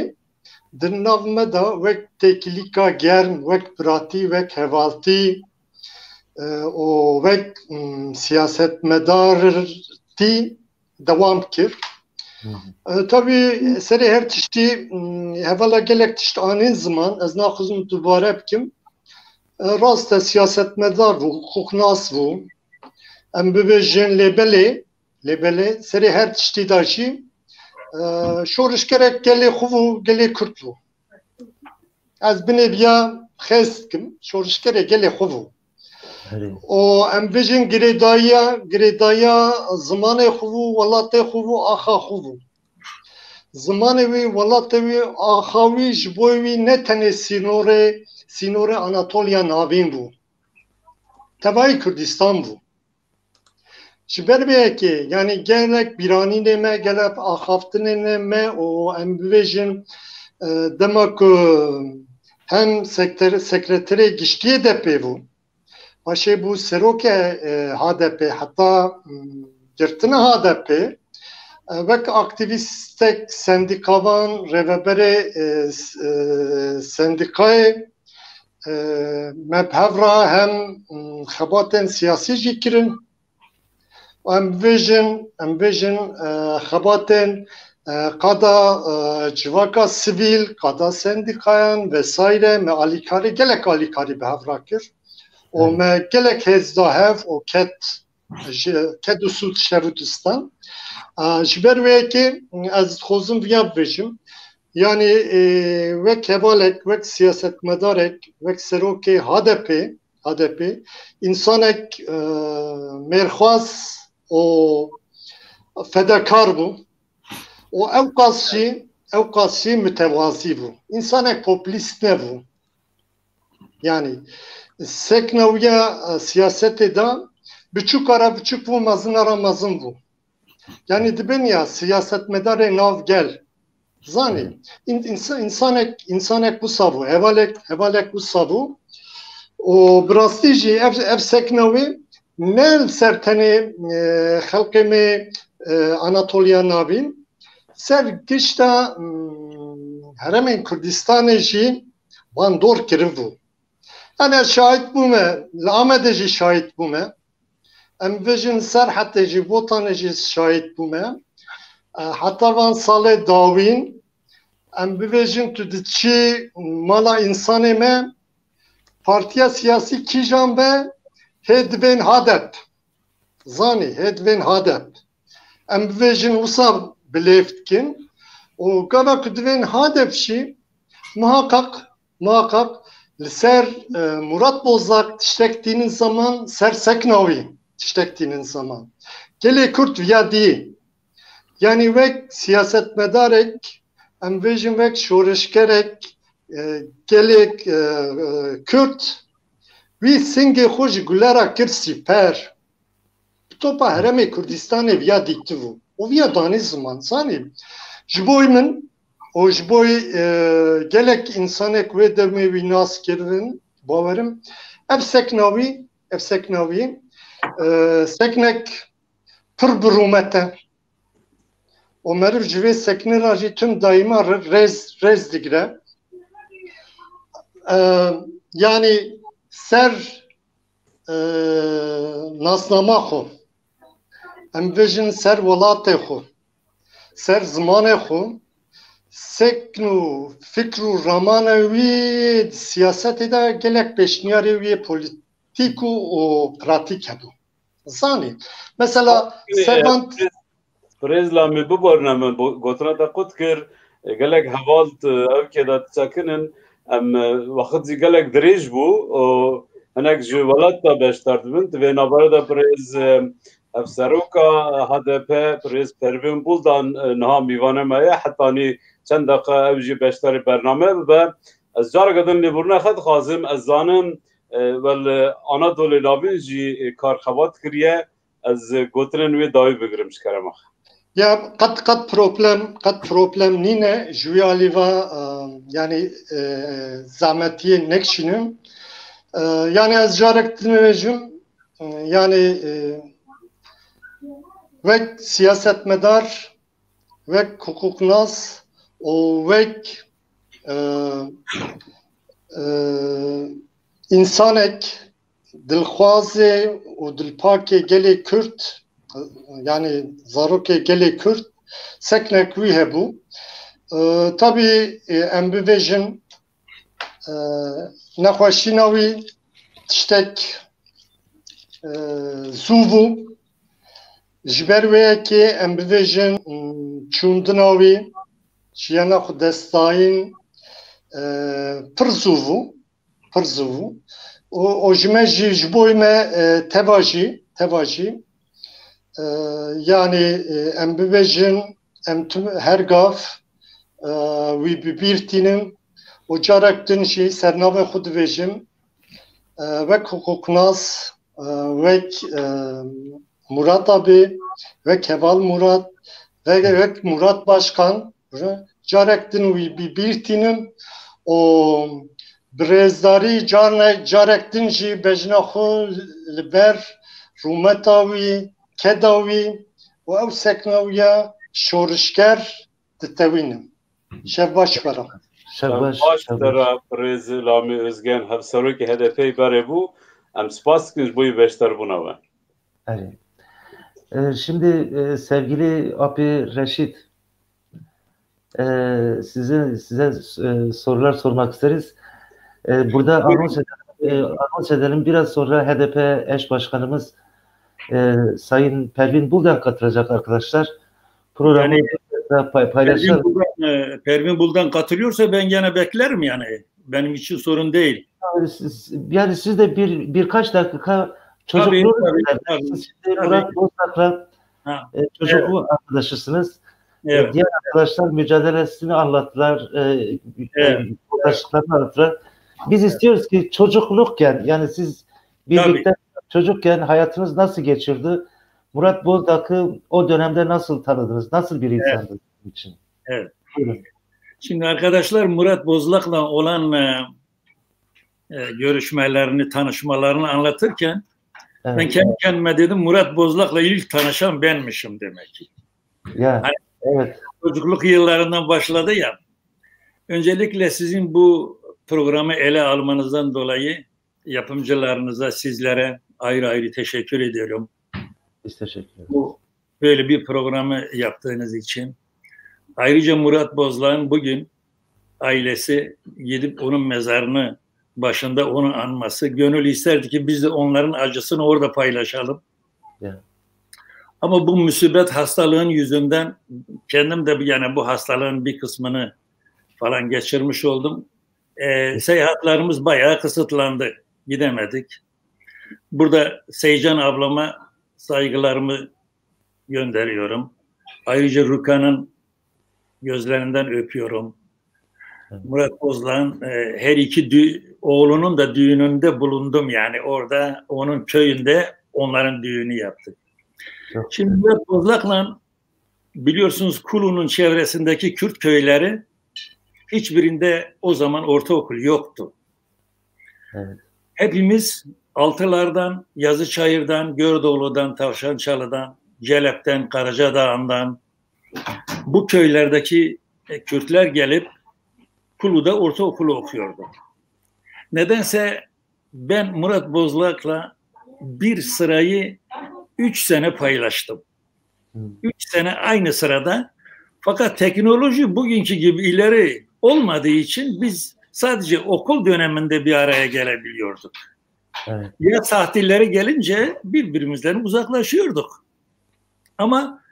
di nav me da wek têkilîka germ wek biratî wek hevaltî û wek siyasetmedarî dewam kir tabii serê her tiştî hevala gelek tişt anîn ziman ez naxwazim dubare bikim rast e siyasetmedar bû hukuknas bû em bibêjin lêbelê serê her tiştî da jî şorişgerek gelê xwe bû gelê Kurd bû ez binêbiya xêz dikim şorişgerê gelê xwe bû û em bêjin girêdayiya zimanê xwe bû welatê xwe bû axa xwe bû zimanê wî welatê wî axa wî ji bo wî ne tenê sînorê Anatolya navîn bû tevahî Kurdistan bû ji ber vê yekê yanî gelek bîranînê me gelek axaftinê me û em bibêjin dema ku hem sekreterê giştiyê depê bû paşê bû serokê HDP heta girtina HDP wek aktivîstek sendîkavan rêveberê sendîkayê mebhevra hem xebatên siyasî jî kirin em bêjin xebatên qada civaka sivîl qada sendîkayan vesayre me alîkarî gelek alîkarî bihevra kir û me gelek hêz da hev û ket û sû Şevûtistan ji ber wê yekê ez dixwazim viya bibêjim yanî wek hevalek wek siyasetmedarek wek serokê HDP insanek mêrxwas û fedekar bû û ew qas jî mütevazî bû insanek populîst nebû yanî seknewiya siyasetê da biçûk ara biçûk bû mezin ara mezin bû yanî dibin ya siyasetmedarê nav gel zanî insanek wisa bû hevalek wisa bû û bi rastî jî ev seknewî ne li ser tenê xelkê me Anatolya navîn ser gişta heremên Kurdistanê jî bandor kiribû yani şahit bûme li Amedê jî şahit bûme em bêjin Serhetê jî Botanê jî şahit bûme heta van salê dawîn em bibêjin tu diçî mala insanê me partiya siyasî kîjan be hê dibên HDP zanî hê dibên HDP em bibêjin wisa bilêv dikin û gava ku dibên HDP jî muhakkak li ser Murat Bozak tiştek dînin zaman ser seknawî tiştek dînin zaman gelê Kurd viya dî yanî wek siyasetmedarek em bêjin wek şoreşgerek gelek Kurd wî singê xwe ji gulera kir sîper topa heremê Kurdistanê viya dîtibû û viya danî ziman zanî ji bo min û ji bo gelek insanek wê demê wî nas kirin bawerim ev seknawî seknek pir birûmet e û meriv ji vê seknera jî tim daîma rêz digire yanî ser nasnama xwe em bêjin ser welatê xwe ser zimanê xwe sekn û fikr û ramana wî siyasetê de gelek pêşniyarê wî teoretik o pratik bu. Zani. Mesela Servant Prezla mi bu barname gotna da kutkir gelek havalt evke da sakinin em vakit gelek derij bu henek jwalat da beştardbint ve nabara da prez افسروکا HDP پریز پروین بولدان نها میوانه مایه حتی نی چند دقیقه اوجی بیشتری برنامه و از جار قدم نبورنه خد خازم از زانم ول آنادولی ناوین جی کار خواد کریه از گوترن وی داوی بگیرم شکرم آخ ya قد problem nine juyaliva yani zahmetiye nekşinin yani az jarek dinleyeceğim yani ve siyasetmedar ve hukuknaz o ve insanek dilxwaze o dilpake gele Kürt yani zaroke gele Kürt seknek vi hebu tabi embivejin nexweşîna tiştek zûvû ji ber wê yekê em bibêjin çûndina wî jiyana xwe destayîn pir zû o ji me jî ji bo me teva jî yani em bibêjin em her gav wî bibîrtînin o carek din jî sernavê xwe dibêjim wek hukuknaz wek Murat abi ve Kemal Murat ve Murat Başkan carektin birtinin o brezdari carektin ji bejnaxu liber rumetawi kedawi ve ev seknawiya şorişker ditewinin şevbaş varam şevbaş dara prez lami özgen hevsaroki HDP barebu em spas kiz boyu beşter buna var. Evet. Şimdi sevgili Abi Reşit, size sorular sormak isteriz. Burada anons edelim. Biraz sonra HDP eş başkanımız Sayın Pervin Buldan katılacak arkadaşlar. Programı yani, paylaşalım. Pervin Buldan katılıyorsa ben gene beklerim yani. Benim için sorun değil. Yani siz de birkaç dakika çocukluğu Murat Bozdak'la çocukluğu arkadaşısınız. Evet. Diğer arkadaşlar mücadelesini anlattılar. Arkadaşlıklarını anlattılar. Biz istiyoruz ki çocuklukken yani siz birlikte çocukken hayatınız nasıl geçirdi? Murat Bozdak'ı o dönemde nasıl tanıdınız? Nasıl bir insandı için? Evet. Şimdi arkadaşlar Murat Bozdak'la olan görüşmelerini, tanışmalarını anlatırken evet. Ben kendi kendime dedim Murat Bozdak'la ilk tanışan benmişim demek ki. Ya, hani evet. Çocukluk yıllarından başladı ya. Öncelikle sizin bu programı ele almanızdan dolayı yapımcılarınıza, sizlere ayrı ayrı teşekkür ediyorum. Biz teşekkür ederiz. Bu böyle bir programı yaptığınız için. Ayrıca Murat Bozdak'ın bugün ailesi gidip onun mezarını başında onu anması. Gönül isterdi ki biz de onların acısını orada paylaşalım. Yeah. Ama bu musibet hastalığın yüzünden kendim de yani bu hastalığın bir kısmını falan geçirmiş oldum. Seyahatlerimiz bayağı kısıtlandı. Gidemedik. Burada Seycan ablama saygılarımı gönderiyorum. Ayrıca Ruka'nın gözlerinden öpüyorum. Murat Bozdak'ın her iki oğlunun da düğününde bulundum yani orada onun köyünde onların düğünü yaptık. Şimdi Murat Bozdak'la biliyorsunuz Kulu'nun çevresindeki Kürt köyleri hiçbirinde o zaman ortaokul yoktu. Evet. Hepimiz Altılar'dan, Yazıçayır'dan, Gördolu'dan, Tavşançalı'dan, Celep'ten, Karacadağ'ından bu köylerdeki Kürtler gelip Kulu'da ortaokulu okuyordu. Nedense ben Murat Bozdak'la bir sırayı 3 sene paylaştım. 3 sene aynı sırada. Fakat teknoloji bugünkü gibi ileri olmadığı için biz sadece okul döneminde bir araya gelebiliyorduk. Evet. Yaz tatilleri gelince birbirimizden uzaklaşıyorduk. Ama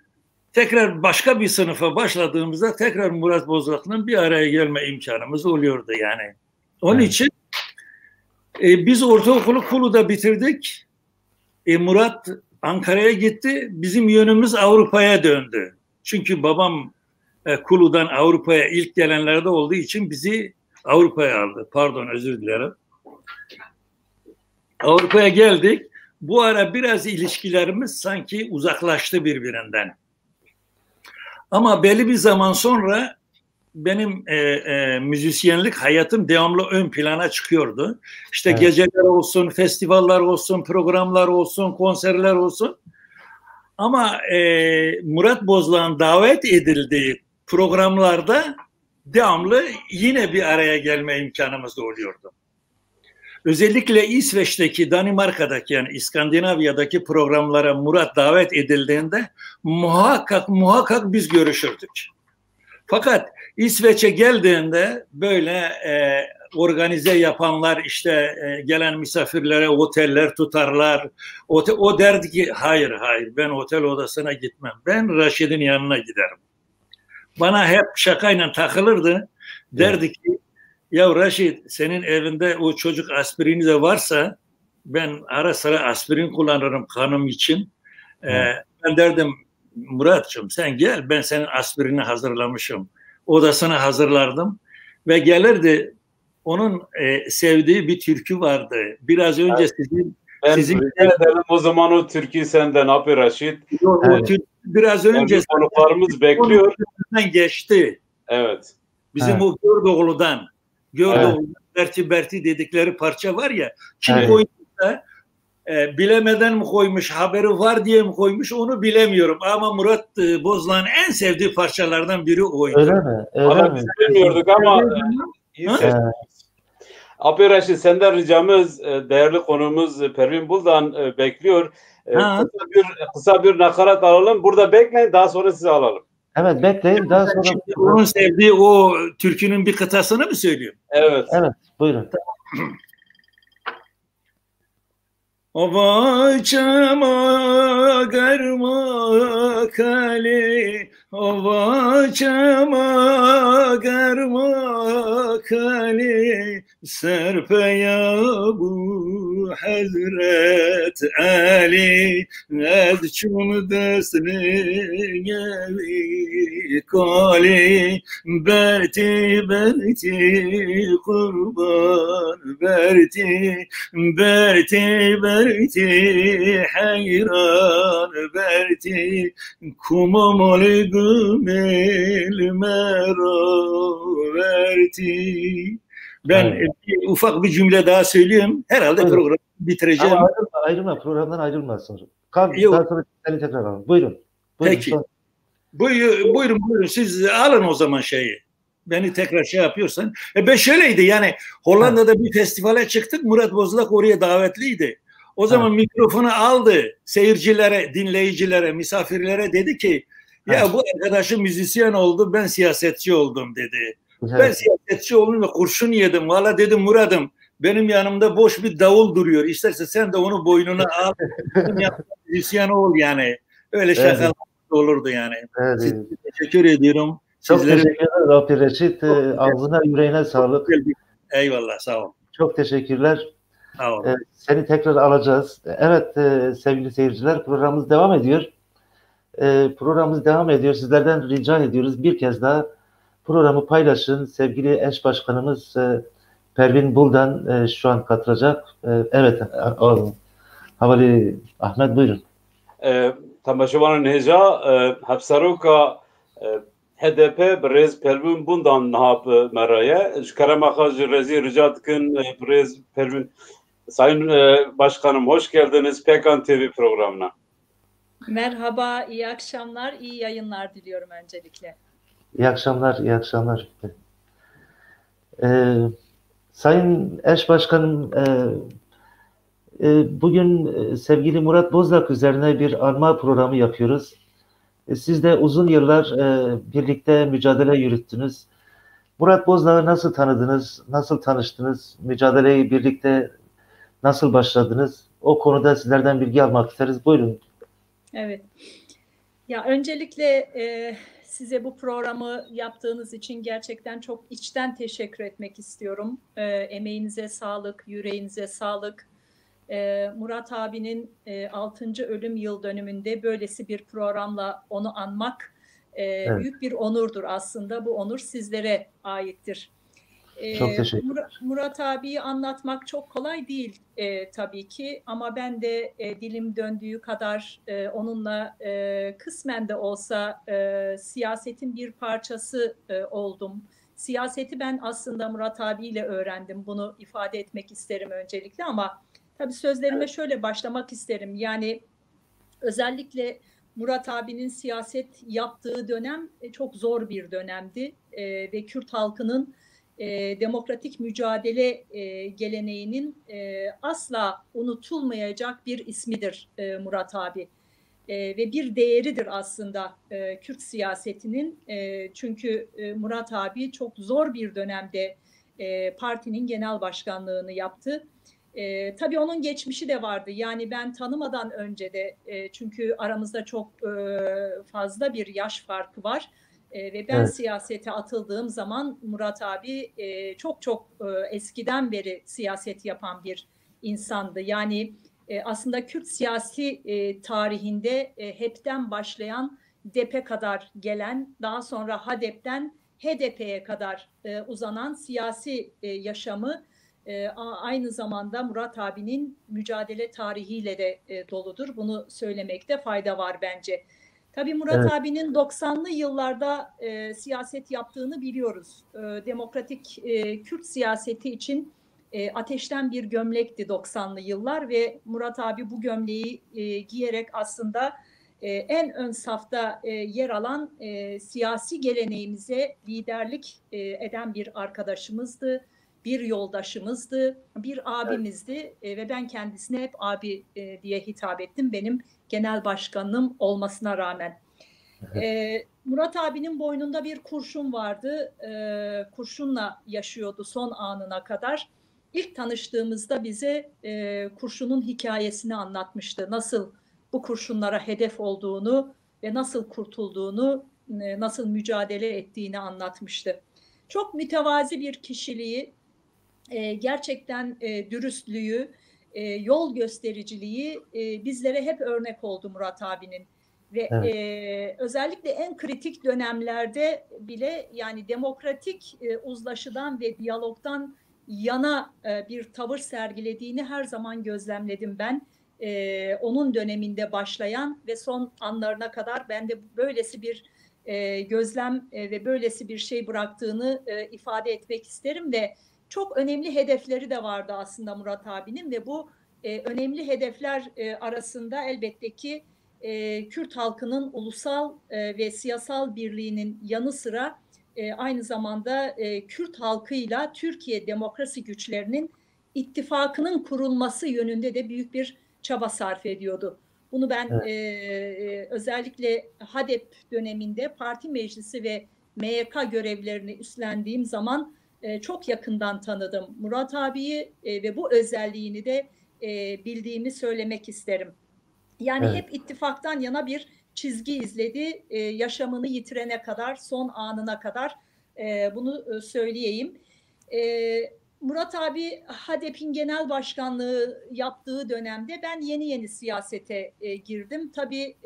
tekrar başka bir sınıfa başladığımızda tekrar Murat Bozlak'la bir araya gelme imkanımız oluyordu yani. Onun için biz ortaokulu Kulu'da bitirdik. Murat Ankara'ya gitti. Bizim yönümüz Avrupa'ya döndü. Çünkü babam Kulu'dan Avrupa'ya ilk gelenlerde olduğu için bizi Avrupa'ya aldı. Pardon, özür dilerim. Avrupa'ya geldik. Bu ara biraz ilişkilerimiz sanki uzaklaştı birbirinden. Ama belli bir zaman sonra benim müzisyenlik hayatım devamlı ön plana çıkıyordu. İşte geceler olsun, festivaller olsun, programlar olsun, konserler olsun. Ama Murat Bozlak'ın davet edildiği programlarda devamlı yine bir araya gelme imkanımız da oluyordu. Özellikle İsveç'teki, Danimarka'daki yani İskandinavya'daki programlara Murat davet edildiğinde muhakkak biz görüşürdük. Fakat İsveç'e geldiğinde böyle organize yapanlar işte gelen misafirlere oteller tutarlar. O derdi ki hayır ben otel odasına gitmem. Ben Raşid'in yanına giderim. Bana hep şakayla takılırdı. Derdi ki ya Raşid, senin evinde o çocuk aspirini de varsa ben ara sıra aspirin kullanırım kanım için. Ben derdim Murat'cığım sen gel, ben senin aspirini hazırlamışım. Odasını hazırlardım ve gelirdi. Onun sevdiği bir türkü vardı. Biraz önce sizin o zaman o türkü senden abi Raşid. Biraz önce konuklarımız bekliyor. Geçti. Evet. Bizim o Gördoğlu'dan Berti dedikleri parça var ya. Kim koymuşsa bilemeden mi koymuş, haberi var diye mi koymuş onu bilemiyorum. Ama Murat Bozlak'ın en sevdiği parçalardan biri oydu. Öyle mi? Öyle mi? Biz bilmiyorduk ama Abi Raşid, senden ricamız değerli konuğumuz Pervin Buldan bekliyor. Kısa bir nakarat alalım. Burada bekleyin, daha sonra sizi alalım. Evet, bekleyin, daha sonra. Onun sevdiği o türkünün bir kıtasını mı söylüyorum? Evet. Evet, buyurun. Ova çama garma kale, ova çama garma kale, serpeya bu Hazret Ali, ezçun desne gevi kale, berti kurban, berti hayran berti kumamalı gümel mero verti. Ben ufak bir cümle daha söyleyeyim. Herhalde programı bitireceğim. Ama ayrılma, programdan ayrılma sonra. Daha sonra seni tekrar alalım. Buyurun. Peki. Buyurun. Siz alın o zaman şeyi. Beni tekrar yapıyorsan. Ben şöyleydi yani Hollanda'da bir festivale çıktık. Murat Bozlak oraya davetliydi. O zaman mikrofonu aldı. Seyircilere, dinleyicilere, misafirlere dedi ki ya bu arkadaşım müzisyen oldu, ben siyasetçi oldum dedi. Ben siyasetçi oldum ve kurşun yedim. Valla dedim Murat'ım benim yanımda boş bir davul duruyor. İsterse sen de onu boynuna al. Müzisyen ol yani. Öyle şakalar olurdu yani. Size teşekkür ediyorum. Çok teşekkür ederim Rafi Reşit. Ağzına yüreğine sağlık. Eyvallah, sağ ol. Çok teşekkürler. Sağ ol. Seni tekrar alacağız. Evet sevgili seyirciler, programımız devam ediyor. Sizlerden rica ediyoruz. Bir kez daha programı paylaşın. Sevgili eş başkanımız Pervin Buldan şu an katılacak. Evet, Havali Ahmet buyurun. Tamaşavanın heca hapsaruka HDP brez Pervin Buldan nahap meraya. Şkaramakhaj rezi rica dikin brez Pervin. Sayın Başkanım hoş geldiniz Pekan TV programına. Merhaba, iyi akşamlar, iyi yayınlar diliyorum öncelikle. İyi akşamlar. Sayın eş başkanım, bugün sevgili Murat Bozlak üzerine bir anma programı yapıyoruz. Siz de uzun yıllar birlikte mücadele yürüttünüz. Murat Bozlak'ı nasıl tanıdınız, nasıl tanıştınız, mücadeleyi birlikte Nasıl başladınız? O konuda sizlerden bilgi almak isteriz. Buyurun. Evet. Ya öncelikle size bu programı yaptığınız için gerçekten çok içten teşekkür etmek istiyorum. Emeğinize sağlık, yüreğinize sağlık. Murat abinin 6. ölüm yıl dönümünde böylesi bir programla onu anmak Evet. büyük bir onurdur aslında. Bu onur sizlere aittir. Çok teşekkür Murat abiyi anlatmak çok kolay değil tabii ki, ama ben de dilim döndüğü kadar onunla kısmen de olsa siyasetin bir parçası oldum. Siyaseti ben aslında Murat abiyle öğrendim. Bunu ifade etmek isterim öncelikle, ama tabii sözlerime şöyle başlamak isterim. Yani özellikle Murat abinin siyaset yaptığı dönem çok zor bir dönemdi ve Kürt halkının demokratik mücadele geleneğinin asla unutulmayacak bir ismidir Murat abi. Ve bir değeridir aslında Kürt siyasetinin. Çünkü Murat abi çok zor bir dönemde partinin genel başkanlığını yaptı. Tabii onun geçmişi de vardı. Yani ben tanımadan önce de çünkü aramızda çok fazla bir yaş farkı var. Ve ben siyasete atıldığım zaman Murat abi çok eskiden beri siyaset yapan bir insandı. Yani aslında Kürt siyasi tarihinde HEP'ten başlayan DEP'e kadar gelen, daha sonra HADEP'ten HDP'ye kadar uzanan siyasi yaşamı aynı zamanda Murat abinin mücadele tarihiyle de doludur. Bunu söylemekte fayda var bence. Tabii Murat abinin 90'lı yıllarda siyaset yaptığını biliyoruz. Demokratik Kürt siyaseti için ateşten bir gömlekti 90'lı yıllar ve Murat abi bu gömleği giyerek aslında en ön safta yer alan siyasi geleneğimize liderlik eden bir arkadaşımızdı, bir yoldaşımızdı, bir abimizdi ve ben kendisine hep abi diye hitap ettim benim genel başkanım olmasına rağmen. Murat abinin boynunda bir kurşun vardı, kurşunla yaşıyordu son anına kadar. İlk tanıştığımızda bize kurşunun hikayesini anlatmıştı. Nasıl bu kurşunlara hedef olduğunu ve nasıl kurtulduğunu, nasıl mücadele ettiğini anlatmıştı. Çok mütevazi bir kişiliği, gerçekten dürüstlüğü, yol göstericiliği bizlere hep örnek oldu Murat abinin. Ve özellikle en kritik dönemlerde bile yani demokratik uzlaşıdan ve diyalogdan yana bir tavır sergilediğini her zaman gözlemledim ben. Onun döneminde başlayan ve son anlarına kadar ben de böylesi bir gözlem ve böylesi bir şey bıraktığını ifade etmek isterim ve çok önemli hedefleri de vardı aslında Murat abinin ve bu önemli hedefler arasında elbette ki Kürt halkının ulusal ve siyasal birliğinin yanı sıra aynı zamanda Kürt halkıyla Türkiye demokrasi güçlerinin ittifakının kurulması yönünde de büyük bir çaba sarf ediyordu. Bunu ben özellikle HADEP döneminde parti meclisi ve MYK görevlerini üstlendiğim zaman çok yakından tanıdım Murat abiyi ve bu özelliğini de bildiğimi söylemek isterim. Yani hep ittifaktan yana bir çizgi izledi, yaşamını yitirene kadar, son anına kadar bunu söyleyeyim. Murat abi HADEP'in genel başkanlığı yaptığı dönemde ben yeni siyasete girdim. Tabii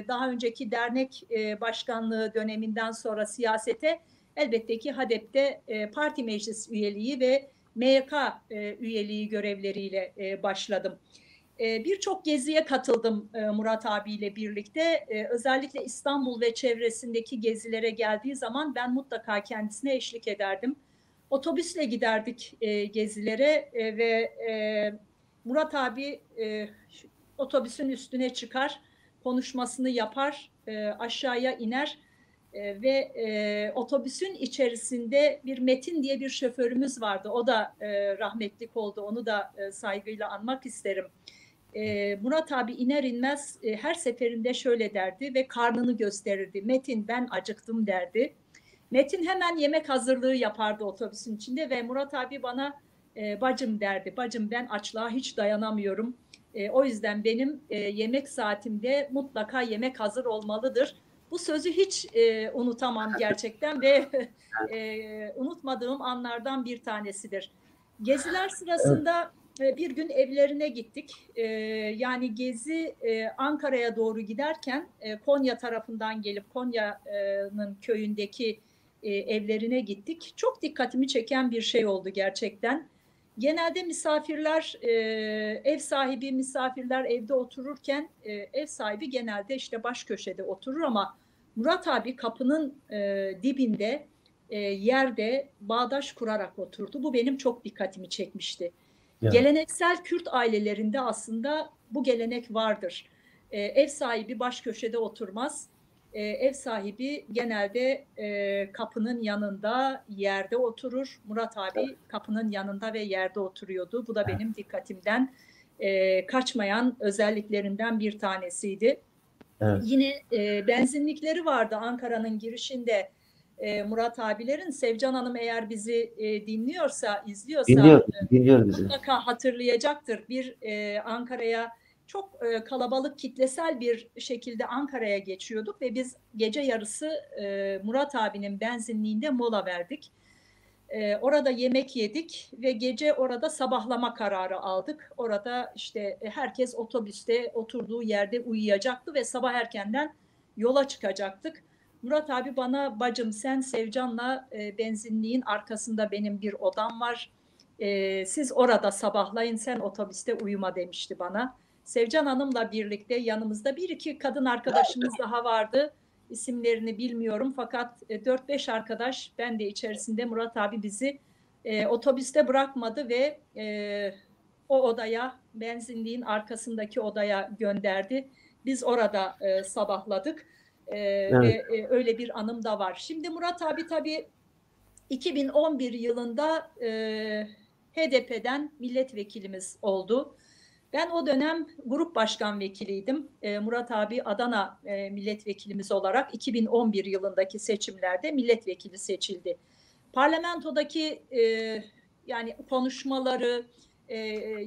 daha önceki dernek başkanlığı döneminden sonra siyasete elbette ki HADEP'te parti meclis üyeliği ve MYK üyeliği görevleriyle başladım. Birçok geziye katıldım Murat abiyle birlikte. Özellikle İstanbul ve çevresindeki gezilere geldiği zaman ben mutlaka kendisine eşlik ederdim. Otobüsle giderdik gezilere ve Murat abi otobüsün üstüne çıkar, konuşmasını yapar, aşağıya iner ve otobüsün içerisinde bir Metin diye bir şoförümüz vardı. O da rahmetlik oldu. Onu da saygıyla anmak isterim. Murat abi iner inmez her seferinde şöyle derdi ve karnını gösterirdi. Metin ben acıktım derdi. Metin hemen yemek hazırlığı yapardı otobüsün içinde ve Murat abi bana Bacım derdi, bacım ben açlığa hiç dayanamıyorum. O yüzden benim yemek saatimde mutlaka yemek hazır olmalıdır. Bu sözü hiç unutamam gerçekten ve unutmadığım anlardan bir tanesidir. Geziler sırasında bir gün evlerine gittik. Yani gezi Ankara'ya doğru giderken Konya tarafından gelip Konya'nın köyündeki evlerine gittik. Çok dikkatimi çeken bir şey oldu gerçekten. Genelde misafirler, ev sahibi misafirler evde otururken ev sahibi genelde işte baş köşede oturur ama Murat abi kapının dibinde yerde bağdaş kurarak oturdu. Bu benim çok dikkatimi çekmişti. Ya. Geleneksel Kürt ailelerinde aslında bu gelenek vardır. Ev sahibi baş köşede oturmaz. Ev sahibi genelde kapının yanında yerde oturur. Murat abi kapının yanında ve yerde oturuyordu. Bu da benim dikkatimden kaçmayan özelliklerinden bir tanesiydi. Evet. Yine benzinlikleri vardı Ankara'nın girişinde. Murat abilerin. Sevcan Hanım eğer bizi dinliyorsa, izliyorsa dinliyor mutlaka hatırlayacaktır. Bir Ankara'ya çok kalabalık, kitlesel bir şekilde Ankara'ya geçiyorduk ve biz gece yarısı Murat abinin benzinliğinde mola verdik. Orada yemek yedik ve gece orada sabahlama kararı aldık. Orada işte herkes otobüste oturduğu yerde uyuyacaktı ve sabah erkenden yola çıkacaktık. Murat abi bana bacım sen Sevcan'la benzinliğin arkasında benim bir odam var. Siz orada sabahlayın sen otobüste uyuma demişti bana. Sevcan Hanım'la birlikte yanımızda bir iki kadın arkadaşımız daha vardı. İsimlerini bilmiyorum fakat 4-5 arkadaş ben de içerisinde Murat abi bizi otobüste bırakmadı ve o odaya benzinliğin arkasındaki odaya gönderdi. Biz orada sabahladık. Evet. Ve öyle bir anım da var. Şimdi Murat abi tabii 2011 yılında HDP'den milletvekilimiz oldu. Ben o dönem grup başkan vekiliydim. Murat abi Adana milletvekilimiz olarak 2011 yılındaki seçimlerde milletvekili seçildi. Parlamentodaki yani konuşmaları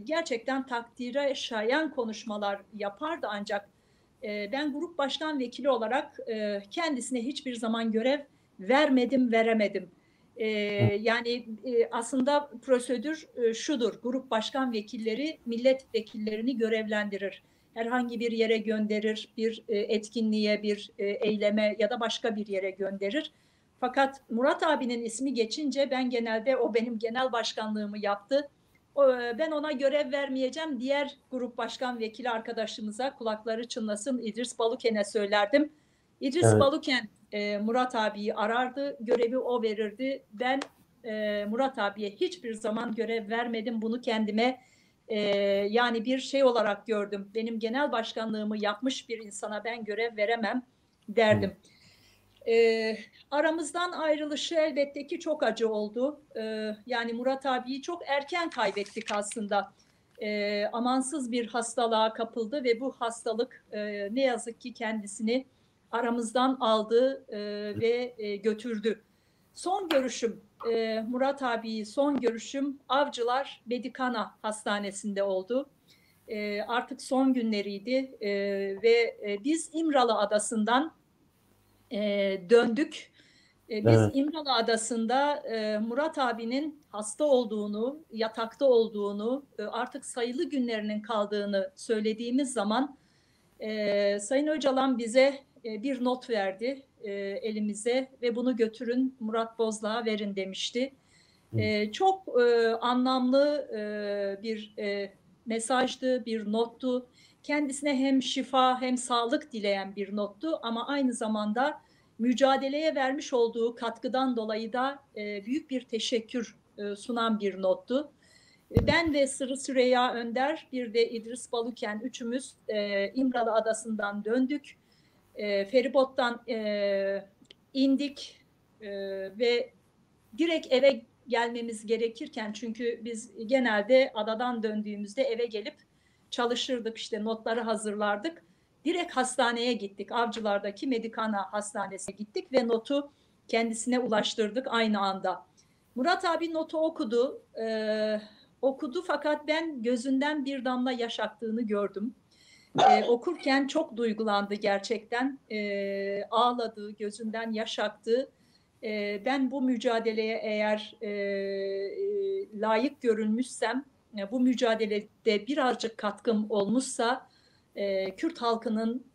gerçekten takdire şayan konuşmalar yapardı ancak ben grup başkan vekili olarak kendisine hiçbir zaman görev vermedim, veremedim. Yani aslında prosedür şudur, grup başkan vekilleri milletvekillerini görevlendirir. Herhangi bir yere gönderir, bir etkinliğe, bir eyleme ya da başka bir yere gönderir. Fakat Murat abinin ismi geçince ben genelde o benim genel başkanlığımı yaptı. Ben ona görev vermeyeceğim. Diğer grup başkan vekili arkadaşımıza kulakları çınlasın İdris Baluken'e söylerdim. İdris evet. Baluken Murat abiyi arardı. Görevi o verirdi. Ben Murat abiye hiçbir zaman görev vermedim. Bunu kendime yani bir şey olarak gördüm. Benim genel başkanlığımı yapmış bir insana ben görev veremem derdim. Aramızdan ayrılışı elbette ki çok acı oldu. Yani Murat abiyi çok erken kaybettik aslında. Amansız bir hastalığa kapıldı ve bu hastalık ne yazık ki kendisini aramızdan aldı ve götürdü. Son görüşüm, Murat abiyi son görüşüm Avcılar Medikana Hastanesi'nde oldu. Artık son günleriydi ve biz İmralı Adası'ndan döndük. Biz evet. İmralı Adası'nda Murat abinin hasta olduğunu, yatakta olduğunu, artık sayılı günlerinin kaldığını söylediğimiz zaman Sayın Öcalan bize bir not verdi elimize ve bunu götürün Murat Bozdağ'a verin demişti. Çok anlamlı bir mesajdı, bir nottu. Kendisine hem şifa hem sağlık dileyen bir nottu ama aynı zamanda mücadeleye vermiş olduğu katkıdan dolayı da büyük bir teşekkür sunan bir nottu. Ben ve Sırrı Süreyya Önder, bir de İdris Baluken üçümüz İmralı Adası'ndan döndük. Feribottan indik ve direkt eve gelmemiz gerekirken çünkü biz genelde adadan döndüğümüzde eve gelip çalışırdık, işte notları hazırlardık. Direkt hastaneye gittik. Avcılar'daki Medikana Hastanesi'ne gittik ve notu kendisine ulaştırdık aynı anda. Murat abi notu okudu. okudu fakat ben gözünden bir damla yaş aktığını gördüm. Okurken çok duygulandı gerçekten. Ağladı, gözünden yaş aktı. Ben bu mücadeleye eğer layık görülmüşsem, bu mücadelede birazcık katkım olmuşsa, Kürt halkının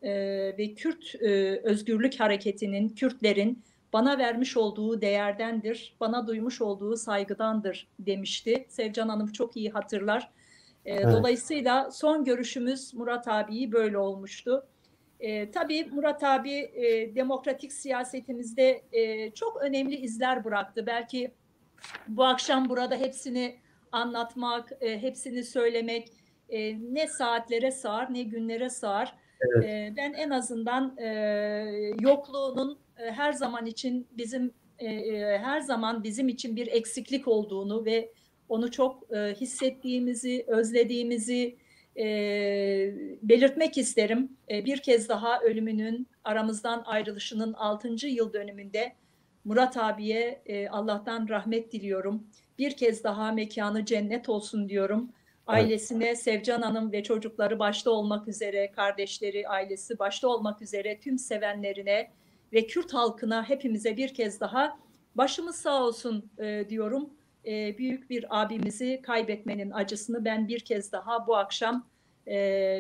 ve Kürt özgürlük hareketinin, Kürtlerin bana vermiş olduğu değerdendir, bana duymuş olduğu saygıdandır demişti. Sevcan Hanım çok iyi hatırlar. Evet. Dolayısıyla son görüşümüz Murat abiyi böyle olmuştu. Tabii Murat abi demokratik siyasetimizde çok önemli izler bıraktı. Belki bu akşam burada hepsini anlatmak, hepsini söylemek ne saatlere sığar ne günlere sığar. Evet. Ben en azından yokluğunun her zaman bizim için bir eksiklik olduğunu ve onu çok hissettiğimizi, özlediğimizi belirtmek isterim. Bir kez daha ölümünün, aramızdan ayrılışının 6. yıl dönümünde Murat abiye Allah'tan rahmet diliyorum. Bir kez daha mekanı cennet olsun diyorum. Ailesine, Sevcan Hanım ve çocukları başta olmak üzere, kardeşleri, ailesi başta olmak üzere tüm sevenlerine ve Kürt halkına hepimize bir kez daha başımız sağ olsun diyorum. Büyük bir abimizi kaybetmenin acısını ben bir kez daha bu akşam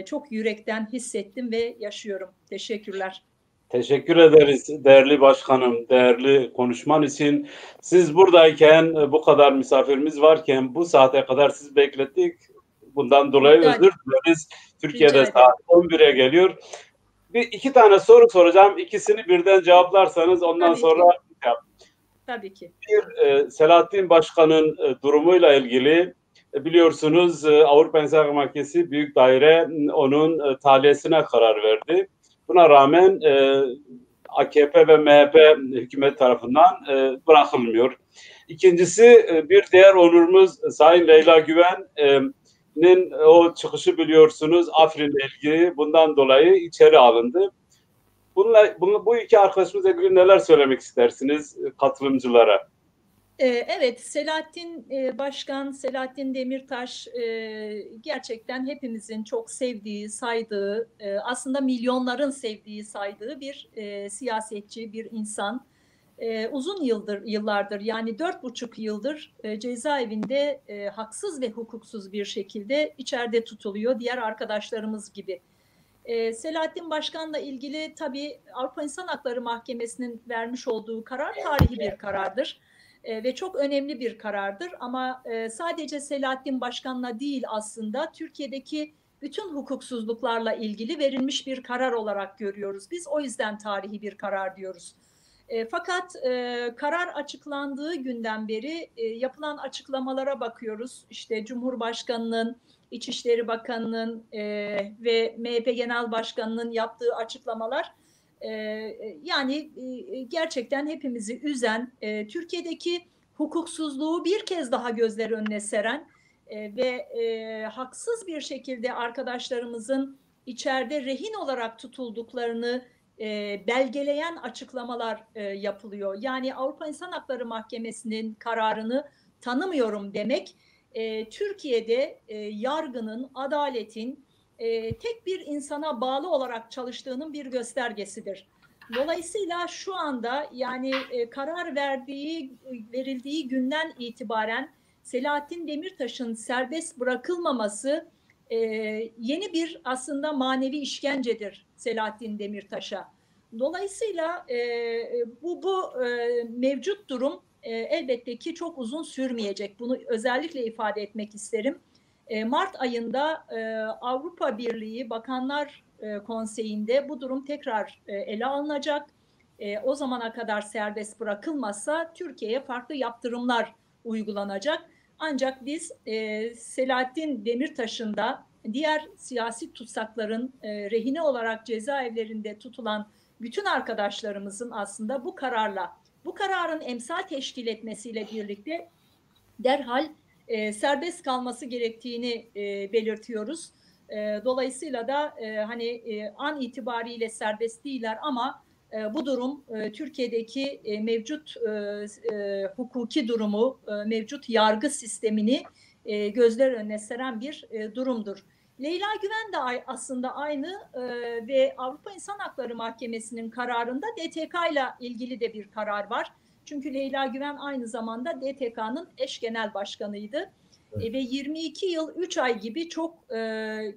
çok yürekten hissettim ve yaşıyorum. Teşekkürler. Teşekkür ederiz değerli başkanım, değerli konuşman için. Siz buradayken, bu kadar misafirimiz varken bu saate kadar sizi beklettik. Bundan dolayı özür dileriz. Türkiye'de saat 11'e geliyor. İki tane soru soracağım. İkisini birden cevaplarsanız ondan sonra... Tabii ki. Selahattin Başkan'ın durumuyla ilgili biliyorsunuz Avrupa İnsan Mahkemesi Büyük Daire onun tahliyesine karar verdi. Buna rağmen AKP ve MHP hükümet tarafından bırakılmıyor. İkincisi bir diğer onurumuz Sayın Leyla Güven'in o çıkışı biliyorsunuz Afrin'le ilgili bundan dolayı içeri alındı. Bu iki arkadaşımızla ilgili neler söylemek istersiniz katılımcılara? Evet, Selahattin Başkan, Selahattin Demirtaş gerçekten hepimizin çok sevdiği, saydığı, aslında milyonların sevdiği, saydığı bir siyasetçi, bir insan. Uzun yıllardır yani 4,5 yıldır cezaevinde haksız ve hukuksuz bir şekilde içeride tutuluyor diğer arkadaşlarımız gibi. Selahattin Başkan'la ilgili tabii Avrupa İnsan Hakları Mahkemesi'nin vermiş olduğu karar tarihi bir karardır ve çok önemli bir karardır ama sadece Selahattin Başkan'la değil aslında Türkiye'deki bütün hukuksuzluklarla ilgili verilmiş bir karar olarak görüyoruz. Biz o yüzden tarihi bir karar diyoruz. Fakat karar açıklandığı günden beri yapılan açıklamalara bakıyoruz. İşte Cumhurbaşkanı'nın, İçişleri Bakanı'nın ve MHP Genel Başkanı'nın yaptığı açıklamalar yani gerçekten hepimizi üzen, Türkiye'deki hukuksuzluğu bir kez daha gözler önüne seren ve haksız bir şekilde arkadaşlarımızın içeride rehin olarak tutulduklarını belgeleyen açıklamalar yapılıyor. Yani Avrupa İnsan Hakları Mahkemesi'nin kararını tanımıyorum demek, Türkiye'de yargının, adaletin tek bir insana bağlı olarak çalıştığının bir göstergesidir. Dolayısıyla şu anda yani karar verildiği günden itibaren Selahattin Demirtaş'ın serbest bırakılmaması yeni bir aslında manevi işkencedir Selahattin Demirtaş'a. Dolayısıyla bu mevcut durum elbette ki çok uzun sürmeyecek. Bunu özellikle ifade etmek isterim. Mart ayında Avrupa Birliği Bakanlar Konseyi'nde bu durum tekrar ele alınacak. O zamana kadar serbest bırakılmazsa Türkiye'ye farklı yaptırımlar uygulanacak. Ancak biz Selahattin Demirtaş'ın da diğer siyasi tutsakların rehine olarak cezaevlerinde tutulan bütün arkadaşlarımızın aslında bu kararın emsal teşkil etmesiyle birlikte derhal serbest kalması gerektiğini belirtiyoruz. Dolayısıyla da an itibariyle serbest değiller ama bu durum Türkiye'deki mevcut hukuki durumu, mevcut yargı sistemini gözler önüne seren bir durumdur. Leyla Güven de aslında aynı ve Avrupa İnsan Hakları Mahkemesi'nin kararında DTK ile ilgili de bir karar var. Çünkü Leyla Güven aynı zamanda DTK'nın eş genel başkanıydı. Ve 22 yıl 3 ay gibi çok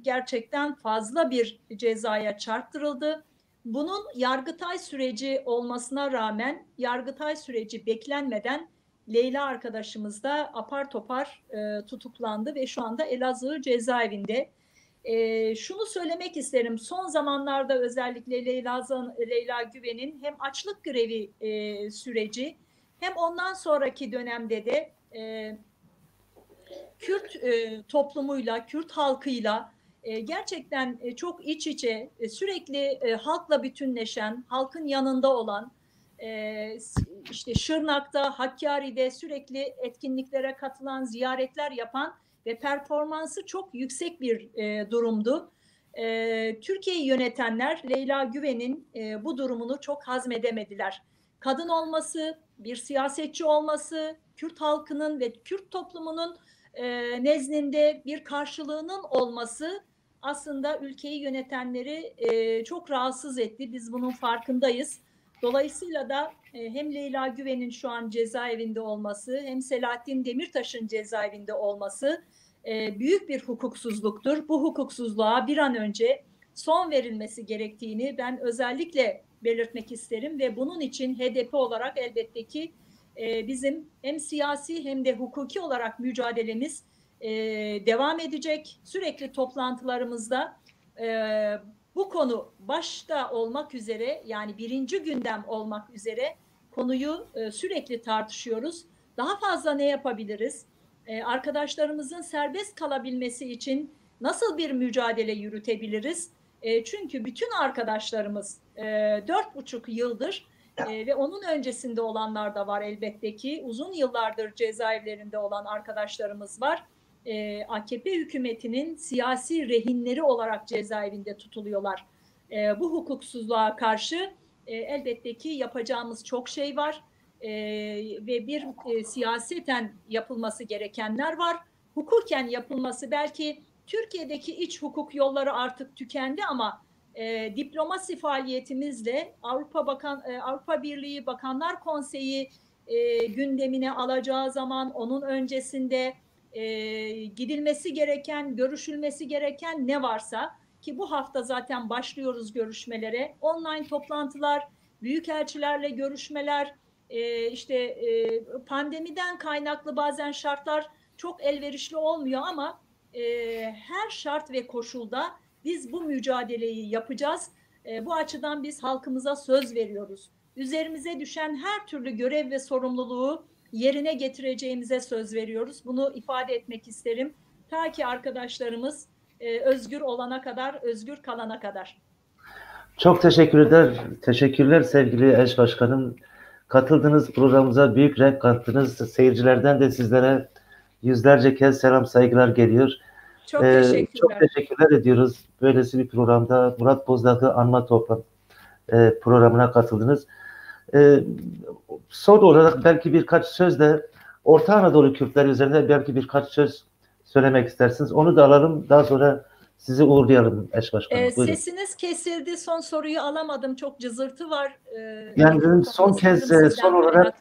gerçekten fazla bir cezaya çarptırıldı. Bunun Yargıtay süreci olmasına rağmen Yargıtay süreci beklenmeden Leyla arkadaşımız da apar topar tutuklandı ve şu anda Elazığ cezaevinde. Şunu söylemek isterim, son zamanlarda özellikle Leyla Güven'in hem açlık grevi süreci hem ondan sonraki dönemde de Kürt toplumuyla, Kürt halkıyla gerçekten çok iç içe, sürekli halkla bütünleşen, halkın yanında olan, işte Şırnak'ta, Hakkari'de sürekli etkinliklere katılan, ziyaretler yapan ve performansı çok yüksek bir durumdu. Türkiye'yi yönetenler Leyla Güven'in bu durumunu çok hazmedemediler. Kadın olması, bir siyasetçi olması, Kürt halkının ve Kürt toplumunun nezdinde bir karşılığının olması aslında ülkeyi yönetenleri çok rahatsız etti. Biz bunun farkındayız. Dolayısıyla da hem Leyla Güven'in şu an cezaevinde olması hem Selahattin Demirtaş'ın cezaevinde olması büyük bir hukuksuzluktur. Bu hukuksuzluğa bir an önce son verilmesi gerektiğini ben özellikle belirtmek isterim ve bunun için HDP olarak elbette ki bizim hem siyasi hem de hukuki olarak mücadelemiz devam edecek. Sürekli toplantılarımızda bu konu başta olmak üzere, yani birinci gündem olmak üzere konuyu sürekli tartışıyoruz. Daha fazla ne yapabiliriz? Arkadaşlarımızın serbest kalabilmesi için nasıl bir mücadele yürütebiliriz? Çünkü bütün arkadaşlarımız 4,5 yıldır ve onun öncesinde olanlar da var elbette ki, uzun yıllardır cezaevlerinde olan arkadaşlarımız var. AKP hükümetinin siyasi rehinleri olarak cezaevinde tutuluyorlar. Bu hukuksuzluğa karşı elbette ki yapacağımız çok şey var ve bir siyaseten yapılması gerekenler var. Hukuken yapılması, belki Türkiye'deki iç hukuk yolları artık tükendi ama diplomasi faaliyetimizle Avrupa Birliği Bakanlar Konseyi gündemine alacağı zaman onun öncesinde gidilmesi gereken, görüşülmesi gereken ne varsa, ki bu hafta zaten başlıyoruz görüşmelere, online toplantılar, büyükelçilerle görüşmeler, pandemiden kaynaklı bazen şartlar çok elverişli olmuyor ama her şart ve koşulda biz bu mücadeleyi yapacağız. Bu açıdan biz halkımıza söz veriyoruz. Üzerimize düşen her türlü görev ve sorumluluğu yerine getireceğimize söz veriyoruz. Bunu ifade etmek isterim. Ta ki arkadaşlarımız özgür olana kadar, özgür kalana kadar. Çok teşekkürler sevgili eş başkanım. Katıldığınız programımıza büyük renk kattınız. Seyircilerden de sizlere yüzlerce kez selam, saygılar geliyor. Çok teşekkürler. Çok teşekkürler ediyoruz. Böylesi bir programda Murat Bozdağ'ı anma programına katıldınız. Son olarak belki birkaç söz de Orta Anadolu Kürtleri üzerinde belki birkaç söz söylemek istersiniz. Onu da alalım. Daha sonra sizi uğurlayalım eş başkanım. Sesiniz kesildi. Son soruyu alamadım. Çok cızırtı var. Yani son olarak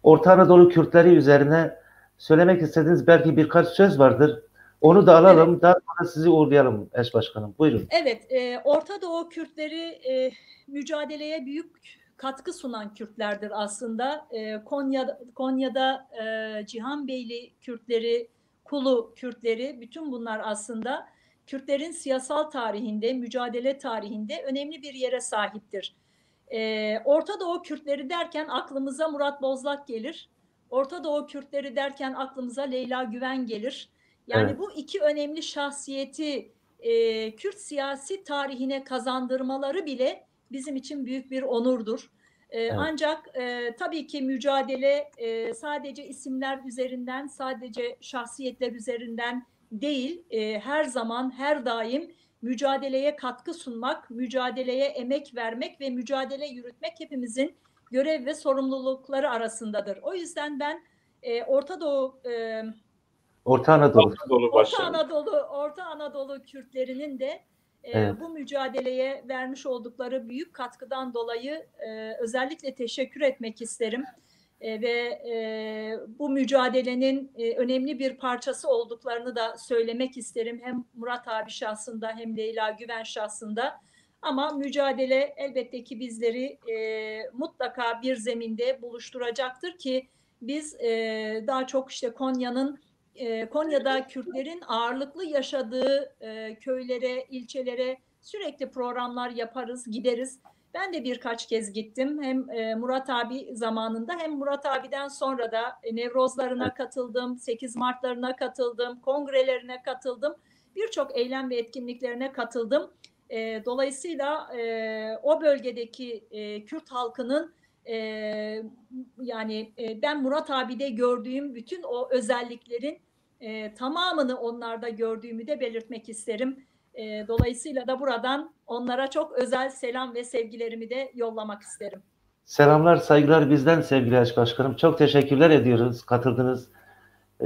Orta Anadolu Kürtleri üzerine söylemek istediğiniz belki birkaç söz vardır. Onu da alalım. Evet. Daha sonra sizi uğurlayalım eş başkanım. Buyurun. Evet. Orta Doğu Kürtleri mücadeleye büyük katkı sunan Kürtlerdir aslında. Konya'da Cihanbeyli Kürtleri, Kulu Kürtleri, bütün bunlar aslında Kürtlerin siyasal tarihinde, mücadele tarihinde önemli bir yere sahiptir. Orta Doğu Kürtleri derken aklımıza Murat Bozlak gelir. Orta Doğu Kürtleri derken aklımıza Leyla Güven gelir. Yani evet, bu iki önemli şahsiyeti Kürt siyasi tarihine kazandırmaları bile bizim için büyük bir onurdur. Evet. Ancak tabii ki mücadele sadece isimler üzerinden, sadece şahsiyetler üzerinden değil, her zaman, her daim mücadeleye katkı sunmak, mücadeleye emek vermek ve mücadele yürütmek hepimizin görev ve sorumlulukları arasındadır. O yüzden ben Orta Doğu Orta Anadolu. Orta Anadolu Kürtlerinin de bu mücadeleye vermiş oldukları büyük katkıdan dolayı özellikle teşekkür etmek isterim. Ve bu mücadelenin önemli bir parçası olduklarını da söylemek isterim. Hem Murat abi şahsında hem Leyla Güven şahsında. Ama mücadele elbette ki bizleri mutlaka bir zeminde buluşturacaktır ki biz daha çok işte Konya'da Kürtlerin ağırlıklı yaşadığı köylere, ilçelere sürekli programlar yaparız, gideriz. Ben de birkaç kez gittim. Hem Murat abi zamanında hem Murat abiden sonra da Nevrozlarına katıldım, 8 Mart'larına katıldım, kongrelerine katıldım. Birçok eylem ve etkinliklerine katıldım. Dolayısıyla o bölgedeki Kürt halkının yani ben Murat abi'de gördüğüm bütün o özelliklerin tamamını onlarda gördüğümü de belirtmek isterim. Dolayısıyla da buradan onlara çok özel selam ve sevgilerimi de yollamak isterim. Selamlar, saygılar bizden sevgili Aşk Başkanım. Çok teşekkürler ediyoruz, katıldınız.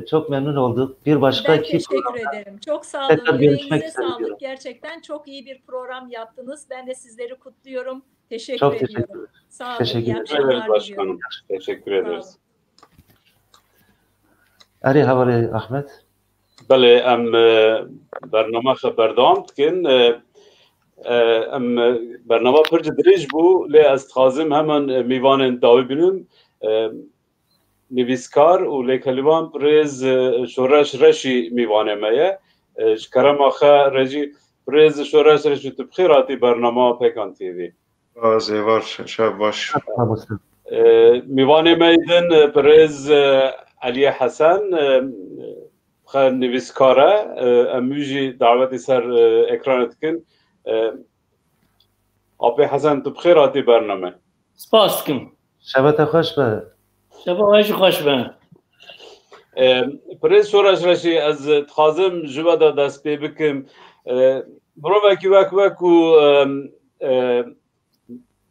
Çok memnun olduk. Bir başka ben teşekkür ederim. Çok sağ olun. Yüreğinize sağlık. Gerçekten çok iyi bir program yaptınız. Ben de sizleri kutluyorum. Teşekkür ediyorum. Sağ olun. İyi akşamlar başkanım. Teşekkür ederiz. Ari havale Ahmet. بله ام برنامه خبردام کن ام برنامه پر دریج بو لی از تخازم همان میوان داوی بینم نویسکار و لی کلیوان پریز شورش رشی میوانه مایه شکرم آخه رجی پریز شورش رشی تبخیراتی برنامه پیکان تیوی زیوار شب باش میوانه مایدن پریز علی حسن نویسکاره اموجی دعوتی سر اکرانت کن آبی حسن تو بخیراتی برنامه سپاس کم شبت خوش به شبت خوش به پریز شورش رشی از تخازم جوادا دست پی بکم برو وکی وکو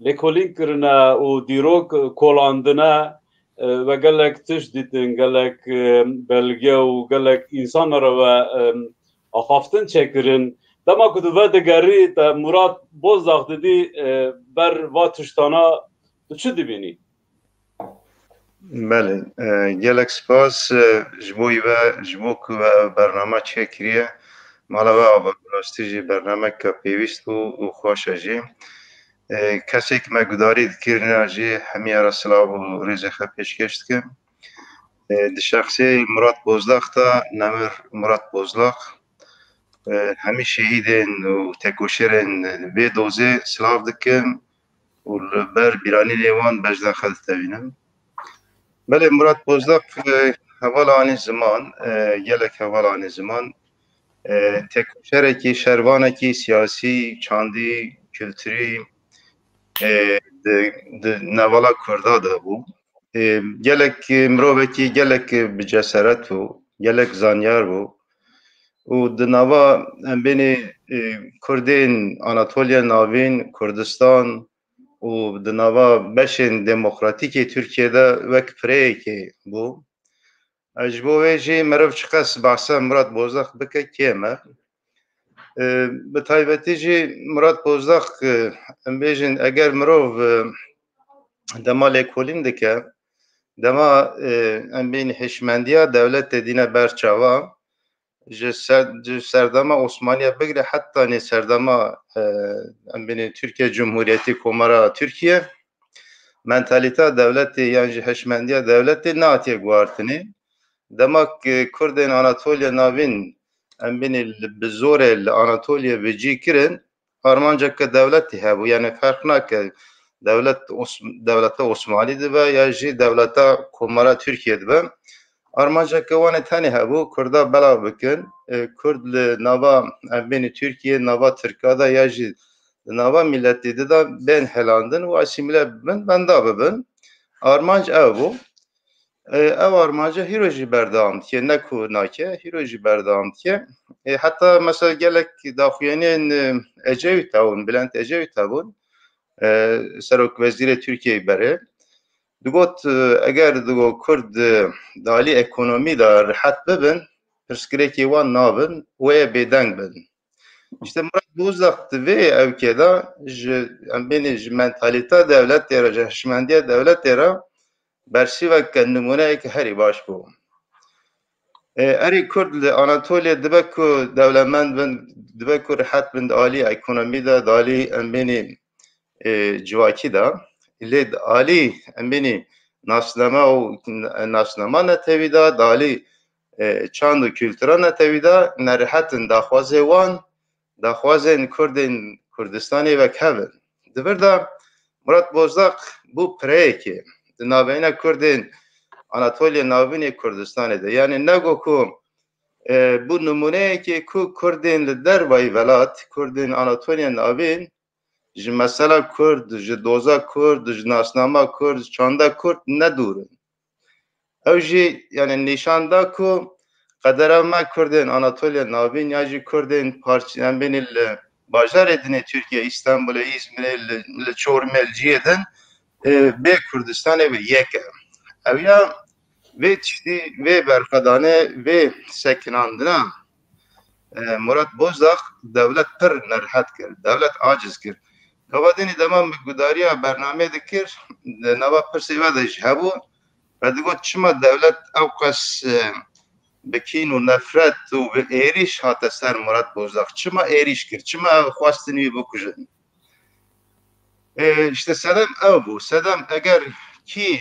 لیکولین کرنه و دیروک کولاندنه و گلک تش دیدن گلک بلگه و گلک انسان را و آخافتن چکرن دما کدو و دگری تا مراد بازداخت دی بر و تشتانا چه دی بینی؟ بله گلک سپاس جبوی و جبو که برنامه چکریه مالا و آبادلاستی جی برنامه که پیویست و خوشه جی کسی که مقداری دکرنه جی همی ارسلا و رزخه پیشکشت که شخصی مراد بازداخ تا نمر مراد بازداخ همی شهیدن و تکوشرن به دوزه سلاف دکم و بر بیرانی لیوان بجده خلط تبینم بله مراد بازداخ حوال آن زمان گلک حوال آن زمان تکوشره که شروانه که سیاسی چاندی کلتری نوالا کرده ده بو گلک مروکی گلک بجسارت بو گلک زانیار بو و دنوا بین کردین آناتولیا ناوین کردستان و دنوا بشن دموکراتیک ترکیه ده وک پریکی بو اجبو ویجی مروف چقاس بحثا مراد بازداخ بکه کیمه به تایبەتی جی مراد بازداخ ام بیژن اگر مروف دما لیکولین دکه دما ام بین حشمندیا دولت دینه برچاوا جه سردما عثمانیه بگره حتی نی سردما ام بین ترکیه جمهوریتی کمارا ترکیه منتالیتا دولت یعنی حشمندیا دولت ناتیه گوارتنی دما کردین آناتولیا ناوین ام بین بزور آناتولیا بجی کرن آرمانجا که دولتی هبو یعنی فرق نکه دولت عثمانی دبه یا جی دولت کمارا ترکیه دبه آرمانجا که وانه تانی هبو کرده بلا بکن کرد نوا ام بین ترکیه نوا ترکادا یا جی نوا ملتی ده بین هلاندن و اسیمیله ببن بنده ببن آرمانج او بو او armaca hiroji berdamtiye ne ku nake hiroji berdamtiye hatta mesela gelek daxuyenin Ecevit avun Bülent Ecevit avun Serok Veziri Türkiye bere digot eğer digo Kurd dali ekonomi da rahat bebin pirsgirêkê wan nabin wê bêdeng bin. İşte Murat Bozdağ divê evkê da ji em bên ji mentalîta devletê re, ji hişmendiya devletê re bersîvek nimuneyekî herî baş bû. Erê Kurd li Anatolya dibe ku dewlemend bin, dibe ku rihet bin di alî ekonomî de, di alî em bên civakî de, lê di alî em bên nasname û nasnama netewî de, di alî çand û kültura netewî de nerihetin daxwazê wan, daxwazên Kurdên Kurdistanê vekhevin. Di vir de Murat Bozdağ bû pireyekê di navbeyna Kurdên Anatolya navbînê Kurdistanê de. Yani nego ku bu numuneyekê ku Kurdên li dervayî welat, Kurdên Anatolya navîn ji mesela Kurd, ji doza Kurd, ji nasnama Kurd, çanda Kurd nedûrin. Ew jî yani nîşan da ku qedera me Kurdên Anatolya navîn ya jî Kurdên parçeyên bên li bajarê dinê Türkiye, İstanbulê, İzmirê, li Çorumê, li ciyê din bê Kurdistanê ve yek e. Ew ya vê tiştî, vê berxwedanê, vê sekinandina Murat Bozdağ devlet pir nerihet kir, devlet aciz kir. Gavadinî deman bi gudariya bernamê dikir, nava pirsê ve de jî hebû ve digot çima devlet ew qas bi kîn û nefret û bi êriş hate ser Murat Bozdağ. Çima êriş kir, çima ew xwastin wî bikujin. İşte sedem ew bû. Sedem eger kî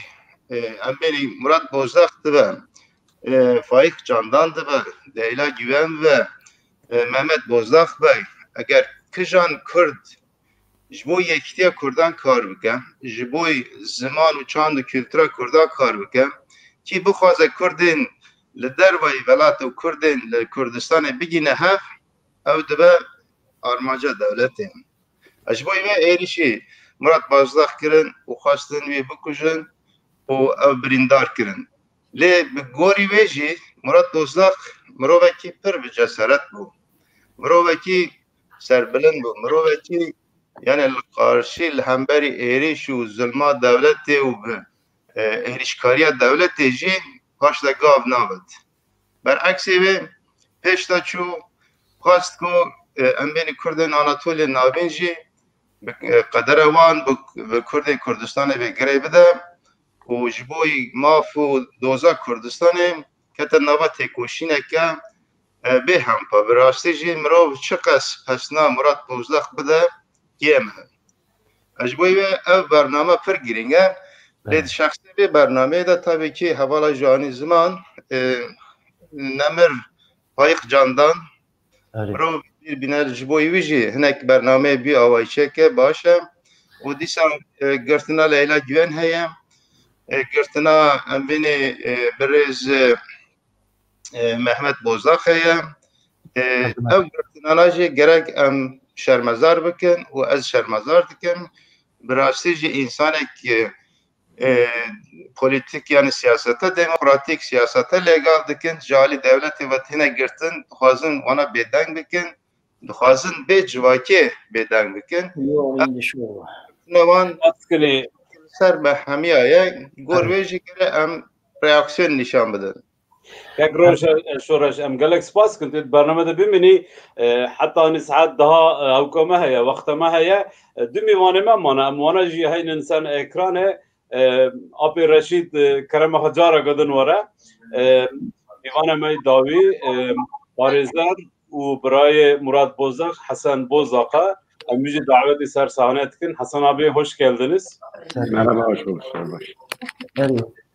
em bên Murat Bozdağ dibe, Faik Candan dibe, Leyla Güven ve Mehmet Bozdağ bey eger kijan Kurd ji bo yekîtiya Kurdan kar bike, ji bo ziman û çand û kültura Kurdan kar bike, kî bixwaze Kurdên li dervayî welat û Kurdên li Kurdistanê bigîne hev, ew dibe armanca devletê. Ji bo vê êrişî Murat Bozdağ kirin û xwastin wî bikujin û ew birîndar kirin. Lê bi gorî wê jî Murat Bozdağ mirovekî pir bi ceseret bû. Mirovekî serbilind bû. Mirovekî yani li qarşî li hemberî êriş û zulma devletê û bi êrişkariya devletê jî paş de gav nabet. Bereksê wê pêş de çû xwast ku em bên Kurdên Anatolya navîn jî bi qedera wan bi Kurdên Kurdistanê vê girê bide û ji bo maf û doza Kurdistanê kete nava têkoşîneke bê hempa. Bi rastî jî mirov çi qes pesna Murat Bozdağ bide yeme. Ji bo wê ev bername pir girîng e. Lê di şexsî vê bernameyê de tabii ki hevala janî ziman nemir Faik Candan mirov bir biner ji bo wî jî hinek bernameyê bî awayçeke baş e. û dîsa girtina Leyla Güven heye, girtina em bên birêz Mehmet Bozdağ heye. Ev girtinana jî gerek em şermezar bikin û ez şermezar dikim. Bi rastî jî însanek politik yani siyasete, demokratik siyasete legal dikin, jali devletê ve tîne girtin, dixwazin wana bêdeng bikin, dixwazin bê civakê bêdeng bikin. Nevan ser mehemiya ye, gor wê jî gere em reaksiyon nîşan bidin. Kek roj şoreş em gelek spas kirin tê bernamede bimînî heta nîsaet daha hewkame heye, wexteme heye, du mêvanê me mane, em wana jî heynin ser ekranê Apê Reşîd kerema cara godin were. Mêvana me dawî parêzer û birayê Murat Bozdağ, Hasan Bozdağ'a em jî davetê ser sahne dikin. Hasan abi hoş geldiniz. Merhaba, hoş bulduk.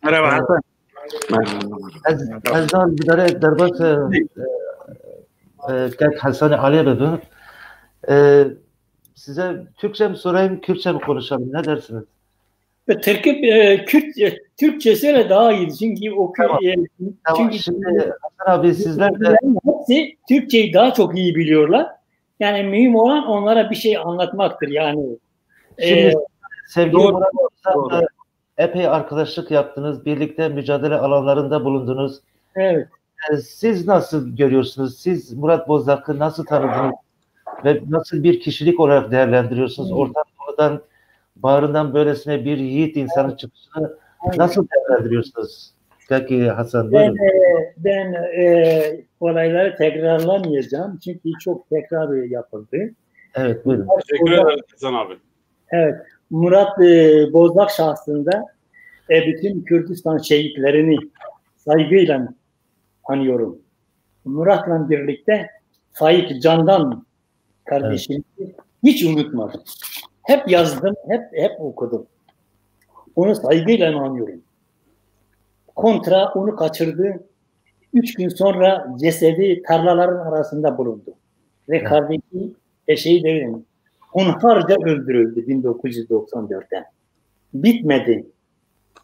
Merhaba Hasan. Ez dal bidare derbat kek Hasan Ali bebe. Size Türkçe mi sorayım, Kürtçe mi konuşalım? Ne dersiniz? Türkçesiyle daha iyi çünkü o tamam. Çünkü şimdi Hasan abi sizler de hepsi Türkçeyi daha çok iyi biliyorlar. Yani mühim olan onlara bir şey anlatmaktır yani. Şimdi sevgili Murat Bozdağ'la epey arkadaşlık yaptınız, birlikte mücadele alanlarında bulundunuz. Evet. Siz nasıl görüyorsunuz? Siz Murat Bozdağ'ı nasıl tanıdınız ve nasıl bir kişilik olarak değerlendiriyorsunuz? Orta Doğu'dan bağrından böylesine bir yiğit insanın çıkışını nasıl değerlendiriyorsunuz? Peki Hasan buyurun. Ben olayları tekrarlamayacağım çünkü çok tekrar yapıldı. Evet buyurun. Teşekkür ederim Hasan abi. Evet, Murat Bozdağ şahsında bütün Kürdistan şehitlerini saygıyla anıyorum. Murat'la birlikte Faik Candan kardeşimi hiç unutmadım. Hep yazdım, hep okudum. Onu saygıyla anıyorum. Kontra onu kaçırdı. 3 gün sonra cesedi tarlaların arasında bulundu. Ve kardeşi eşeği devirin. Hunharca öldürüldü 1994'te. Bitmedi.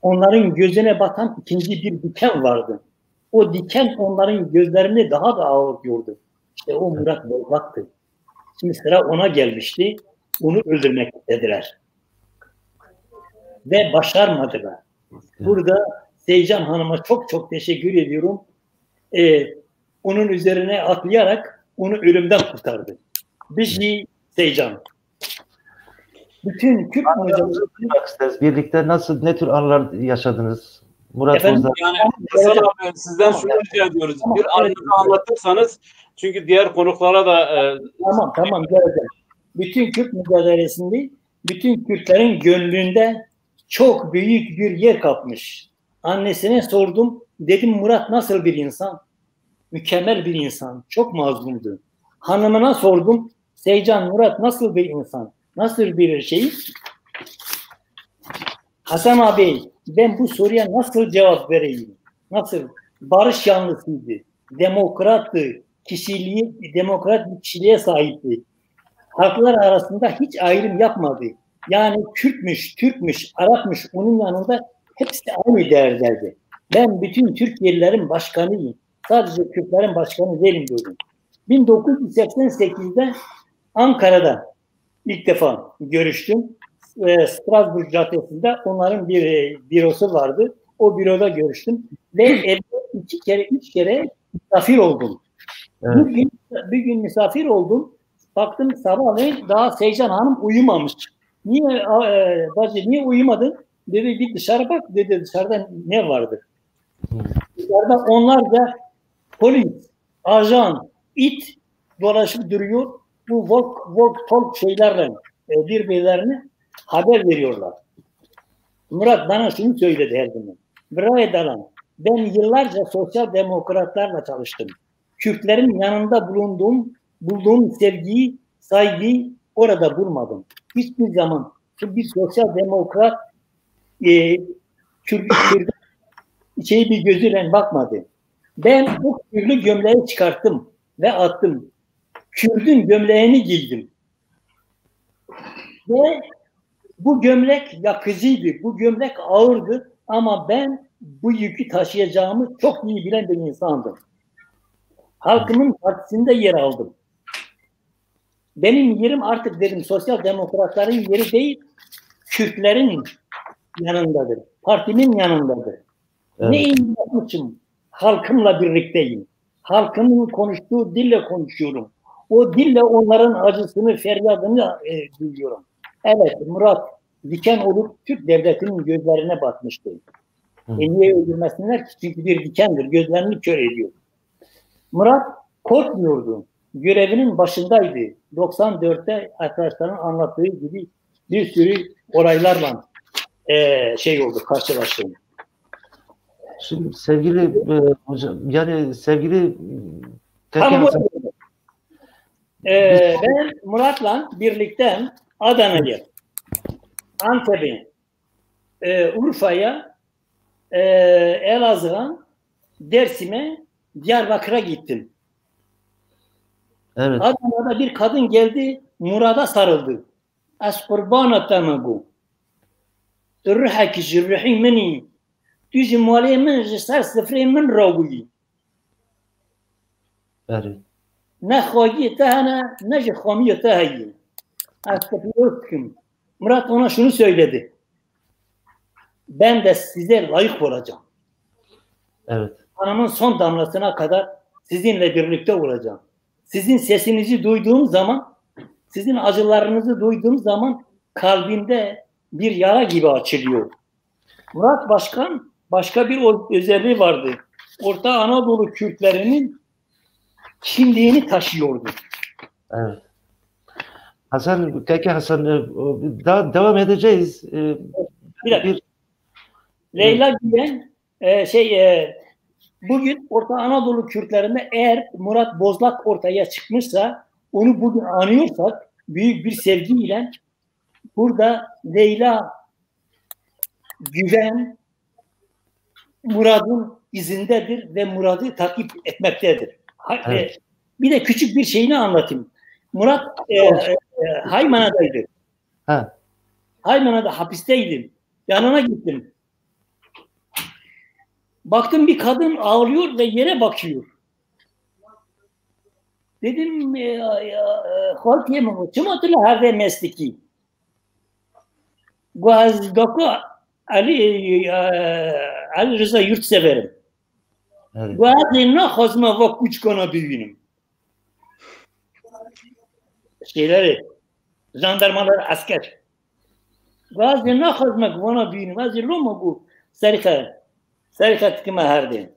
Onların gözüne batan ikinci bir diken vardı. O diken onların gözlerini daha da ağırlıyordu. İşte o Murat Bozdağ'tı. Şimdi sıra ona gelmişti. Onu öldürmek istediler. Ve başarmadılar. Burada Seycan Hanım'a çok çok teşekkür ediyorum. Onun üzerine atlayarak onu ölümden kurtardı. Bir şey Seycan. Bütün Kürt mücadelesi... Birlikte ne tür anılar yaşadınız? Murat Efendim, Bozdağ. yani Hasan abi sizden şunu rica ediyoruz. Bir anınızı anlatırsanız çünkü diğer konuklara da Tamam geleceğim. Bütün Kürt mücadelesinde bütün Kürtlerin gönlünde çok büyük bir yer kapmış. Annesine sordum. Dedim Murat nasıl bir insan? Mükemmel bir insan. Çok mazlumdu. Hanımına sordum. Seycan Murat nasıl bir insan? Nasıl bir şey? Hasan abi ben bu soruya nasıl cevap vereyim? Nasıl? Barış yanlısıydı. Demokrattı. Demokrat bir kişiliğe sahipti. Halklar arasında hiç ayrım yapmadı. Yani Kürtmüş, Türkmüş, Arapmış onun yanında hepsi aynı değerlerdi. Ben bütün Türkiye'lilerin başkanıyım. Sadece Kürtlerin başkanı değilim diyordum. 1988'de Ankara'da ilk defa görüştüm. Strasbourg Caddesi'nde onların bir bürosu vardı. O büroda görüştüm. Ve evde 3 kere misafir oldum. Evet. Bir gün misafir oldum. Baktım sabahleyin daha Seycan Hanım uyumamış. Niye bacı niye uyumadın? Dedi bir dışarı bak. Dedi dışarıda ne vardı? Dışarıda onlarca polis, ajan, it dolaşıp duruyor. Bu walk şeylerle birbirlerine haber veriyorlar. Murat bana şunu söyledi her zaman. Bravo Dalan. Ben yıllarca sosyal demokratlarla çalıştım. Kürtlerin yanında bulduğum sevgiyi, saygıyı orada bulmadım. Hiçbir zaman bir sosyal demokrat Kürt bir gözüyle bakmadı. Ben bu Kürtlü gömleği çıkarttım ve attım. Kürt'ün gömleğini giydim. Ve bu gömlek yakıcıydı, bu gömlek ağırdı ama ben bu yükü taşıyacağımı çok iyi bilen bir insandım. Halkımın partisinde yer aldım. Benim yerim artık dedim sosyal demokratların yeri değil, Kürtlerin yanındadır. Partimin yanındadır. Evet. Ne iyi yapmışım? Halkımla birlikteyim. Halkımın konuştuğu dille konuşuyorum. O dille onların acısını, feryadını duyuyorum. Evet, Murat diken olup Türk devletinin gözlerine batmıştı. Niye öldürmesinler ki? Çünkü bir dikendir. Gözlerini kör ediyor. Murat korkmuyordu. Görevinin başındaydı. 94'te arkadaşların anlattığı gibi bir sürü olaylarla karşılaştım. Şimdi sevgili hocam, yani sevgili ben Murat'la birlikte Adana'ya, Antep'e, Urfa'ya, Elazığ'a, Dersim'e, Diyarbakır'a gittim. Evet. Adana'da bir kadın geldi, Murat'a sarıldı. Az kurbana tamagu. Ruhaki jirruhi meni. Tüji mualiye men jisar sıfri men ravuyi. Evet. Ne khagi tahana, ne jihamiye tahayi. Askapiyotkum. Murat ona şunu söyledi. Ben de size layık olacağım. Evet. Kanımın son damlasına kadar sizinle birlikte olacağım. Sizin sesinizi duyduğum zaman, sizin acılarınızı duyduğum zaman kalbimde bir yara gibi açılıyor. Murat Başkan başka bir özelliği vardı. Orta Anadolu Kürtlerinin kimliğini taşıyordu. Evet. Hasan, peki Hasan, daha devam edeceğiz. Bir dakika. Leyla Güven bugün Orta Anadolu Kürtlerinde eğer Murat Bozlak ortaya çıkmışsa, onu bugün anıyorsak büyük bir sevgiyle, burada Leyla Güven Murat'ın izindedir ve Murat'ı takip etmektedir. Evet. Bir de küçük bir şeyini anlatayım. Murat Haymana'daydı. Haymana'da hapisteydim. Yanına gittim. Baktım bir kadın ağlıyor ve yere bakıyor. Dedim halk yemem. Kim hatırla her mesleki? Gazdaki Ali Rıza Yurtsever'im. Gazi ne hazma ve kuçkana büyüğünüm. Jandarmalar, asker. Gazi ne hazma bana büyüğünüm. Gazi loma bu. Serikat kime herdi.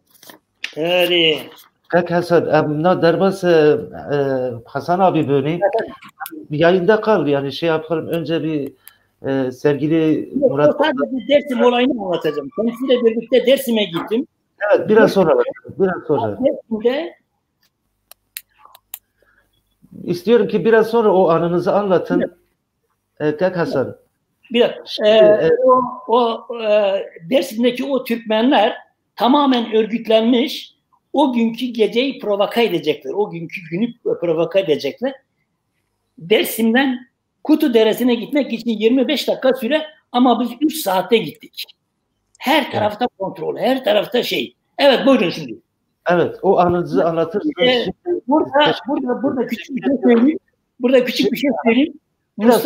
Öyle. Peki Hasan, derbas Hasan abi böyle yayında kal, yani şey yapalım. Önce bir sevgili Murat. Sadece Dersim olayını anlatacağım. Kendisiyle birlikte Dersim'e gittim. Evet, biraz sonra. Dersim'de istiyorum ki biraz sonra o anınızı anlatın. Tek Hasan. Bir dakika. Dersim'deki o Türkmenler tamamen örgütlenmiş. O günkü geceyi provoka edecekler. O günkü günü provoka edecekler. Dersim'den Kutu Deresi'ne gitmek için 25 dakika süre, ama biz 3 saatte gittik. Her tarafta kontrol, her tarafta şey. Evet, buyurun şimdi. Evet, o anınızı anlatırsınız. Burada küçük bir şey söyleyeyim. Burada küçük bir şey söyleyeyim. Biraz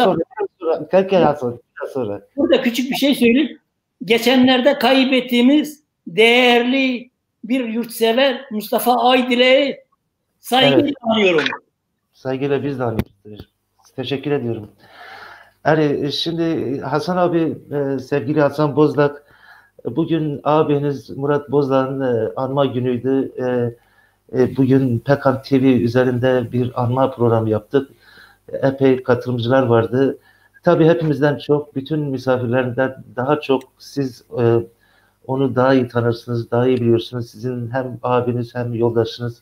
sonra. Burada küçük bir şey söyleyeyim. Geçenlerde kaybettiğimiz değerli bir yurtsever Mustafa Aydil'e saygıyla anıyorum. Saygıyla biz de anıyoruz. Teşekkür ediyorum. Yani şimdi Hasan abi, sevgili Hasan Bozlak, bugün abiniz Murat Bozlak'ın anma günüydü. Bugün Pekan TV üzerinde bir anma programı yaptık. Epey katılımcılar vardı. Tabii hepimizden çok, bütün misafirlerinden daha çok siz onu daha iyi tanırsınız, daha iyi biliyorsunuz. Sizin hem abiniz hem yoldaşınız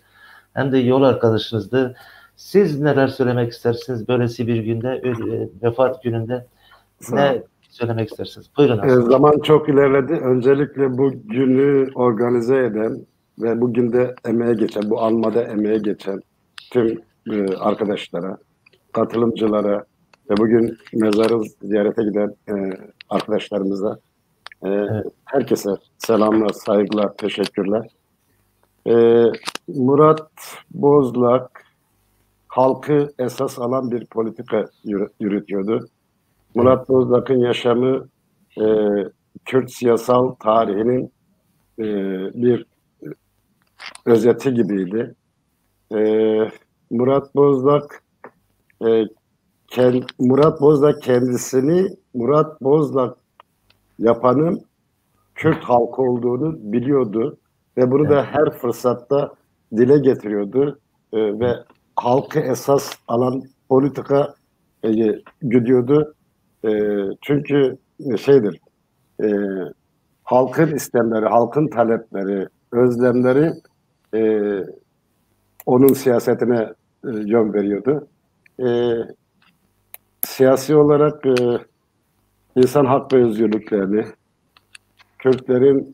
hem de yol arkadaşınızdı. Siz neler söylemek istersiniz böylesi bir günde, vefat gününde ne söylemek istersiniz? Buyurun. Zaman çok ilerledi. Öncelikle bu günü organize eden ve bugün de emeğe geçen, bu anmada emeğe geçen tüm arkadaşlara, katılımcılara ve bugün mezarı ziyarete giden arkadaşlarımıza, herkese selamlar, saygılar, teşekkürler. Murat Bozlak halkı esas alan bir politika yürütüyordu. Murat Bozlak'ın yaşamı Kürt siyasal tarihinin bir özeti gibiydi. Murat Bozlak kendisini Murat Bozlak yapanın Kürt halkı olduğunu biliyordu ve bunu da her fırsatta dile getiriyordu ve halkı esas alan politika güdüyordu. Çünkü halkın istemleri, halkın talepleri, özlemleri onun siyasetine yön veriyordu. Siyasi olarak insan hak ve özgürlüklerini, Kürtlerin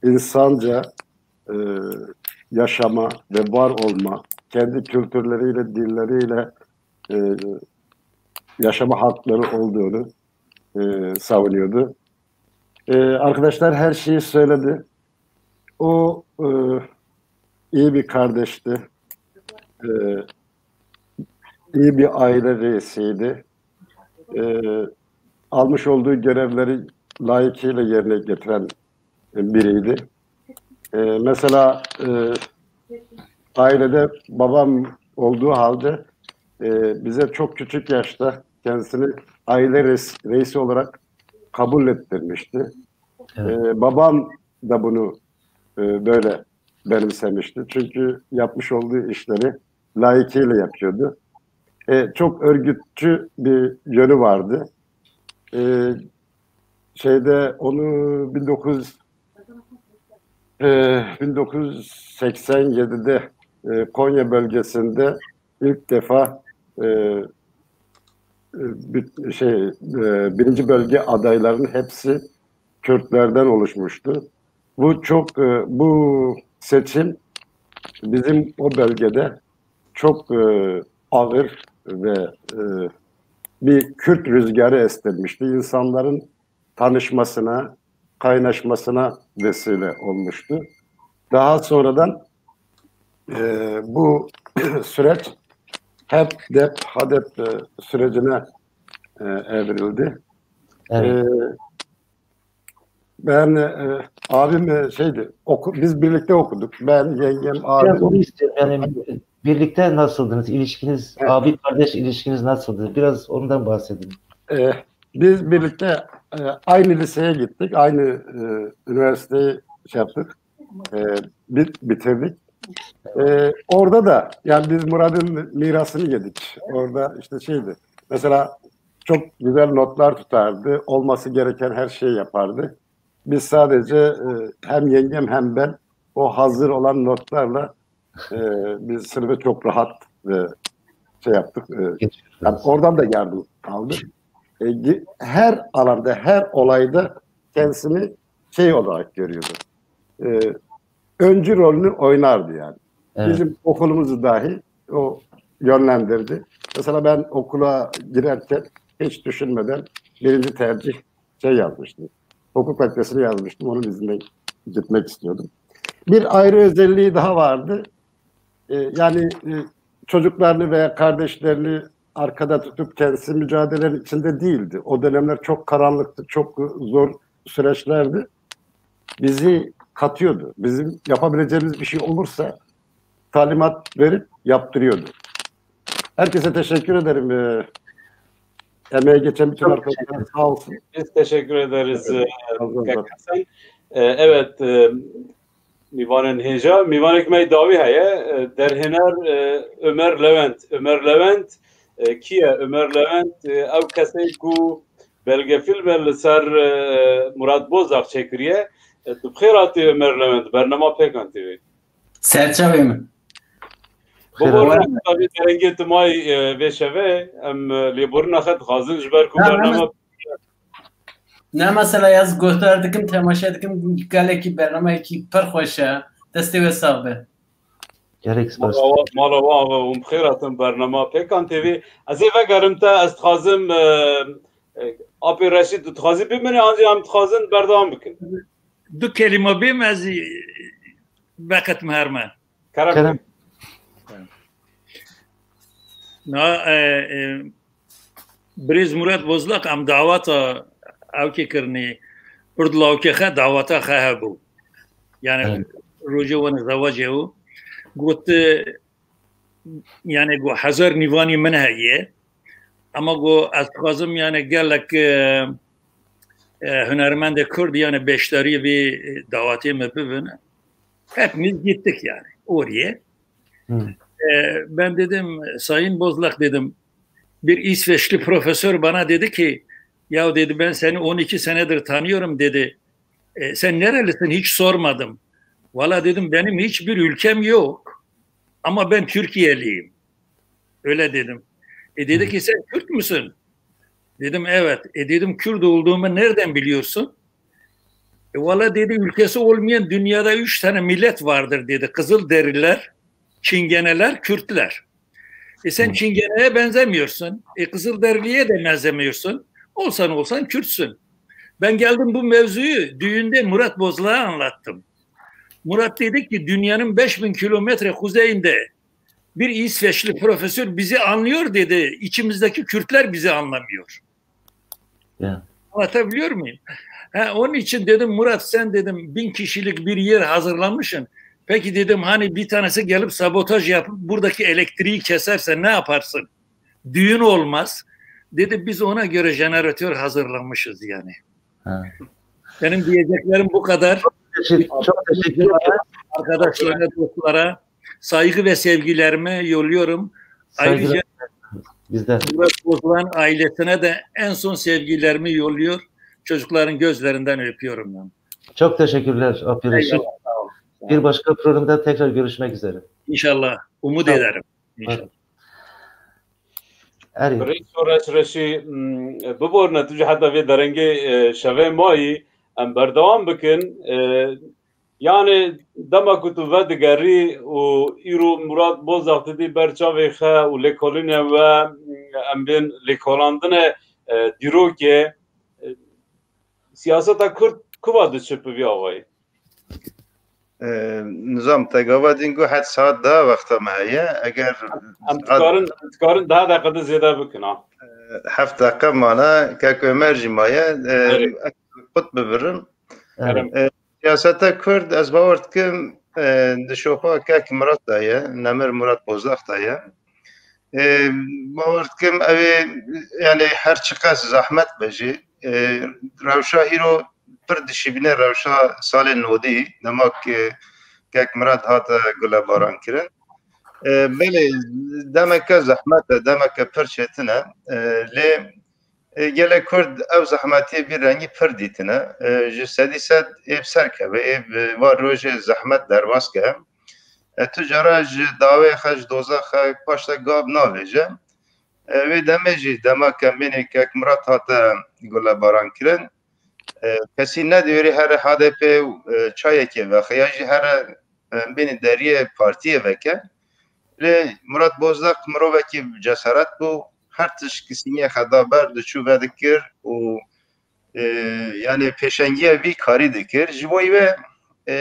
insanca yaşama ve var olma, kendi kültürleriyle, dilleriyle yaşama hakları olduğunu savunuyordu. Arkadaşlar her şeyi söyledi. O iyi bir kardeşti. İyi bir aile reisiydi. Almış olduğu görevleri layıkıyla yerine getiren biriydi. Mesela ailede babam olduğu halde bize çok küçük yaşta kendisini aile reisi olarak kabul ettirmişti. Babam da bunu böyle benimsemişti. Çünkü yapmış olduğu işleri layıkıyla yapıyordu. Çok örgütçü bir yönü vardı. Onu 1987'de Konya bölgesinde ilk defa birinci bölge adaylarının hepsi Kürtlerden oluşmuştu. Bu seçim bizim o bölgede çok ağır ve bir Kürt rüzgarı estirmişti. İnsanların tanışmasına, kaynaşmasına vesile olmuştu. Daha sonradan bu süreç HDP, HDP sürecine evrildi. Evet. Ben abim biz birlikte okuduk. Ben, yengem, abim. Biraz onu istiyorum. Yani birlikte nasıldınız? İlişkiniz, evet. Abi kardeş ilişkiniz nasıldı? Biraz ondan bahsedin. Biz birlikte aynı liseye gittik. Aynı üniversiteyi yaptık. Bitirdik. Orada da yani biz Murat'ın mirasını yedik. Orada mesela çok güzel notlar tutardı. Olması gereken her şeyi yapardı. Biz sadece hem yengem hem ben o hazır olan notlarla biz sınıfı çok rahat yaptık. Yani oradan da yardım aldık. Her alanda, her olayda kendisini olarak görüyordu. Öncü rolünü oynardı yani. Evet. Bizim okulumuzu dahi o yönlendirdi. Mesela ben okula girerken hiç düşünmeden birinci tercih yazmıştım. Hukuk fakültesini yazmıştım. Onun izniyle gitmek istiyordum. Bir ayrı özelliği daha vardı. Yani çocuklarını veya kardeşlerini arkada tutup kendisi mücadelenin içinde değildi. O dönemler çok karanlıktı, çok zor süreçlerdi. Bizi katıyordu. Bizim yapabileceğimiz bir şey olursa talimat verip yaptırıyordu. Herkese teşekkür ederim. Emeğe geçen bütün arkadaşlar sağ olsun. Biz teşekkür ederiz. Evet, Mivan'ın heja, Mivan'ın meydavi heye, derhener Ömer Levent. Ömer Levent, kiye Ömer Levent, ev kese ku belgefil ser Murat Bozdağ çekiriye. Bxêrat Ömer Levent, bernama Pekan TV. Serçavê min. Bugün derengê timay vêşeve em lêborîna xwe dixwazin ji ber ku bernama Ne mesela yaz gohtar dikim temaşa dikim gelekî bernameyekî pir xweş e destê wê sağ be. Gerek spas. Malava bxêrat bernama Pekan TV. Ez ê vegerim te ez dixwazim Apê Reşîd dixwazî bimîne an jî em dixwazin berdewam bikin. Du kelime bêm ez beqetim herme. Kerem. Birêz Murat Bozdağ em dawata ew kirnî Urdlawkê xe dawata xe hebû. Yani rojê wan zewacê û got yani got hezar nîvanî min heye ama got ez dixwazim yani gelek hunermendê Kurd yani beşdarî vê dawatê me bibin. Hepimiz gittik yani oraya. Ben dedim Sayın Bozdağ dedim bir İsveçli profesör bana dedi ki ya dedi ben seni 12 senedir tanıyorum dedi. Sen nerelisin hiç sormadım. Valla dedim benim hiçbir ülkem yok ama ben Türkiye'liyim. Öyle dedim. Dedi ki sen Kürt müsün? Dedim evet. Dedim Kürt olduğumu nereden biliyorsun? Valla dedi ülkesi olmayan dünyada 3 tane millet vardır dedi. Kızılderililer, Çingeneler, Kürtler. Sen Çingene'ye benzemiyorsun. Kızılderiliye de benzemiyorsun. Olsan Kürtsün. Ben geldim bu mevzuyu düğünde Murat Bozdağ'a anlattım. Murat dedi ki dünyanın 5000 kilometre kuzeyinde bir İsveçli profesör bizi anlıyor dedi. İçimizdeki Kürtler bizi anlamıyor. Yeah. Anlatabiliyor muyum? Onun için dedim Murat sen dedim 1000 kişilik bir yer hazırlamışsın. Peki dedim hani bir tanesi gelip sabotaj yapıp buradaki elektriği keserse ne yaparsın? Düğün olmaz. Dedi biz ona göre jeneratör hazırlamışız yani. Benim diyeceklerim bu kadar. Çok teşekkür ederim. Arkadaşlara, dostlara saygı ve sevgilerimi yolluyorum. Ayrıca Murat Bozdoğan ailesine de en son sevgilerimi yolluyor. Çocukların gözlerinden öpüyorum ben. Çok teşekkürler Abdülreşit. Bir başka programda tekrar görüşmek üzere. İnşallah. Umut ederim. İnşallah. برای سورش رشی ببور نتیجه حتی به درنگی شوه مایی ام بردوام بکن yani dema ku tu vedigerî û îro Murat Bozdax didî berçavê xe û lêkolînê we em bên lêkolandinê dîrokê siyaseta Kurd kuva diçe bi vî avayî نظام تگاوادین گو حد ساعت دا وقت ما هیه اگر تکارن 10 دقیقه زیاده بکن هفت دقیقه مانا که مرجی مایه قط ببرن سیاست کرد از باورد کم دشوفا که مرات دایه نمر مرات بوزداخ دایه باورد کم اوی یعنی هر چقدر زحمت بجی روشا هیرو پر دشیبینه روشا سال نودی نماک که مرات هات گله باران کرن بله دمک زحمت دمک پر چتنه لی گله کرد او زحمتی بی رنگی پر دیتنه جسدی صد اب سر که اب وار روز زحمت در واس که تجارج داوی خش دوزخ پاشت گاب ناویجه و دمجی دمک بینی که مرات هات گله باران کرن کسی ندیوری هر HDP چایه که و خیاجی هر بین دریه پارتیه وکه لی مرات بوزداق مروه که جسارت بو هر تش کسیه خدا برد چو ودکر و یعنی پیشنگیه بی کاری دکر جبوی و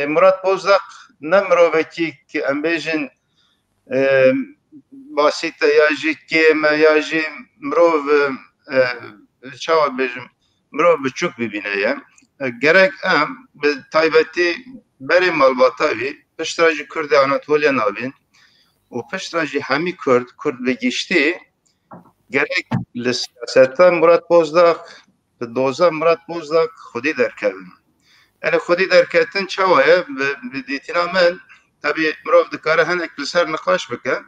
مرات بوزداق نه مروه که امبیجن باسیت یاجی که یاجی مروه چاو بیجم مرو بچوک ببینه gerek em به تایبتی بری مالباتاوی پشتراجی کرد آناتولیا نابین و پشتراجی همی کرد بگیشتی gerek لسیاستا مرات بوزداق به دوزا مرات بوزداق خودی درکبین yani خودی درکتن چاوه به دیتینا من tabi مرو دکاره هنک لسر نقاش بکن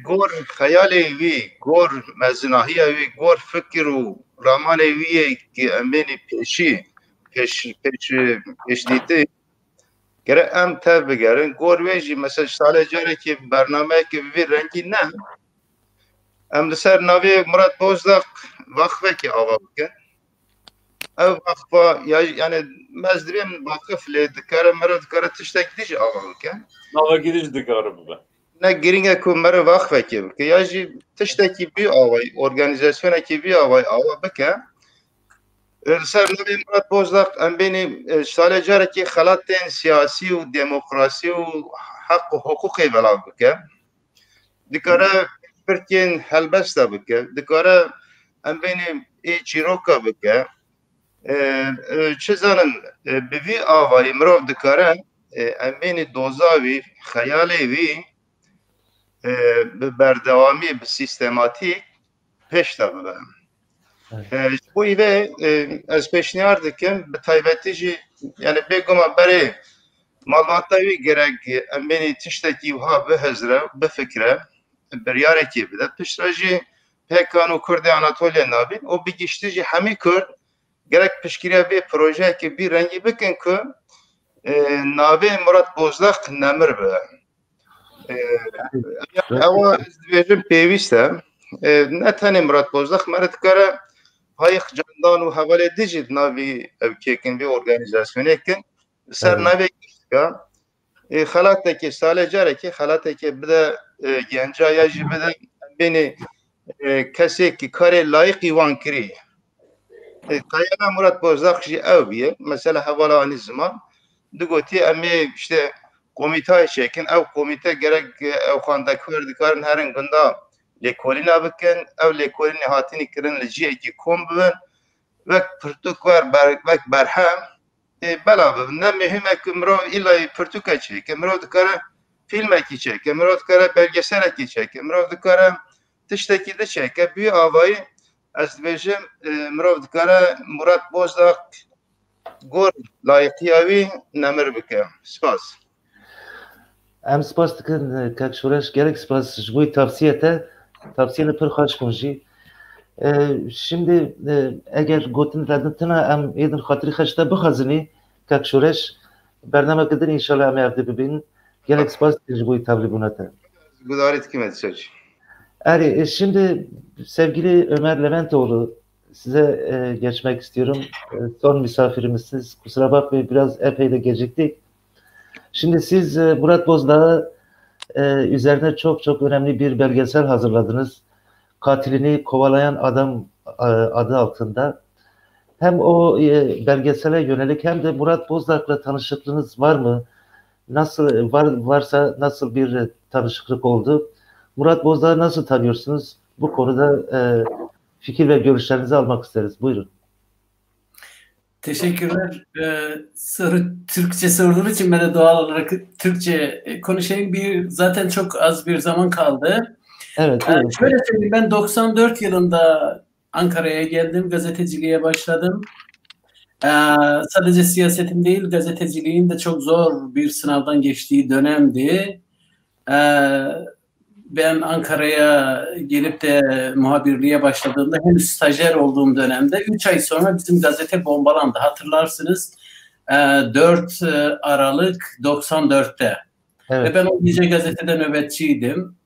گور خیالی وی گور مزناهی وی گور فکر و رامان ویه که امینی پیش دیتی گره ام تر بگرن گور ویجی مثلا ساله جاره که برنامه که وی رنگی نه ام لسر ناوی مرات بوزداق وقفه که آوا بکن او وقفه یعنی مزدبیم وقف لی دکاره مرو دکاره تشتک دیج آوا بکن ناوا گیدیج دکاره ببن نه گرینگه که مرا وقفه که یا جی تشتکی بی آوای ارگانیزاسیونه که بی آوای آوا بکه سر نبی مرات بوزداق ام بینی سال جاره که خلطین سیاسی و دموکراسی و حق و حقوقی بلا بکه دکاره پرکین هلبسته بکه دکاره ام بینی ای چیروکا بکه چه زنن بی آوای مرا دکاره ام بینی دوزاوی خیالی وی به بردوامی به سیستماتیک پیش ببرم bu ive az peşniyar dikim به تایبتی جی yani بگم برای malbatavi gerek beni tişteki ha behezre befekre beryare ki bide pişraji pekan u Kurdi Anatolya nabin o bir geçtici hemi Kurd gerek pişkiriye bir proje ki bir rengi bikin ki navi Murat Bozdax nemir be ama diyeceğim peyviste ne tane Murat Bozdax Murat Kara hayık candan u havale dicid navi evkekin bir organizasyonu ekin ser navi ka xalattaki salejare ki xalattaki bir de genca yaji bir de beni kesi ki kare layık ivan kiri kayana Murat Bozdax ji evbiye mesela havala ani zaman digoti emi işte komite çekin ev komite gerek ev xandakar dikarin herin gunda lekolina bikin ev lekolini hatini kirin leciye ki kom bibin vek pırtuk var vek berhem bela bibin ne mühim ki mro illa pırtuka çekin mro dikara filmeki çekin mro dikara belgeseleki çekin mro dikara tişteki de çekin bir avayı Ez dibêjim mirov dikare Murat Bozdak gor layiqiya wî nemir bike. Spas. Em spas dikin Kekşureş, gerek spas ji bo tavsiyete, tavsiyeni pir xweş bûn jî. Şimdi eger gotin redintina em êdin xatirî xweş te bixwezinî Kekşureş, bername din inşallah em evde bibînin. Gerek spas dikin ji bo tevlîbûna te. Gudarî dikim Edseç. Şimdi sevgili Ömer Leventoğlu, size geçmek istiyorum. Son misafirimizsiniz. Kusura bakmayın, biraz epey de geciktik. Şimdi siz Murat Bozdağ'ı üzerine çok çok önemli bir belgesel hazırladınız. Katilini kovalayan adam adı altında. Hem o belgesele yönelik hem de Murat Bozdağ'la tanışıklığınız var mı? Nasıl varsa nasıl bir tanışıklık oldu? Murat Bozdağ'ı nasıl tanıyorsunuz? Bu konuda fikir ve görüşlerinizi almak isteriz. Buyurun. Teşekkürler. Türkçe sorduğunuz için ben de doğal olarak Türkçe konuşayım. Zaten çok az bir zaman kaldı. Evet. Şöyle söyleyeyim, ben 94 yılında Ankara'ya geldim. Gazeteciliğe başladım. Sadece siyasetin değil, gazeteciliğin de çok zor bir sınavdan geçtiği dönemdi. Ben Ankara'ya gelip de muhabirliğe başladığımda henüz stajyer olduğum dönemde 3 ay sonra bizim gazete bombalandı. Hatırlarsınız 4 Aralık 94'te. Evet. Ve ben o gece gazetede nöbetçiydim.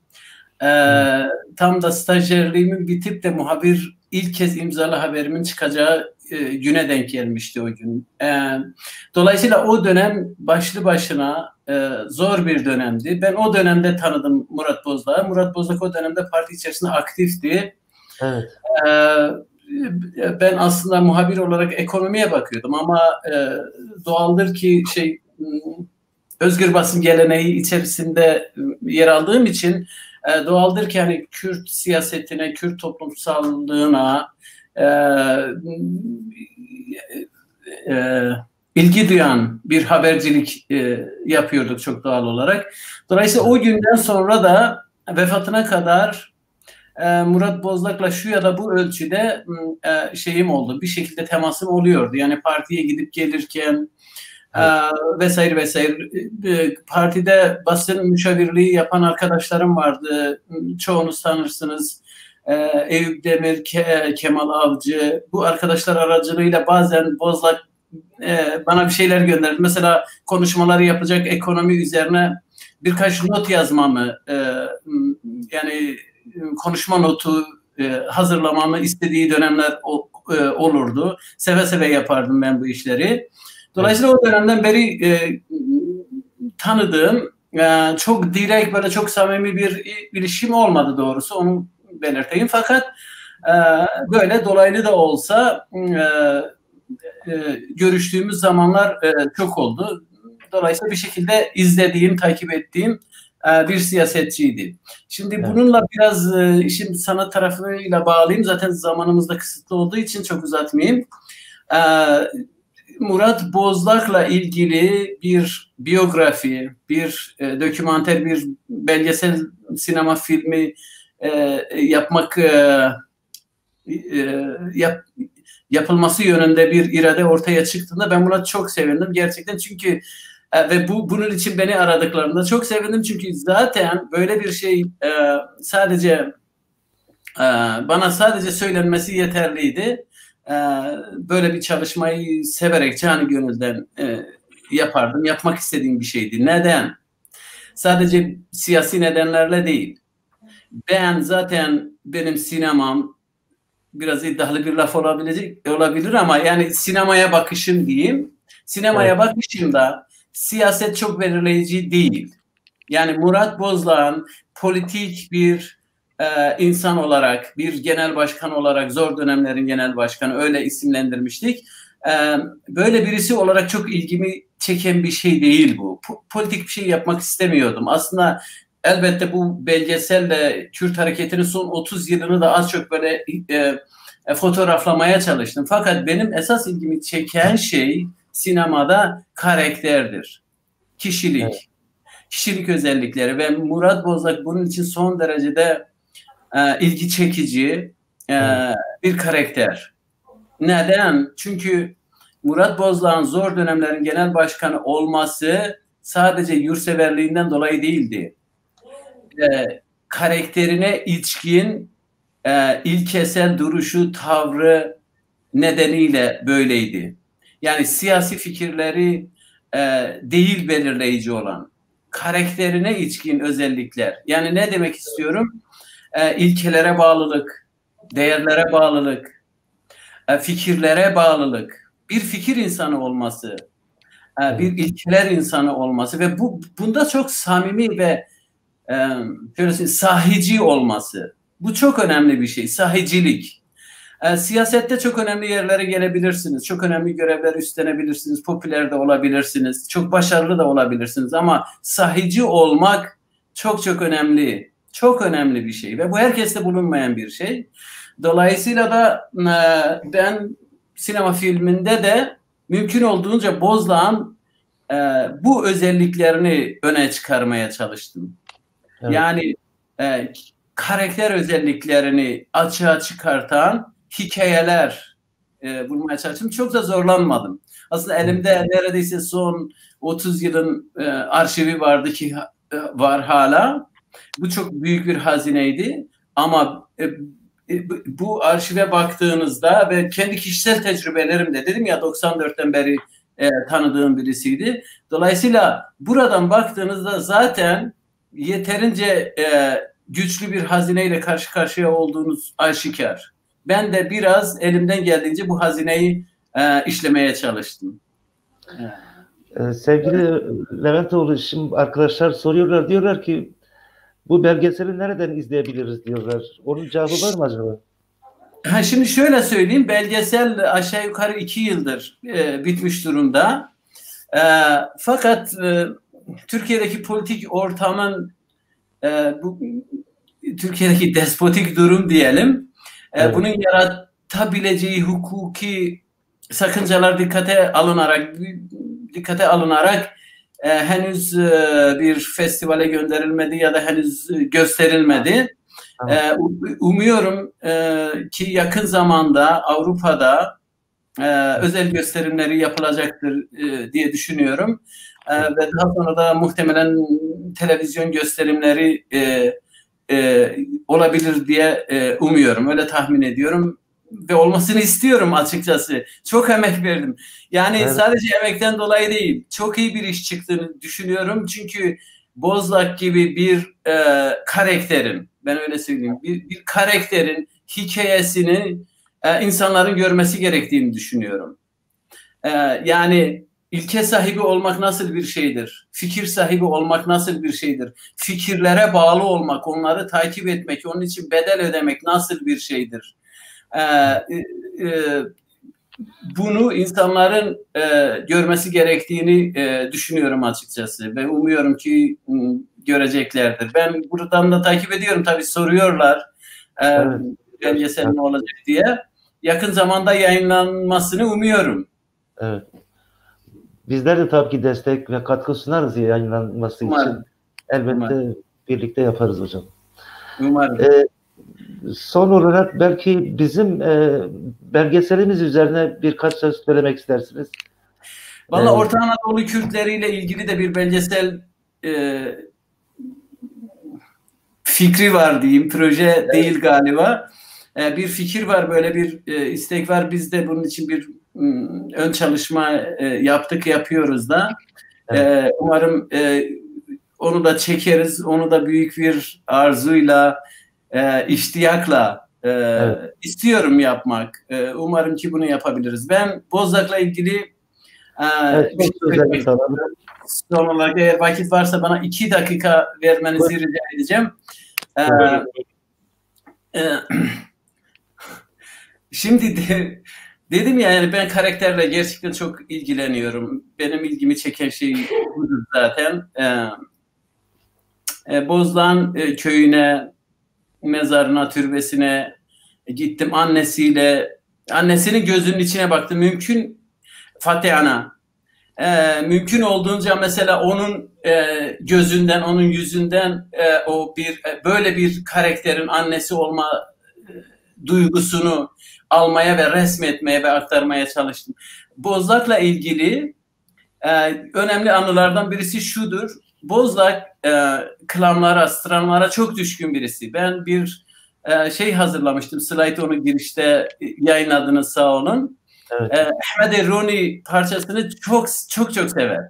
Tam da stajyerliğimin bitip de muhabir ilk kez imzalı haberimin çıkacağı güne denk gelmişti o gün. Dolayısıyla o dönem başlı başına zor bir dönemdi. Ben o dönemde tanıdım Murat Bozdağ'ı. Murat Bozdak o dönemde parti içerisinde aktifti. Evet. Ben aslında muhabir olarak ekonomiye bakıyordum ama doğaldır ki özgür basın geleneği içerisinde yer aldığım için doğaldır ki hani Kürt siyasetine, Kürt toplumsallığına ilgi duyan bir habercilik yapıyorduk çok doğal olarak. Dolayısıyla o günden sonra da vefatına kadar Murat Bozdak'la şu ya da bu ölçüde şeyim oldu. Bir şekilde temasım oluyordu. Yani partiye gidip gelirken vesaire vesaire. Partide basın müşavirliği yapan arkadaşlarım vardı. Çoğunuz tanırsınız. Eyüp Demir, Kemal Avcı. Bu arkadaşlar aracılığıyla bazen Bozdak bana bir şeyler gönderdi. Mesela konuşmaları yapacak ekonomi üzerine birkaç not yazmamı yani konuşma notu hazırlamamı istediği dönemler olurdu. Seve seve yapardım ben bu işleri. Dolayısıyla o dönemden beri tanıdığım çok direkt böyle çok samimi bir ilişkim olmadı doğrusu, onu belirteyim. Fakat böyle dolaylı da olsa görüştüğümüz zamanlar çok oldu. Dolayısıyla bir şekilde izlediğim, takip ettiğim bir siyasetçiydi. Şimdi bununla biraz işin sanat tarafıyla bağlayayım. Zaten zamanımız da kısıtlı olduğu için çok uzatmayayım. Murat Bozdak'la ilgili bir biyografi, bir dokümanter, bir belgesel sinema filmi yapılması yönünde bir irade ortaya çıktığında ben buna çok sevindim gerçekten, çünkü ve bunun için beni aradıklarında çok sevindim, çünkü zaten böyle bir şey sadece bana sadece söylenmesi yeterliydi. Böyle bir çalışmayı severek canı gönülden yapardım. Yapmak istediğim bir şeydi. Neden? Sadece siyasi nedenlerle değil. Ben zaten benim sinemam biraz iddialı bir laf olabilir ama yani sinemaya bakışım diyeyim. Sinemaya bakışımda siyaset çok belirleyici değil. Yani Murat Bozdağ'ın politik bir insan olarak, bir genel başkan olarak, zor dönemlerin genel başkanı öyle isimlendirmiştik. Böyle birisi olarak çok ilgimi çeken bir şey değil bu. Politik bir şey yapmak istemiyordum. Aslında elbette bu belgeselle Kürt hareketinin son 30 yılını da az çok böyle fotoğraflamaya çalıştım. Fakat benim esas ilgimi çeken şey sinemada karakterdir. Kişilik. Evet. Kişilik özellikleri ve Murat Bozdak bunun için son derecede ilgi çekici, bir karakter. Neden? Çünkü Murat Bozlak'ın zor dönemlerin genel başkanı olması sadece yurtseverliğinden dolayı değildi. Karakterine içkin, ilkesel duruşu, tavrı nedeniyle böyleydi. Yani siyasi fikirleri değil belirleyici olan, karakterine içkin özellikler. Yani ne demek istiyorum? İlkelere bağlılık, değerlere bağlılık, fikirlere bağlılık, bir fikir insanı olması, bir ilkeler insanı olması ve bunda çok samimi ve şöyle sahici olması. Bu çok önemli bir şey, sahicilik. Siyasette çok önemli yerlere gelebilirsiniz, çok önemli görevler üstlenebilirsiniz, popüler de olabilirsiniz, çok başarılı da olabilirsiniz ama sahici olmak çok çok önemli, çok önemli bir şey ve bu herkeste bulunmayan bir şey. Dolayısıyla da ben sinema filminde de mümkün olduğunca Bozlak'ın bu özelliklerini öne çıkarmaya çalıştım. Evet. Yani karakter özelliklerini açığa çıkartan hikayeler bulmaya çalıştım. Çok da zorlanmadım. Aslında elimde neredeyse son 30 yılın arşivi vardı ki var hala. Bu çok büyük bir hazineydi. Ama bu arşive baktığınızda ve kendi kişisel tecrübelerimde dedim ya 94'ten beri tanıdığım birisiydi. Dolayısıyla buradan baktığınızda zaten yeterince güçlü bir hazineyle karşı karşıya olduğunuz aşikar. Ben de biraz elimden geldiğince bu hazineyi işlemeye çalıştım. Sevgili Leventoğlu, şimdi arkadaşlar soruyorlar, diyorlar ki bu belgeseli nereden izleyebiliriz diyorlar. Onun cevabı var mı acaba? Şimdi şöyle söyleyeyim, belgesel aşağı yukarı 2 yıldır bitmiş durumda. Fakat Türkiye'deki politik ortamın bu Türkiye'deki despotik durum diyelim, evet, bunun yaratabileceği hukuki sakıncalar dikkate alınarak henüz bir festivale gönderilmedi ya da henüz gösterilmedi. Umuyorum ki yakın zamanda Avrupa'da özel gösterimleri yapılacaktır diye düşünüyorum. Ve daha sonra da muhtemelen televizyon gösterimleri olabilir diye umuyorum. Öyle tahmin ediyorum. Ve olmasını istiyorum açıkçası. Çok emek verdim. Yani evet, sadece emekten dolayı değil. Çok iyi bir iş çıktığını düşünüyorum. Çünkü Bozlak gibi bir karakterin, ben öyle söyleyeyim, bir karakterin hikayesini insanların görmesi gerektiğini düşünüyorum. Yani ilke sahibi olmak nasıl bir şeydir? Fikir sahibi olmak nasıl bir şeydir? Fikirlere bağlı olmak, onları takip etmek, onun için bedel ödemek nasıl bir şeydir? Bunu insanların görmesi gerektiğini düşünüyorum açıkçası ve umuyorum ki göreceklerdir. Ben buradan da takip ediyorum, tabii soruyorlar belgesel ne olacak diye. Yakın zamanda yayınlanmasını umuyorum. Evet. Bizler de tabii ki destek ve katkı sunarız yayınlanması için. Elbette birlikte yaparız hocam. Umarım. Son olarak belki bizim belgeselimiz üzerine birkaç söz söylemek istersiniz. Vallahi Orta Anadolu Kürtleriyle ilgili de bir belgesel fikri var diyeyim. Proje değil galiba. Bir fikir var, böyle bir istek var. Biz de bunun için bir ön çalışma yapıyoruz da. Evet. Umarım onu da çekeriz. Onu da büyük bir arzuyla, iştiyakla evet, istiyorum yapmak. Umarım ki bunu yapabiliriz. Ben Bozlak'la ilgili son olarak eğer vakit varsa bana 2 dakika vermenizi rica edeceğim. Şimdi dedim ya, yani ben karakterle gerçekten çok ilgileniyorum. Benim ilgimi çeken şey budur zaten. Bozlak'ın köyüne, mezarına, türbesine gittim. Annesinin gözünün içine baktım. Fatih Ana. Mümkün olduğunca mesela onun gözünden, onun yüzünden böyle bir karakterin annesi olma duygusunu almaya ve resmetmeye ve aktarmaya çalıştım. Bozlak'la ilgili önemli anılardan birisi şudur. Bozlak klanlara, stranlara çok düşkün birisi. Ben bir şey hazırlamıştım. Slide onu girişte yayınladınız, sağ olun. Evet. Ahmet Roni parçasını çok sever.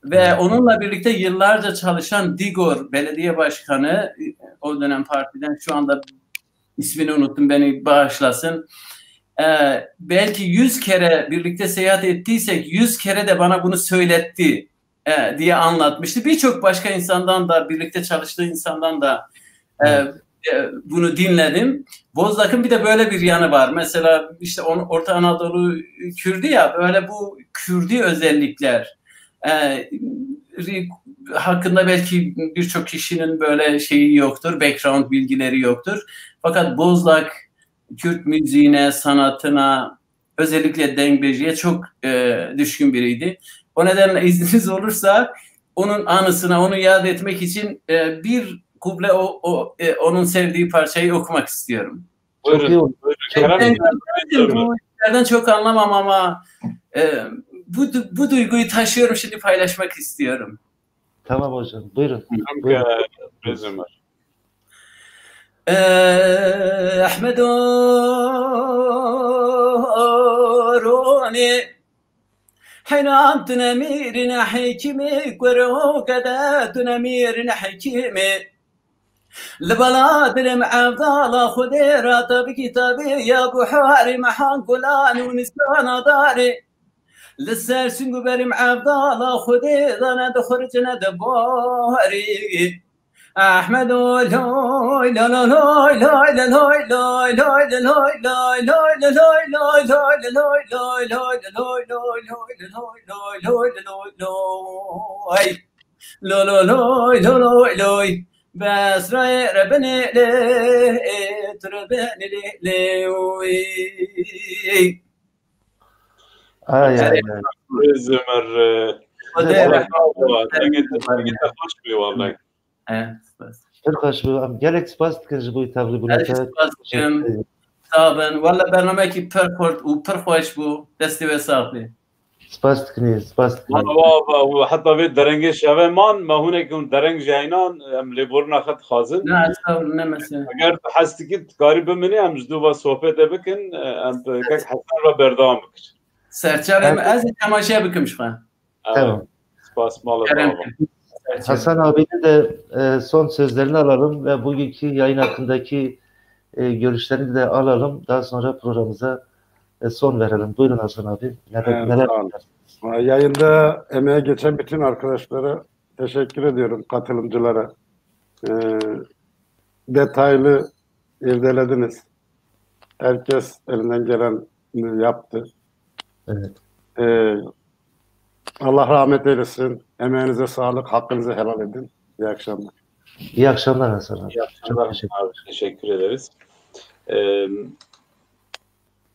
Ve onunla birlikte yıllarca çalışan Digor belediye başkanı, o dönem partiden, şu anda ismini unuttum, beni bağışlasın. Belki 100 kere birlikte seyahat ettiysek 100 kere de bana bunu söyletti diye anlatmıştı. Birçok başka insandan da, birlikte çalıştığı insandan da bunu dinledim. Bozlak'ın bir de böyle bir yanı var. Mesela işte Orta Anadolu Kürdü ya, böyle bu Kürdü özellikler hakkında belki birçok kişinin böyle şeyi yoktur, background bilgileri yoktur. Fakat Bozlak Kürt müziğine, sanatına, özellikle dengbejiye çok düşkün biriydi. O nedenle izniniz olursa onun anısına, onu yad etmek için bir kuble onun sevdiği parçayı okumak istiyorum. Buyurun. Ben çok anlamam ama bu duyguyu taşıyorum, şimdi paylaşmak istiyorum. Tamam hocam, buyurun. Ahmet Roni حينان تنميرنا حكيمي قرو كذا تنميرنا حكيمي لبلاد المعضالة خديرة بكتابي يا ابو حاري محان قلان ونسان داري للسرسن قبل معضالة خديرة ندخرجنا دباري أحمد لوي لوي لوي لوي لوي لوي لوي لوي لوي لوي لوي لوي بس راي ربني لي تربني لي زمر والله Türkaş bu gerek spas tkınız bu tabli bu nata. Taben valla برنامه‌ki perport و perxoş bu desti ve sahbi. Spas tkınız, spas tkınız. و حتى في درنگ شومان ما هناك كون درنگ جاينان ام لبورنا خد خازن. نه اصلا نه مثلا. اگر حستی که کاری بمنی ام جدو با صحبت بکن ام که حسن را بردام بکش. سرچارم az tamaşa bıkım şu an. Tamam. Spas malı. Hasan abinin de son sözlerini alalım ve bugünkü yayın hakkındaki görüşlerini de alalım. Daha sonra programımıza son verelim. Buyurun Hasan abi. Neler Yayında emeğe geçen bütün arkadaşlara teşekkür ediyorum, katılımcılara. Detaylı irdelediniz. Herkes elinden gelen yaptı. Evet. Allah rahmet eylesin. Emeğinize sağlık, hakkınızı helal edin. İyi akşamlar. İyi akşamlar Hasan abi. İyi akşamlar. Teşekkür ederiz.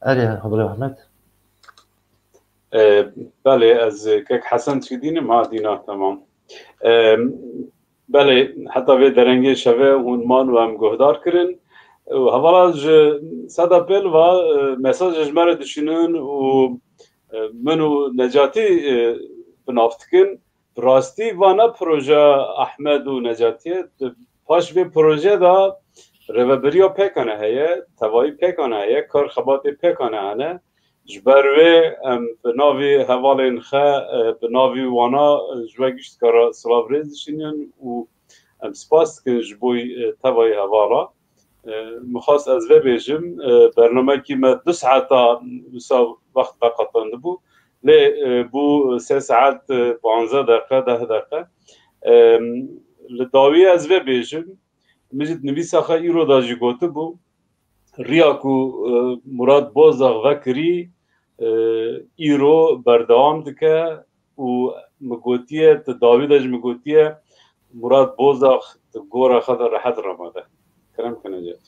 Ali Habib Ahmet. بله از که حسن چیدینه ما دینا تمام بله حتی به درنگی شوه اون مان و هم گهدار کرن و حوالا صدا پل و مساج اجمار دشنون و منو نجاتی بنافتکن راستی وانا پروژه احمد و نجاتی پاش به پروژه دا روبریا پکنه هیه توایی پکنه هیه کار خباتی پکنه هنه جبروی بناوی حوالین خه بناوی وانا جوگیشت کارا سلاوریز دشینین و سپاس که جبوی توایی حوالا مخواست از وی بیجم برنامه که ما 2 ساعتا وقت بقطند بو لی بو 3 ساعت 15 دقیقه 10 دقیقه لداوی از وی بیجم مجد نویسا خه ایرو دا جی گوته بو ریاکو مراد بوزاغ وکری ایرو بردوام دکه و مگوتیه تداوی داج مگوتیه مراد بوزاغ گورا خدا راحت رماده کرم کنecek.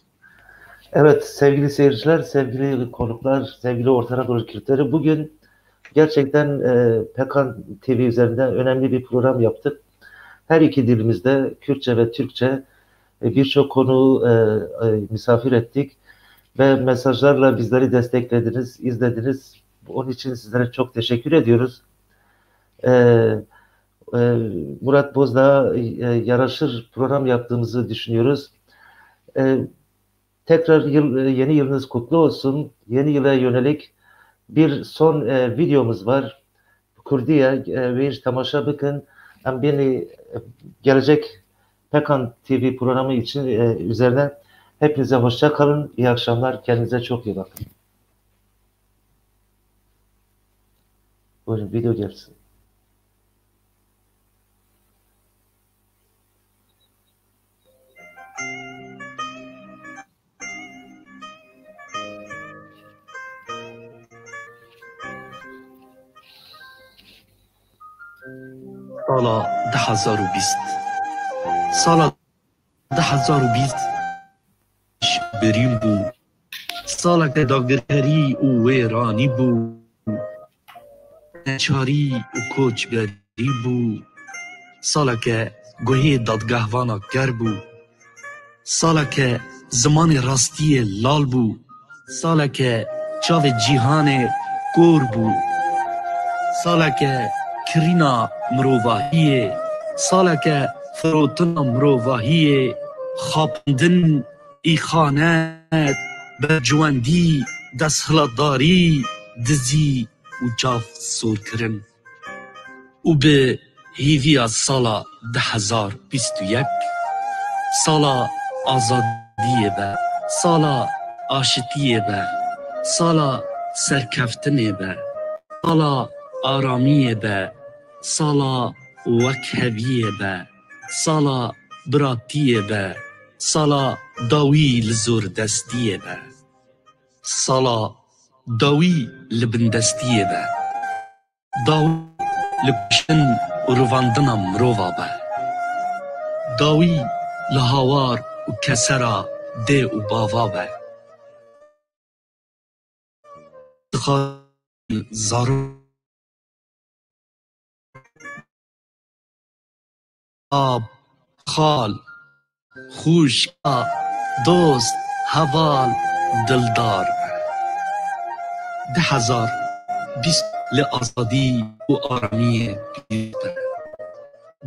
Evet sevgili seyirciler, sevgili konuklar, sevgili Orta Anadolu Kürtleri, bugün gerçekten Pekan TV üzerinden önemli bir program yaptık. Her iki dilimizde Kürtçe ve Türkçe birçok konu misafir ettik. ve mesajlarla bizleri desteklediniz, izlediniz. Onun için sizlere çok teşekkür ediyoruz. Murat Bozdağ'a yaraşır program yaptığımızı düşünüyoruz. Tekrar yeni yılınız kutlu olsun. Yeni yıla yönelik bir son videomuz var. Kurdiye ve tamaşa bakın. Beni gelecek Pekan TV programı için üzerine hepinize hoşça kalın. İyi akşamlar. Kendinize çok iyi bakın. Buyurun video gelsin. سالا 2020 سالا 2020 بریم بو سالا که داگرهری و ویرانی بو نچاری و کوچگری بو سالا که گوهی دادگهوانا گر بو سالا که زمان راستی لال بو سالا که چاو جیهان گور بو سالا که کرینا مروواهیه سالا که فروتنا مروواهیه خاپندن ای خانت برجواندی دستهلداری دزی و جاف سور کرن و به هیویا سالا 2021 سالا آزادیه به سالا آشتیه به سالا سرکفتنه به سالا آرامیه به سالا وکهویه به سالا براتیه به سالا داوی لزور دستیه به سالا داوی لبندستیه به داوی لکشن و رواندنا مرووا به داوی لهاوار و کسرا ده و باوا به زارو آب خال خوشا دوست حوال دلدار 2020 لآزادی و آرامی بیرده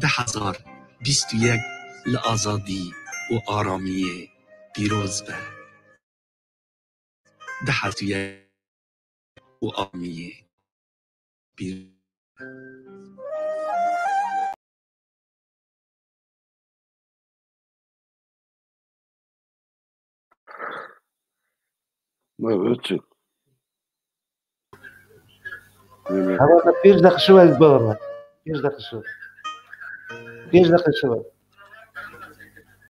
2021 لآزادی و آرامی پیروز به 2021 و آرامی پیروز Evet. Havada bir dakika şu var babama. Bir dakika şu var.